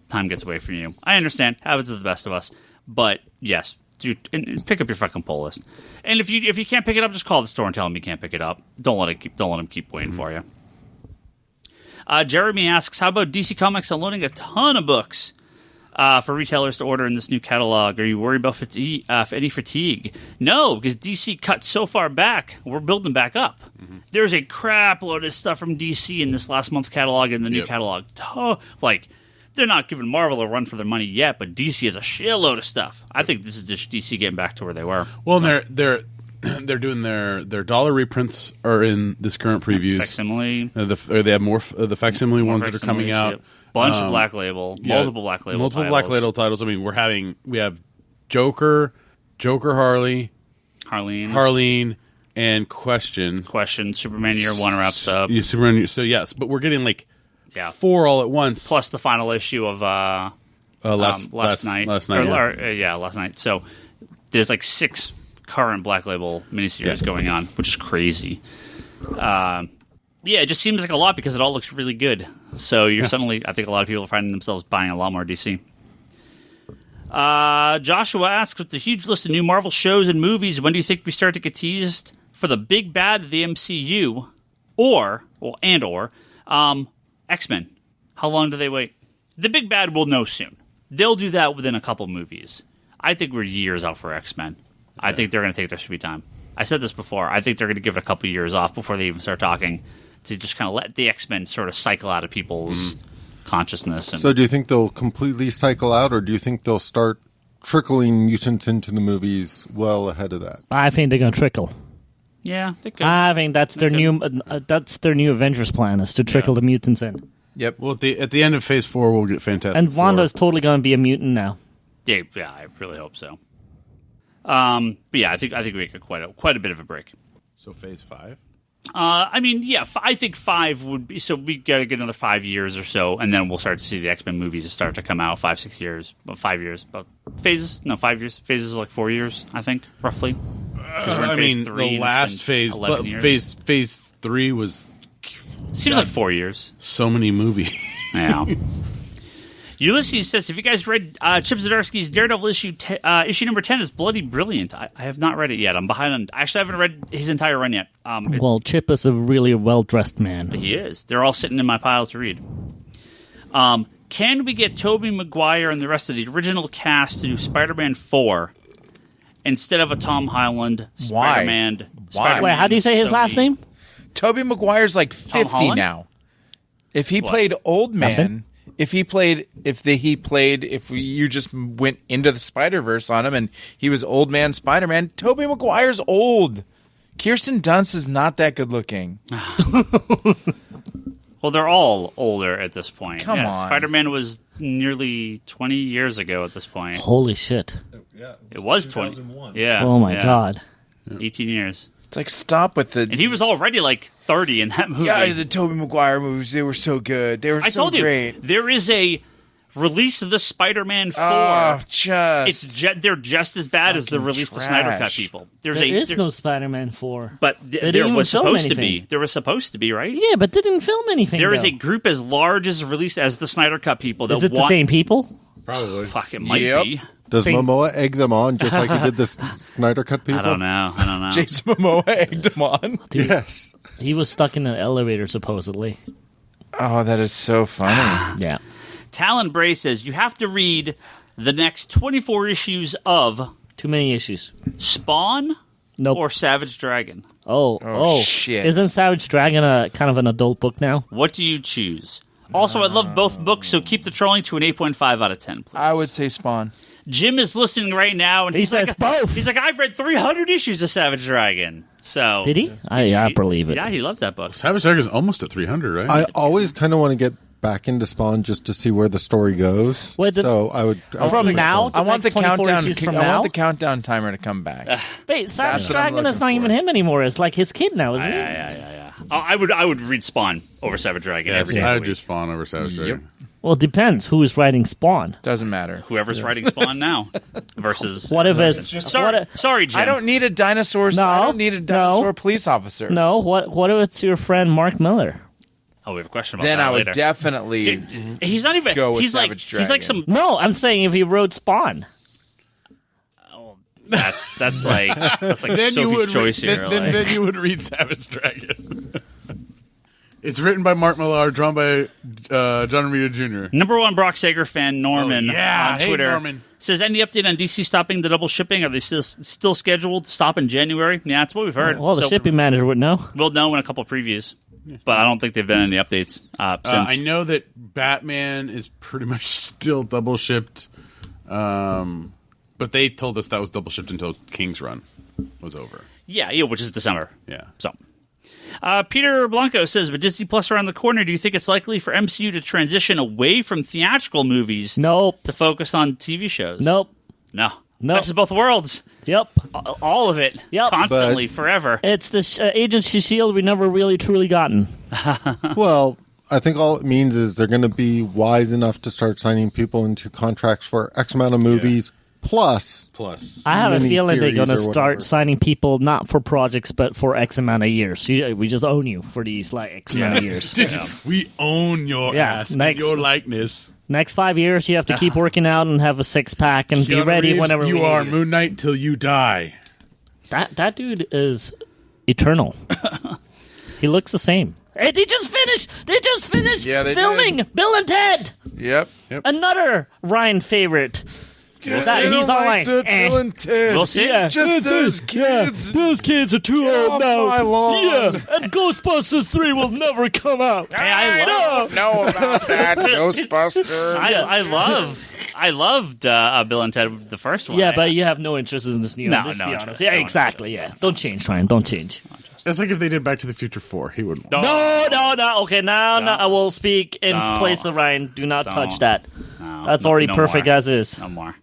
time gets away from you. I understand. Happens to the best of us. But yes, and pick up your fucking pull list. And if you can't pick it up, just call the store and tell them you can't pick it up. Don't let them keep waiting for you. Jeremy asks, how about DC Comics unloading a ton of books for retailers to order in this new catalog? Are you worried about any fatigue? No, because DC cut so far back, we're building back up. Mm-hmm. There's a crap load of stuff from DC in this last month's catalog and the new catalog. They're not giving Marvel a run for their money yet, but DC has a shitload of stuff. I think this is just DC getting back to where they were. Well, they're doing their dollar reprints are in this current previews. Facsimile. They have more the facsimile ones that are coming out. Bunch of Black Label, multiple Black Label titles. I mean, we have Joker, Harley, Harleen, and Question, Superman Year One wraps up. Yeah, Superman. So yes, but we're getting 4 all at once, plus the final issue of last night. Last night. So there's 6 current Black Label miniseries going on, which is crazy. It just seems like a lot because it all looks really good. So you're suddenly, I think a lot of people are finding themselves buying a lot more DC. Joshua asks, with the huge list of new Marvel shows and movies, when do you think we start to get teased for the big bad of the MCU or X-Men? How long do they wait? The big bad will know soon. They'll do that within a couple movies. I think we're years out for X-Men. I think they're going to take their sweet time. I said this before. I think they're going to give it a couple years off before they even start talking, to just kind of let the X-Men sort of cycle out of people's consciousness. So do you think they'll completely cycle out, or do you think they'll start trickling mutants into the movies well ahead of that? I think they're going to trickle. Yeah, they could. I think that's their new Avengers plan, is to trickle the mutants in. Yep. Well, at the end of Phase 4, we'll get Fantastic And Four. Wanda's totally going to be a mutant now. Yeah, I really hope so. But yeah, I think we get quite a bit of a break. So Phase 5. I think 5 would be. So we got to get another 5 years or so, and then we'll start to see the X-Men movies start to come out. 5-6 years, about 5 years, about phases. No, 5 years. Phases are like 4 years, I think, roughly. We're in phase 3, the last phase, phase 3 was. Seems like 4 years. So many movies. Yeah. Ulysses says, have you guys read Chip Zdarsky's Daredevil issue number 10 is bloody brilliant. I have not read it yet. I'm behind I actually haven't read his entire run yet. Chip is a really well-dressed man. He is. They're all sitting in my pile to read. Can we get Toby Maguire and the rest of the original cast to do Spider-Man 4 instead of a Tom Holland Spider-Man? Wait, how do you say his last name? Toby Maguire's 50 now. If he played Old Man... If you just went into the Spider-Verse on him and he was Old Man Spider-Man, Tobey Maguire's old. Kirsten Dunst is not that good looking. Well, they're all older at this point. Come on. Spider-Man was nearly 20 years ago at this point. Holy shit. Yeah, it was 20. Yeah. Oh my God. 18 years. It's like, stop with the... And he was already like 30 in that movie. Yeah, the Toby Maguire movies, they were so good. They were I so told you, great. there is a release of the Spider-Man 4. Oh, they're just as bad as the release of the Snyder Cut people. There is no Spider-Man 4. But there was supposed to anything. be. There was supposed to be, right? Yeah, but they didn't film anything. There is a group as large as released as the Snyder Cut people. That Is it the same people? Probably. Fuck, it might be. Does Momoa egg them on just like he did the Snyder Cut people? I don't know. Jason Momoa egged him on. Dude, Yes. He was stuck in an elevator, supposedly. Oh, that is so funny. Yeah. Talon Bray says, you have to read the next 24 issues of Too many issues. Spawn Nope. or Savage Dragon. Oh, shit. Isn't Savage Dragon a kind of an adult book now? What do you choose? Also, I love both books, so keep the trolling to an 8.5 out of 10, please. I would say Spawn. Jim is listening right now, and He he's says like, both. He's like, I've read 300 issues of Savage Dragon. So Did he? I believe it. Yeah, he loves that book. Savage Dragon's almost at 300, right? I always kind of want to get back into Spawn just to see where the story goes. Wait, so I would from now. I want the next 24 countdown. issues from I now? want the countdown timer to come back. Wait, Savage That's what I'm Dragon is not looking even for. him anymore. It's like his kid now, isn't it? Yeah. I would read Spawn over Savage Dragon every day. I of would the do week. Spawn over Savage Dragon. Well, it depends who is writing Spawn. Doesn't matter. Whoever's writing Spawn now versus. What if it's Sorry, Jim. I don't need a dinosaur. No, I don't need a dinosaur no. police officer. No? What if it's your friend Mark Miller? Oh, we have a question about Then that I would later. definitely. He's not even. go with he's like. Savage He's like some. No, I'm saying if he wrote Spawn. That's like Then you Sophie's would choice here. then you would read Savage Dragon. It's written by Mark Millar, drawn by John Romita Jr. Number one Brock Sager fan Norman on Hey, Twitter Norman. says, any update on DC stopping the double shipping? Are they still scheduled to stop in January? Yeah, that's what we've heard. Well, the So shipping manager would know. we'll know in a couple previews, but I don't think they've done any updates since. I know that Batman is pretty much still double shipped, but they told us that was double shipped until King's Run was over. Yeah, which is December. Yeah. So, Peter Blanco says, with Disney Plus around the corner, do you think it's likely for MCU to transition away from theatrical movies Nope. to focus on TV shows? Nope. No. Nope. That's both worlds. Yep. All of it. Yep. Constantly, forever. It's this Agency Shield we never really truly gotten. Well, I think all it means is they're going to be wise enough to start signing people into contracts for X amount of movies plus. I have a feeling they're going to miniseries or start whatever. signing people not for projects but for X amount of years. So we just own you for these like X amount of years. We own your Yeah, ass next- and your likeness. Next 5 years, you have to keep working out and have a six pack and be Keanu ready Reeves, whenever you we are need Moon Knight till you die. That dude is eternal. He looks the same. Hey, they just finished Yeah, they filming Bill and Ted. Yep. Another Ryan favorite. That, he's all like, Bill and Ted. We'll see. Yeah. Just those kids. Those kids are too Get off my lawn. Yeah, and Ghostbusters 3 will never come out. Hey, I love. Know about that, Ghostbusters. I loved Bill and Ted, the first one. Yeah, but you have no interest in this new No, one. Let's no be interest, honest. Yeah, no exactly. Yeah, don't change, Ryan. Don't change. That's like if they did Back to the Future 4. He wouldn't. No. Okay, now I will speak in Don't. place of Ryan. Do not Don't. touch that. No, That's no- already no perfect more. as is. No more.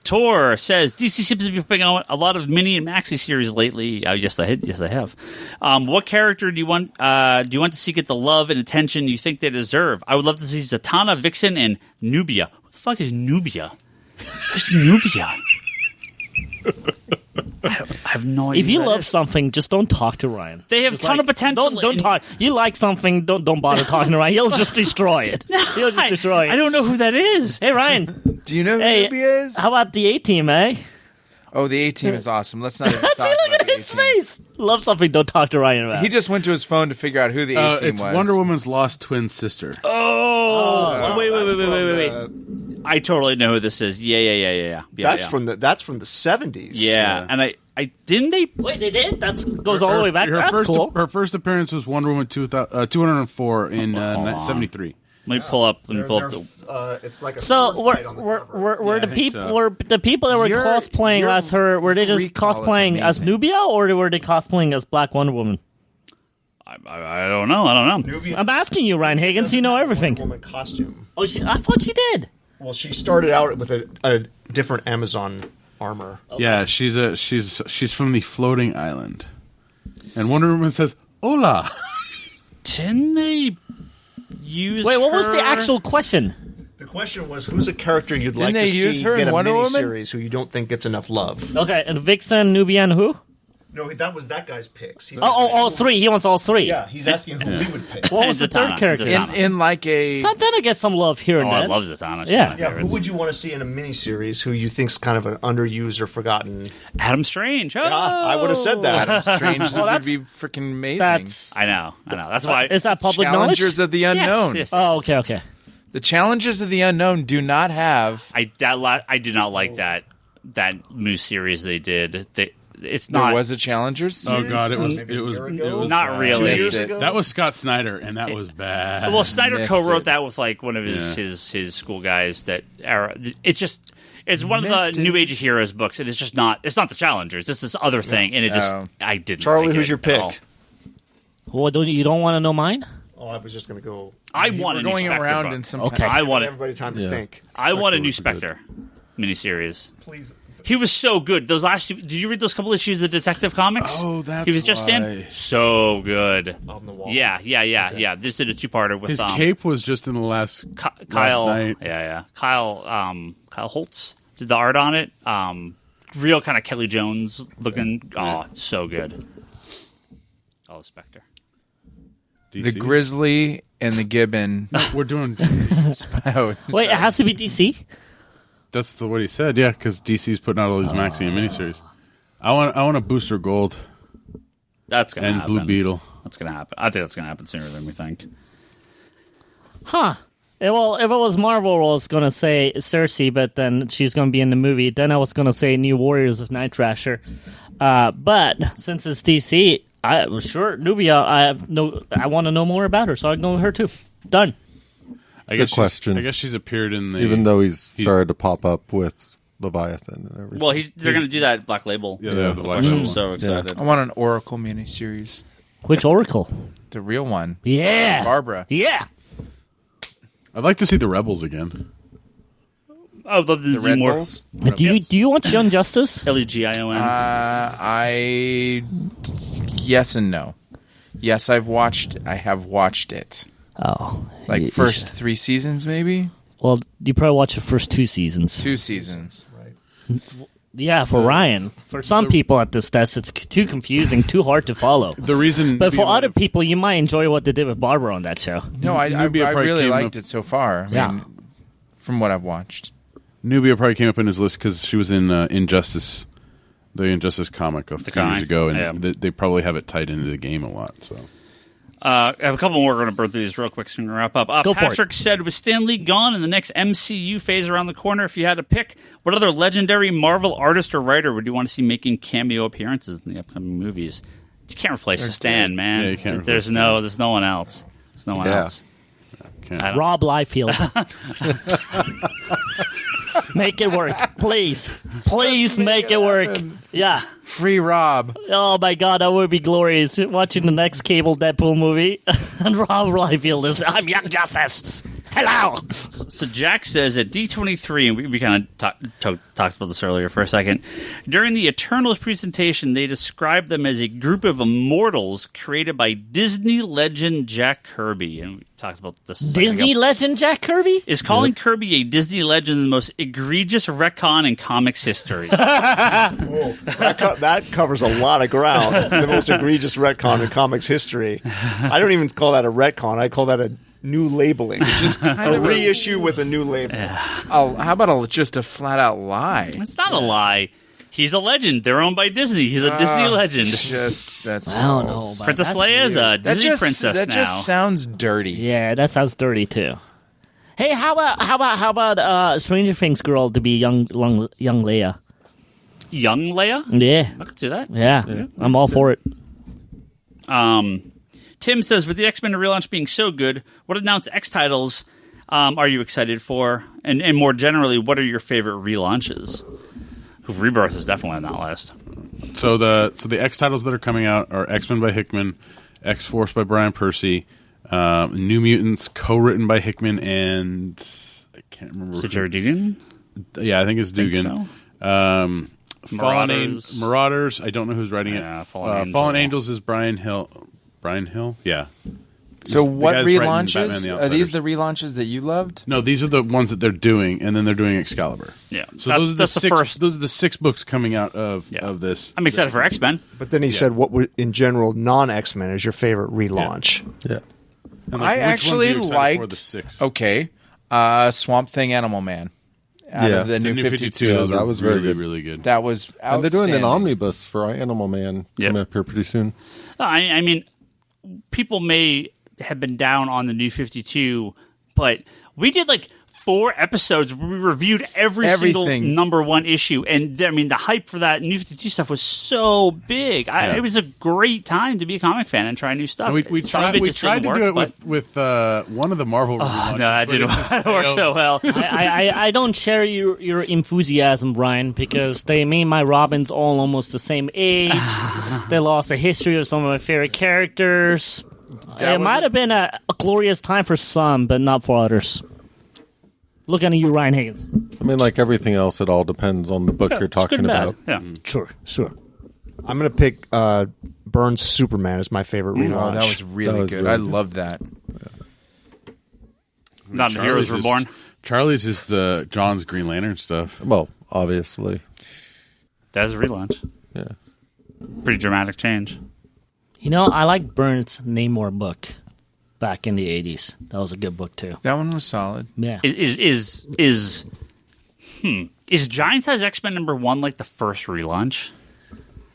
Tor says DC seems to be putting out a lot of mini and maxi series lately. Yes, they have. What character do you want to see get the love and attention you think they deserve? I would love to see Zatanna, Vixen, and Nubia. What the fuck is Nubia? Who's Nubia? I have no idea. If you who that love is. something, just don't talk to Ryan. They have a Just ton of potential. Don't talk. You like something, don't bother talking to Ryan. He'll just destroy it. He'll just destroy it. I don't know who that is. Hey, Ryan. Do you know who Hey, Nubia is? how about the A-Team, eh? Oh, the A-Team is awesome. Let's not even talk See, about look at the his A-Team. face. Love something, don't talk to Ryan about. He just went to his phone to figure out who the A-Team It's was. Wonder Woman's lost twin sister. Oh, wait. I totally know who this is. Yeah. That's from the 70s. Yeah, and I didn't they. Wait, they did? That goes all the way back. That's cool. Her first appearance was Wonder Woman 204 in 73. Let me pull up. It's like a So sword were fight on the cover. were I the think people so. were the people that were Your- cosplaying your as her? Were they just recall is cosplaying as amazing. Nubia, or were they cosplaying as Black Wonder Woman? I don't know. Nubia I'm asking you, Ryan Higgins. You know everything. Wonder Woman costume. Oh, I thought she did. Well, she started out with a different Amazon armor. Yeah, she's from the floating island. And Wonder Woman says, "Hola." Didn't they use Wait, what was her? the actual question? The question was, who's a character you'd like they to use see her get in a Wonder Woman? miniseries who you don't think gets enough love? Okay, and Vixen, Nubian, who? No, that was that guy's picks. He's All three. He wants all three. Yeah, he's asking who we would pick. What was the third Zatanna. character? Zatanna. In like a Santana gets some love here Oh, and I then. love Zatanna. She's Yeah. my Yeah, favorites. who would you want to see in a miniseries who you think's kind of an underused or forgotten? Adam Strange. Oh, I would have said that. Adam Strange Well, would be freaking amazing. That's I know. That's why. is that public Challengers knowledge? of the Unknown. Yes. Oh, okay. The Challengers of the Unknown do not have. I did not like that new series they did. It's There not. was a Challengers. Oh God, it was Maybe a year ago? Not bad. really. 2 years Missed it. ago? That was Scott Snyder, and that was bad. Well, Snyder Missed co-wrote it. that with like one of his school guys. It's one of Missed the it. New Age of Heroes books, and it's not the Challengers. It's this other thing, and I didn't. Charlie, like who's it your at pick? all. Well, you don't want to know mine? Oh, I was just going to go. I want a We're new going Spectre around book. in some. Okay. kind I of- want Give it. everybody time to think. I want a new Spectre was Spectre miniseries. Please. He was so good. Those last two, did you read those couple issues of Detective Comics? Oh, that's he was just why. in. So good. On the wall. Yeah. This did a two-parter with His cape was just in the last Kyle. night. Yeah. Kyle Holtz did the art on it. Real kind of Kelly Jones looking. Oh, so good. Oh, Spectre. The DC? Grizzly and the Gibbon. We're doing. Oh, Wait, it has to be DC? That's what he said. Yeah, because DC's putting out all these Maxine miniseries. I want a Booster Gold That's gonna and happen. Blue Beetle. That's gonna happen. I think that's gonna happen sooner than we think. Huh. Well, if it was Marvel, I was going to say Cersei, but then she's going to be in the movie. Then I was going to say New Warriors of Night Thrasher. But since it's DC, I was sure Nubia, I want to know more about her, so I'd go with her too. Done. Good question. I guess she's appeared in the. Even though he's started to pop up with Leviathan and everything. Well, they're gonna do that Black Label. Yeah, they have the Black I'm Label. so excited. I want an Oracle miniseries. Which Oracle? The real one. Yeah. Barbara. Yeah. I'd like to see the Rebels again. I would love to The see Red more. Bulls. Do you want Young Justice? Legion. Yes and no. Yes, I have watched it. Oh. Like you first should- 3 seasons, maybe? Well, you probably watched the first 2 seasons. 2 seasons. Yeah, for Ryan. For some people at this desk, it's too confusing, too hard to follow. The reason, But for other people, you might enjoy what they did with Barbara on that show. No, I Nubia probably really came liked up- it so far. I Yeah. mean, from what I've watched. Nubia probably came up in his list because she was in Injustice, the Injustice comic a few years ago, and Yeah. they probably have it tied into the game a lot. So I have a couple more. We're going to burn through these real quick so we can wrap up. Go for it. Patrick said, with Stan Lee gone and the next MCU phase around the corner, if you had to pick, what other legendary Marvel artist or writer would you want to see making cameo appearances in the upcoming movies? You can't replace Stan, man. Yeah, you can't There's replace no one else. There's no one Yeah. else. can't. I don't- Rob Liefeld. Make it work, please. Please make it work. Yeah. Free Rob. Oh my God, that would be glorious. Watching the next Cable Deadpool movie, and Rob Liefeld is, I'm Young Justice. Hello. So Jack says at D23, and we kind of talked about this earlier for a second, during the Eternals presentation, they described them as a group of immortals created by Disney legend Jack Kirby. And we talked about this a second Disney ago. legend Jack Kirby? Is calling Kirby a Disney legend the most egregious retcon in comics history? That covers a lot of ground. The most egregious retcon in comics history. I don't even call that a retcon. I call that a new labeling. Just a reissue with a new label. How about just a flat out lie? It's not a lie. He's a legend. They're owned by Disney. He's a Disney legend. That's I don't know. false. About Princess that. Leia is a Disney princess that now. just sounds dirty. Yeah, that sounds dirty too. Hey, how about Stranger Things girl to be young Leia? Young Leia? Yeah, I could see that. yeah, I'm all for it. Tim says, with the X-Men relaunch being so good, what announced X titles are you excited for? And more generally, what are your favorite relaunches? Rebirth is definitely on that list. So the X titles that are coming out are X-Men by Hickman, X-Force by Brian Percy, New Mutants co-written by Hickman and I can't remember. Sidger Dugan? Yeah, I think it's Dugan. So. Marauders. I don't know who's writing Yeah, it. Fallen Angels is Brian Hill. Brian Hill? Yeah. So The what guy's writing relaunches? Batman the Are these Outsiders. the relaunches that you loved? No, these are the ones that they're doing, and then they're doing Excalibur. Yeah. So That's the six. first. Those are the 6 books coming out of this. I'm excited for X-Men. But then he said, "What would, in general, non-X-Men is your favorite relaunch?" Yeah. And, I which ones actually are you excited for, liked. the 6? Okay, Swamp Thing, Animal Man. Out of the The new New 52. 52. that was very good. Really good. That was And they're doing an outstanding. omnibus for Animal Man coming up here pretty soon. I mean, people may have been down on the New 52, but we did like 4 episodes where we reviewed every single Everything. number 1 issue, and I mean the hype for that New 52 stuff was so big. It was a great time to be a comic fan and try new stuff. And we Some of it tried just to didn't do it work, with one of the Marvel relaunches. no, that but didn't work so well. I don't share your enthusiasm, Brian, because they made my Robins all almost the same age. They lost the history of some of my favorite characters. It might have been a glorious time for some, but not for others. Looking at you, Ryan Higgins. I mean, like everything else, it all depends on the book you're It's good talking and bad. about. Yeah. Sure. I'm going to pick Burns' Superman as my favorite relaunch. Oh, that was really That was good. really I good. loved that. Not the Heroes Reborn. Charlie's is the John's Green Lantern stuff. Well, obviously. That's a relaunch. Yeah. Pretty dramatic change. You know, I like Burns' Namor book back in the 80s. That was a good book, too. That one was solid. Yeah. Is Giant Size X-Men number 1 like the first relaunch?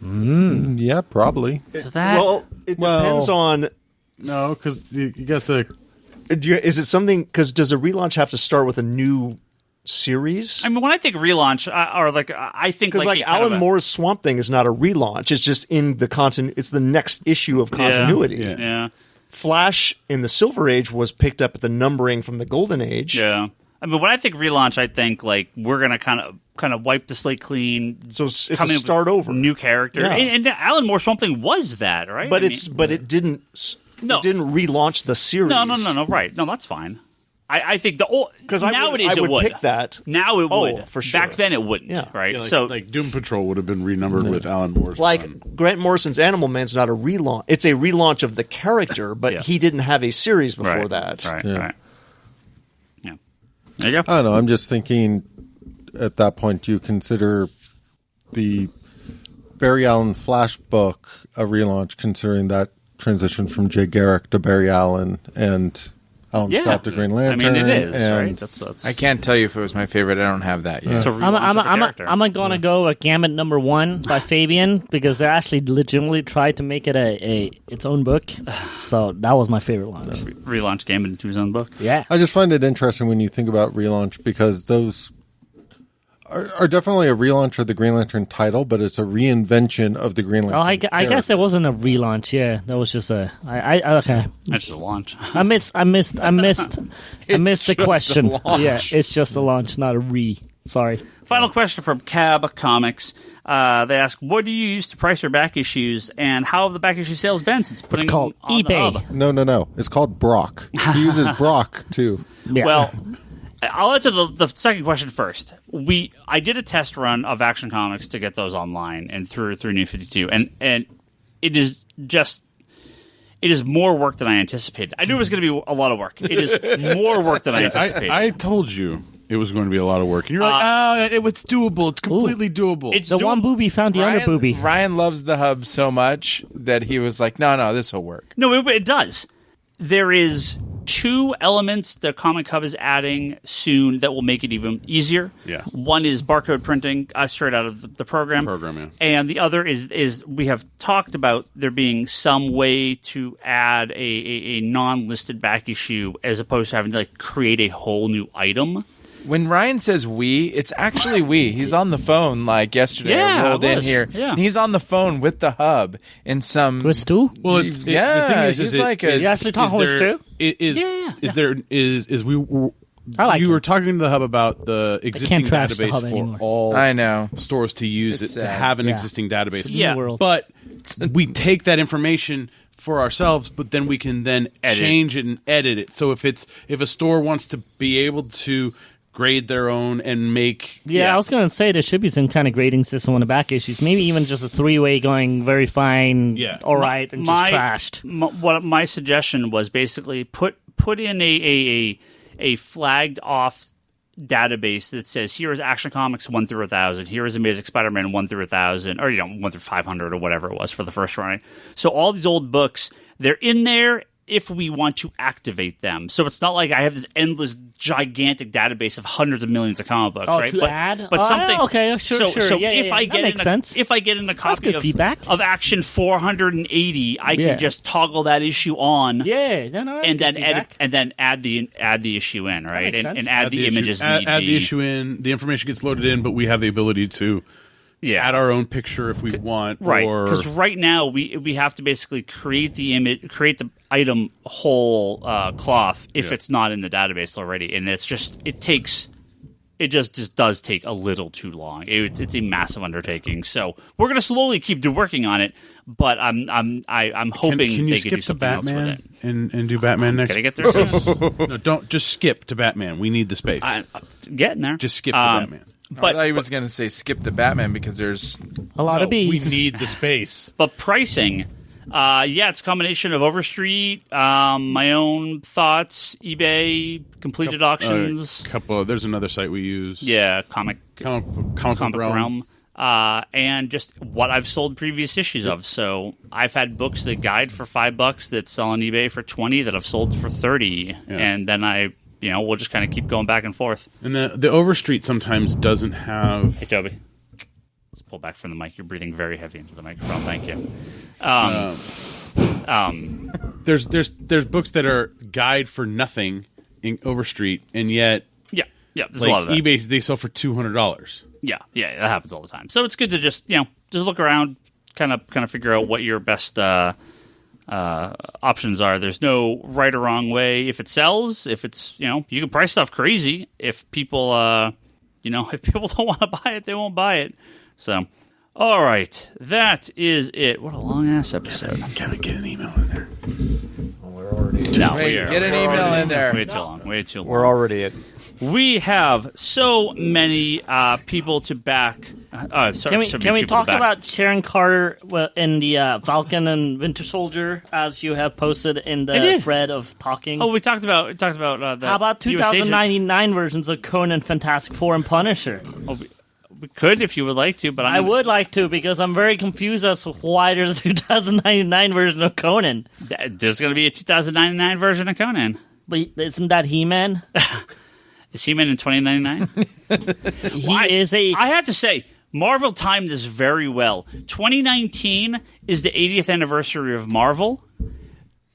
Yeah, probably. Is that Well, it depends on. No, because you got the. Is it something? Because does a relaunch have to start with a new series? I mean, when I think relaunch, I think Because like Alan Moore's Swamp Thing is not a relaunch; it's just in the It's the next issue of continuity. Yeah. Flash in the Silver Age was picked up at the numbering from the Golden Age. Yeah. I mean, when I think relaunch, I think like we're gonna kind of wipe the slate clean. So it's come a in start with over. new character. Yeah. And Alan Moore Swamp Thing was that, right? But I it didn't. No. It didn't relaunch the series. no. Right? No, that's fine. I think the old Because nowadays I would it would pick that. Now it Oh, would for sure. Back then it wouldn't. Yeah. Right. Yeah, so like Doom Patrol would have been renumbered with Alan Moore's Like son. Grant Morrison's Animal Man's not a relaunch. It's a relaunch of the character, but Yeah. he didn't have a series before right, that. Right. Yeah. Right. Yeah. There you go. I don't know. I'm just thinking at that point, do you consider the Barry Allen Flash book a relaunch, considering that transition from Jay Garrick to Barry Allen and Alan Yeah. Scott to Green Lantern? I mean, it is and right. That's I can't tell you if it was my favorite. I don't have that yet. It's a relaunch of the character. I'm gonna go a Gambit number 1 by Fabian because they actually legitimately tried to make it a its own book. So that was my favorite one. relaunch Gambit into his own book. Yeah. I just find it interesting when you think about relaunch because those are definitely a relaunch of the Green Lantern title, but it's a reinvention of the Green Lantern. Oh, I guess it wasn't a relaunch. Yeah, that was just a. Okay. That's just a launch. I missed the just question. a launch. Yeah, it's just a launch, not a re. Sorry. Final question from Cab Comics. They ask, what do you use to price your back issues, and how have the back issue sales been since putting It's called them on the eBay. hub? No. It's called Brock. He uses Brock, too. Yeah. Well, I'll answer the second question first. I did a test run of Action Comics to get those online and through New 52, and it is more work than I anticipated. I knew it was going to be a lot of work. It is more work than I anticipated. I told you it was going to be a lot of work. And you're like, it was doable. It's completely doable. It's the one booby found the other booby. Ryan loves the hub so much that he was like, no, this will work. No, it does. There is 2 elements the Comic Hub is adding soon that will make it even easier. Yeah. One is barcode printing straight out of the program. Yeah. And the other is we have talked about there being some way to add a non-listed back issue as opposed to having to create a whole new item. When Ryan says we, it's actually we. He's on the phone yesterday. Yeah, I rolled I in was. here. Yeah. And he's on the phone with the hub in some. With Stu? Well, the thing is he's like a. You actually talking with Stu? I like you him. were talking to the hub about the existing trash the database hub for anymore. all I know. stores to use It's it to sad. have an Yeah. existing database. Yeah. New world. But we take that information for ourselves, but then we can then change it and edit it. So if a store wants to be able to grade their own and make. Yeah, I was going to say there should be some kind of grading system on the back issues. Maybe even just a 3-way going very fine, all right, and just trashed. My suggestion was basically put in a flagged off database that says here is Action Comics 1 through 1,000, here is Amazing Spider-Man 1 through 1,000, or 1 through 500 or whatever it was for the first run. So all these old books, they're in there if we want to activate them. So it's not like I have this endless, gigantic database of hundreds of millions of comic books, right? But something. Okay, sure. So yeah, if I that makes sense. If I get in a copy of Action 480, I can just toggle that issue on. Yeah, and then add the issue in, right? And add the images. Add the issue in. The information gets loaded in, but we have the ability to. Add our own picture if we want, right? Because right now we have to basically create the image, create the item whole cloth if it's not in the database already, and it just does take a little too long. It's a massive undertaking, so we're gonna slowly keep working on it. But I'm hoping can you they skip could do to something else with Batman it. and do Batman next? Can I get there soon? No, don't just skip to Batman. We need the space. I'm getting there. Just skip to Batman. But I thought he was going to say skip the Batman because there's a lot of bees. We need the space. But pricing, it's a combination of Overstreet, my own thoughts, eBay, completed auctions. There's another site we use. Yeah, Comic Realm. And just what I've sold previous issues of. So I've had books that guide for $5 that sell on eBay for $20 that I've sold for $30, and then we'll just kind of keep going back and forth. And the Overstreet sometimes doesn't have. Hey, Toby, let's pull back from the mic. You're breathing very heavy into the microphone. Thank you. There's books that are guide for nothing in Overstreet, and yet there's a lot of that. eBay they sell for $200. Yeah, that happens all the time. So it's good to just look around, kind of figure out what your best options are. There's no right or wrong way. If it sells, if it's you can price stuff crazy. If people if people don't want to buy it, they won't buy it. So, all right, that is it. What a long ass episode. Can we get an email in there? We're already get an email in there. Way too long. We're already at. We have so many people to back. Can we talk about Sharon Carter in the Falcon and Winter Soldier, as you have posted in the thread of talking? Oh, we talked about the. How about 2099 versions of Conan, Fantastic Four, and Punisher? Oh, we could if you would like to, but I would like to because I'm very confused as to why there's a 2099 version of Conan. There's going to be a 2099 version of Conan. But isn't that He-Man? Is He-Man in 2099? I have to say, Marvel timed this very well. 2019 is the 80th anniversary of Marvel.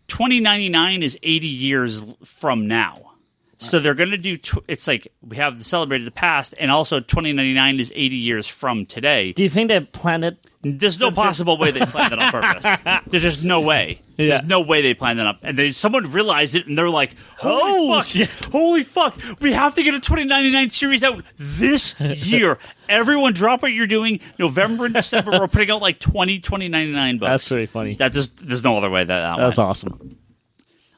2099 is 80 years from now. So they're going to do. It's like we have celebrated the past, and also 2099 is 80 years from today. Do you think they planned it? There's no possible way they planned it on purpose. There's just no way. There's no way they planned it up. And then someone realized it, and they're like, Holy fuck! We have to get a 2099 series out this year. Everyone, drop what you're doing. November and December, we're putting out like 2099 books. That's very funny. There's no other way that That's awesome.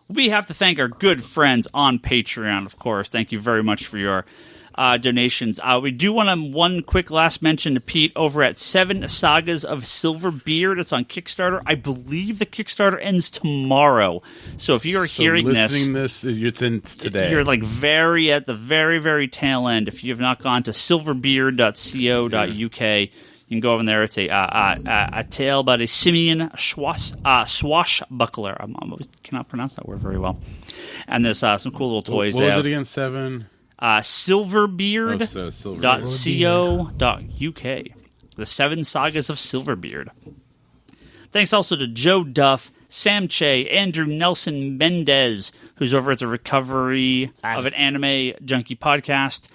We have to thank our good friends on Patreon, of course. Thank you very much for your donations. We do want one quick last mention to Pete over at 7 Sagas of Silverbeard. It's on Kickstarter. I believe the Kickstarter ends tomorrow. So if you're hearing this, it's in today. You're like at the very, very tail end. If you have not gone to silverbeard.co.uk, you can go over there. It's a tale about a simian swashbuckler. I always cannot pronounce that word very well. And there's some cool little toys. What was it again? 7? Silverbeard.co.uk. The 7 Sagas of Silverbeard. Thanks also to Joe Duff, Sam Shea, Andrew Nelson Mendez, who's over at the Recovery of an Anime Junkie podcast,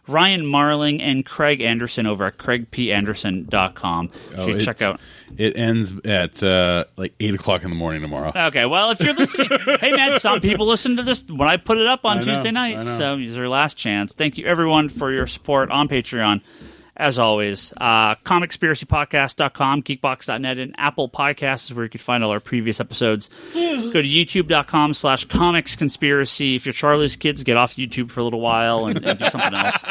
Ryan Marling, and Craig Anderson over at craigpanderson.com. Check out. It ends at like 8 o'clock in the morning tomorrow. Okay, well, if you're listening, hey man, some people listen to this when I put it up on Tuesday night, so it's your last chance. Thank you everyone for your support on Patreon. as always, comicspiracypodcast.com, geekbox.net, and Apple Podcasts is where you can find all our previous episodes. Go to youtube.com/comicsconspiracy. If you're Charlie's kids, get off YouTube for a little while and do something else.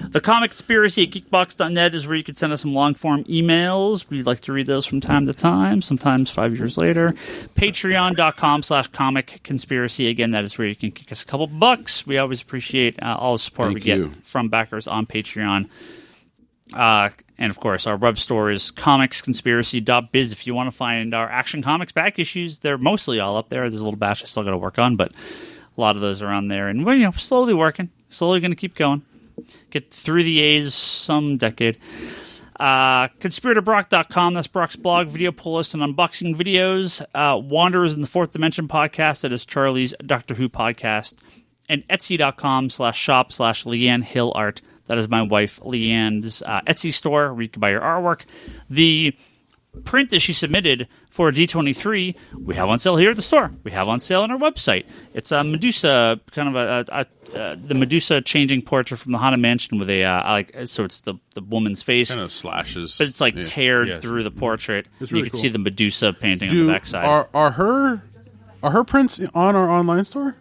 The Comic Conspiracy at geekbox.net is where you can send us some long-form emails. We'd like to read those from time to time, sometimes 5 years later. Patreon.com/comic-conspiracy. Again, that is where you can kick us a couple bucks. We always appreciate all the support we get from backers on Patreon. And, of course, our web store is comicsconspiracy.biz. If you want to find our Action Comics back issues, they're mostly all up there. There's a little batch I still got to work on, but a lot of those are on there. And we're slowly working, slowly going to keep going. Get through the A's some decade. ConspiratorBrock.com, that's Brock's blog, video pull list, and unboxing videos. Wanderers in the Fourth Dimension podcast, that is Charlie's Doctor Who podcast. And Etsy.com/shop/Leanne Hill Art. That is my wife, Leanne's Etsy store where you can buy your artwork. The print that she submitted for D23, we have on sale here at the store. We have on sale on our website. It's a Medusa, kind of the Medusa changing portrait from the Haunted Mansion with so it's the woman's face. Kind of slashes. But it's teared through the portrait. It's really you can cool. see the Medusa painting on the backside. Are her prints on our online store?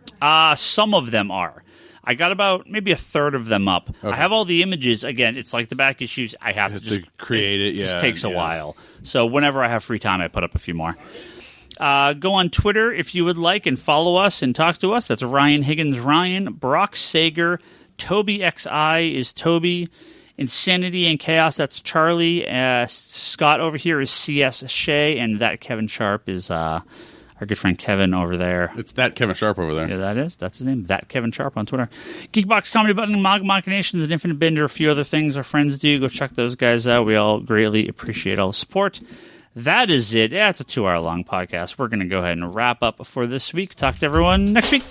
Some of them are. I got about maybe a third of them up. Okay. I have all the images. Again, it's like the back issues. I have to just create it. It just takes a while. So whenever I have free time, I put up a few more. Go on Twitter if you would like and follow us and talk to us. That's Ryan Higgins Ryan, Brock Sager, Toby XI is Toby, Insanity and Chaos, that's Charlie. Scott over here is CS Shea, and that Kevin Sharp is our good friend Kevin over there. It's that Kevin Sharp over there. Yeah, that is. That's his name. That Kevin Sharp on Twitter. Geekbox Comedy Button, Machinations, and Infinite Binge are a few other things our friends do. Go check those guys out. We all greatly appreciate all the support. That is it. Yeah, it's a 2-hour long podcast. We're going to go ahead and wrap up for this week. Talk to everyone next week.